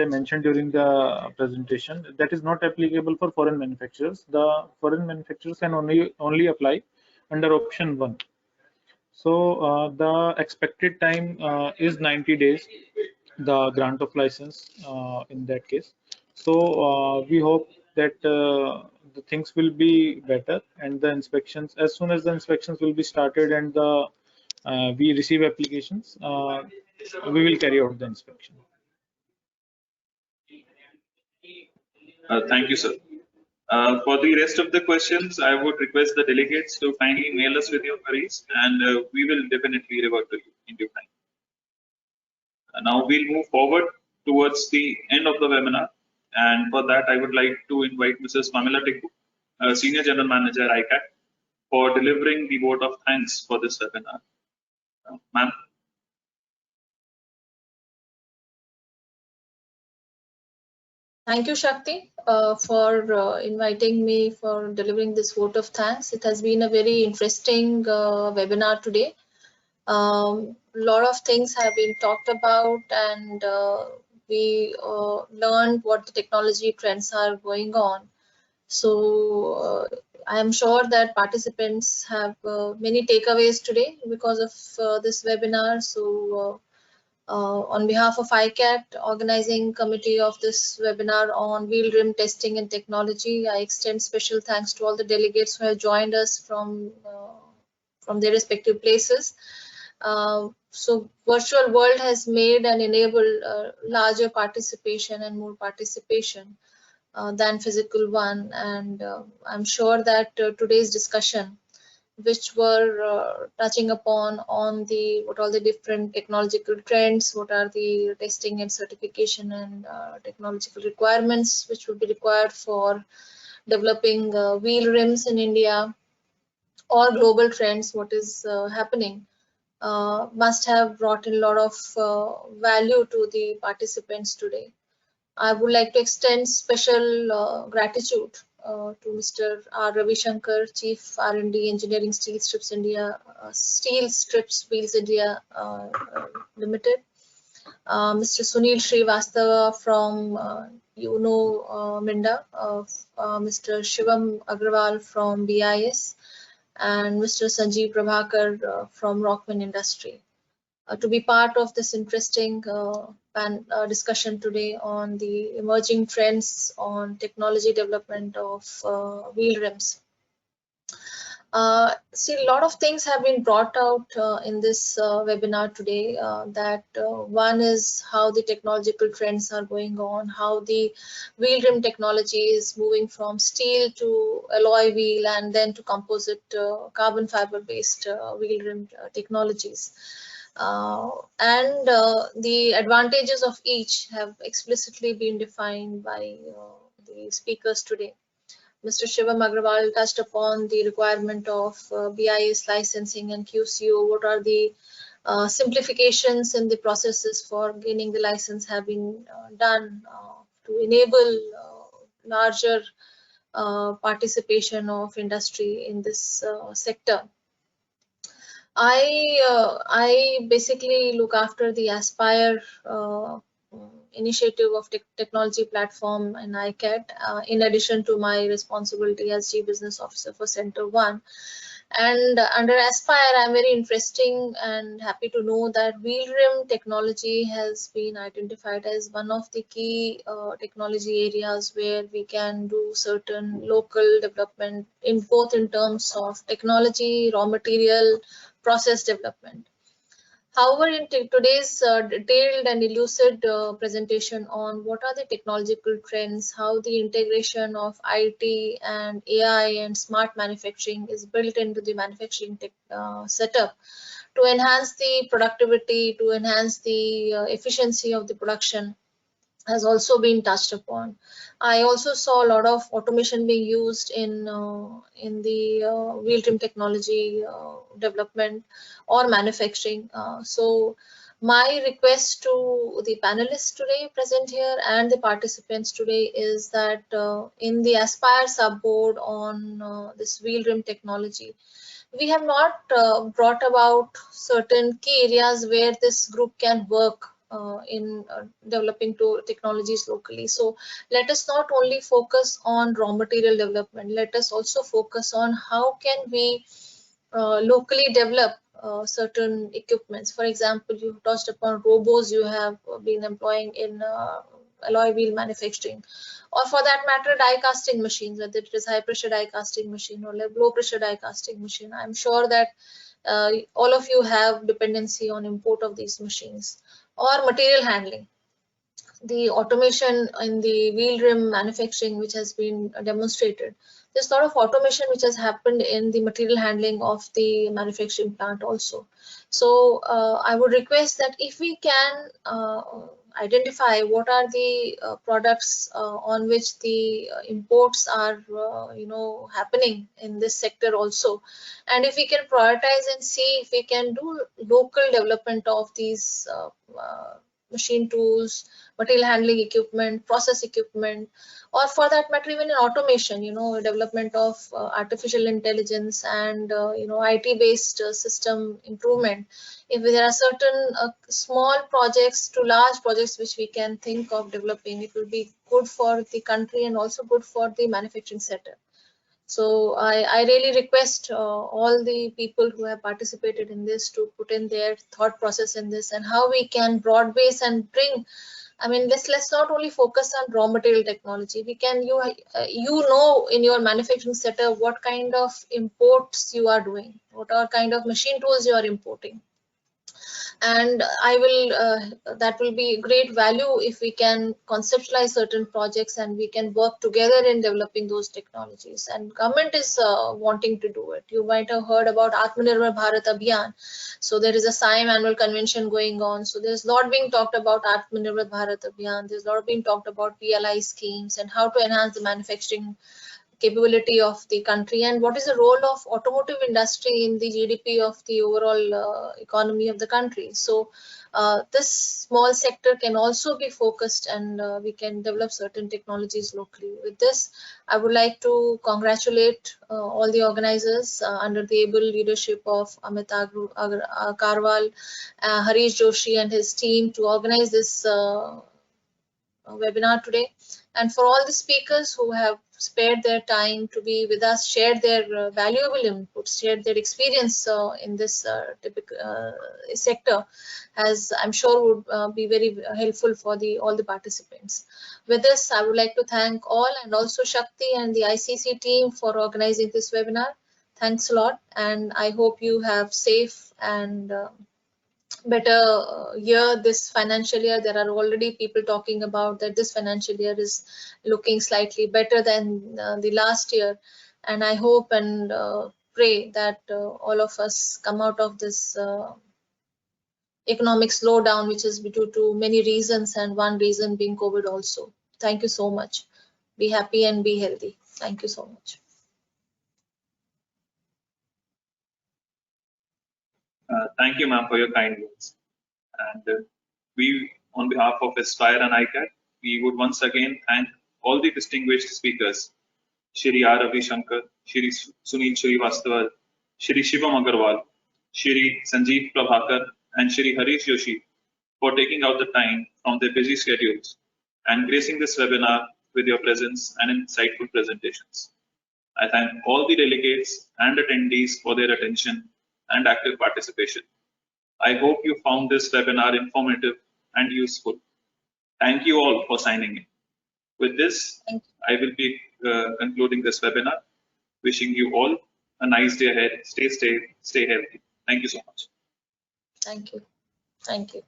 mentioned during the presentation, that is not applicable for foreign manufacturers. The foreign manufacturers can only apply under option 1. So the expected time is 90 days, the grant of license in that case. So we hope that the things will be better, and the inspections, as soon as the inspections will be started and the we receive applications, we will carry out the inspection. Thank you, sir. For the rest of the questions, I would request the delegates to kindly mail us with your queries, and we will definitely revert to you in due time. Now we'll move forward towards the end of the webinar, and for that I would like to invite Mrs. Pamela Tikku, Senior General Manager ICAT, for delivering the vote of thanks for this webinar. Ma'am. Thank you, Shakti, for inviting me for delivering this vote of thanks. It has been a very interesting webinar today. Lot of things have been talked about, and we learned what the technology trends are going on. So I am sure that participants have many takeaways today because of this webinar. So on behalf of ICAT, organizing committee of this webinar on wheel rim testing and technology, I extend special thanks to all the delegates who have joined us from their respective places. So virtual world has made and enabled larger participation and more participation than physical one, and I'm sure that today's discussion, which were touching upon on what all the different technological trends, what are the testing and certification and technological requirements which would be required for developing wheel rims in India, or global trends, what is happening, must have brought in a lot of value to the participants today. I would like to extend special gratitude to Mr. R. Ravishankar, Chief R&D Engineering Steel Strips India, Steel Strips Wheels India Limited, Mr. Sunil Srivastava from Minda, Mr. Shivam Agrawal from BIS, and Mr. Sanjeev Prabhakar from Rockman Industry. To be part of this interesting discussion today on the emerging trends on technology development of wheel rims. See, a lot of things have been brought out in this webinar today. That one is how the technological trends are going on, how the wheel rim technology is moving from steel to alloy wheel and then to composite carbon fiber based wheel rim technologies. The advantages of each have explicitly been defined by the speakers today. Mr. Shivam Agrawal touched upon the requirement of BIS licensing and QCO. What are the simplifications in the processes for gaining the license have been done to enable larger participation of industry in this sector. I basically look after the Aspire initiative of technology platform and ICAT, in addition to my responsibility as Chief Business Officer for Center 1. And under Aspire, I'm very interesting and happy to know that wheel rim technology has been identified as one of the key technology areas where we can do certain local development in both in terms of technology, raw material, process development. However, in today's detailed and elucid presentation on what are the technological trends, how the integration of IT and AI and smart manufacturing is built into the manufacturing setup to enhance the productivity, to enhance the efficiency of the production, has also been touched upon. I also saw a lot of automation being used in the wheel trim technology development or manufacturing. So my request to the panelists today present here and the participants today is that in the Aspire subboard on this wheel rim technology, we have not brought about certain key areas where this group can work in developing technologies locally. So let us not only focus on raw material development, let us also focus on how can we locally develop certain equipments. For example, you touched upon robos you have been employing in alloy wheel manufacturing, or for that matter die casting machines, whether it is high pressure die casting machine or low pressure die casting machine. I'm sure that all of you have dependency on import of these machines. Or material handling, the automation in the wheel rim manufacturing which has been demonstrated. There's a lot of automation which has happened in the material handling of the manufacturing plant also. So I would request that if we can identify what are the products on which the imports are happening in this sector also, and if we can prioritize and see if we can do local development of these machine tools, material handling equipment, process equipment, or for that matter even in automation, development of artificial intelligence and IT based system improvement. If there are certain small projects to large projects which we can think of developing, it will be good for the country and also good for the manufacturing sector. So I really request all the people who have participated in this to put in their thought process in this and how we can broad base and bring. I mean, let's not only focus on raw material technology. We can in your manufacturing setup what kind of imports you are doing, what are kind of machine tools you are importing. And that will be great value if we can conceptualize certain projects and we can work together in developing those technologies. And government is wanting to do it. You might have heard about Atmanirbhar Bharat Abhiyan. So there is a SIAM annual convention going on. So there's a lot being talked about Atmanirbhar Bharat Abhiyan. There's a lot being talked about PLI schemes and how to enhance the manufacturing capability of the country, and what is the role of automotive industry in the GDP of the overall economy of the country. So this small sector can also be focused, and we can develop certain technologies locally. With this, I would like to congratulate all the organizers under the able leadership of Amit Karwal, Harish Joshi and his team to organize this webinar today, and for all the speakers who have spared their time to be with us, shared their valuable inputs, shared their experience in this typical sector, as I'm sure would be very helpful for all the participants. With this, I would like to thank all, and also Shakti and the ICC team for organizing this webinar. Thanks a lot, and I hope you have safe and better year this financial year. There are already people talking about that this financial year is looking slightly better than the last year, and I hope and pray that all of us come out of this economic slowdown, which is due to many reasons, and one reason being COVID also. Thank you so much. Be happy and be healthy. Thank you so much. Thank you, ma'am, for your kind words. And we, on behalf of Aspire and ICAT, we would once again thank all the distinguished speakers, Shri R. Ravi Shankar, Shri Sunil Srivastava, Shri Shivam Agarwal, Shri Sanjeev Prabhakar, and Shri Harish Joshi for taking out the time from their busy schedules and gracing this webinar with your presence and insightful presentations. I thank all the delegates and attendees for their attention and active participation. I hope you found this webinar informative and useful. Thank you all for signing in. With this, I will be concluding this webinar. Wishing you all a nice day ahead. Stay healthy. Thank you so much. Thank you. Thank you.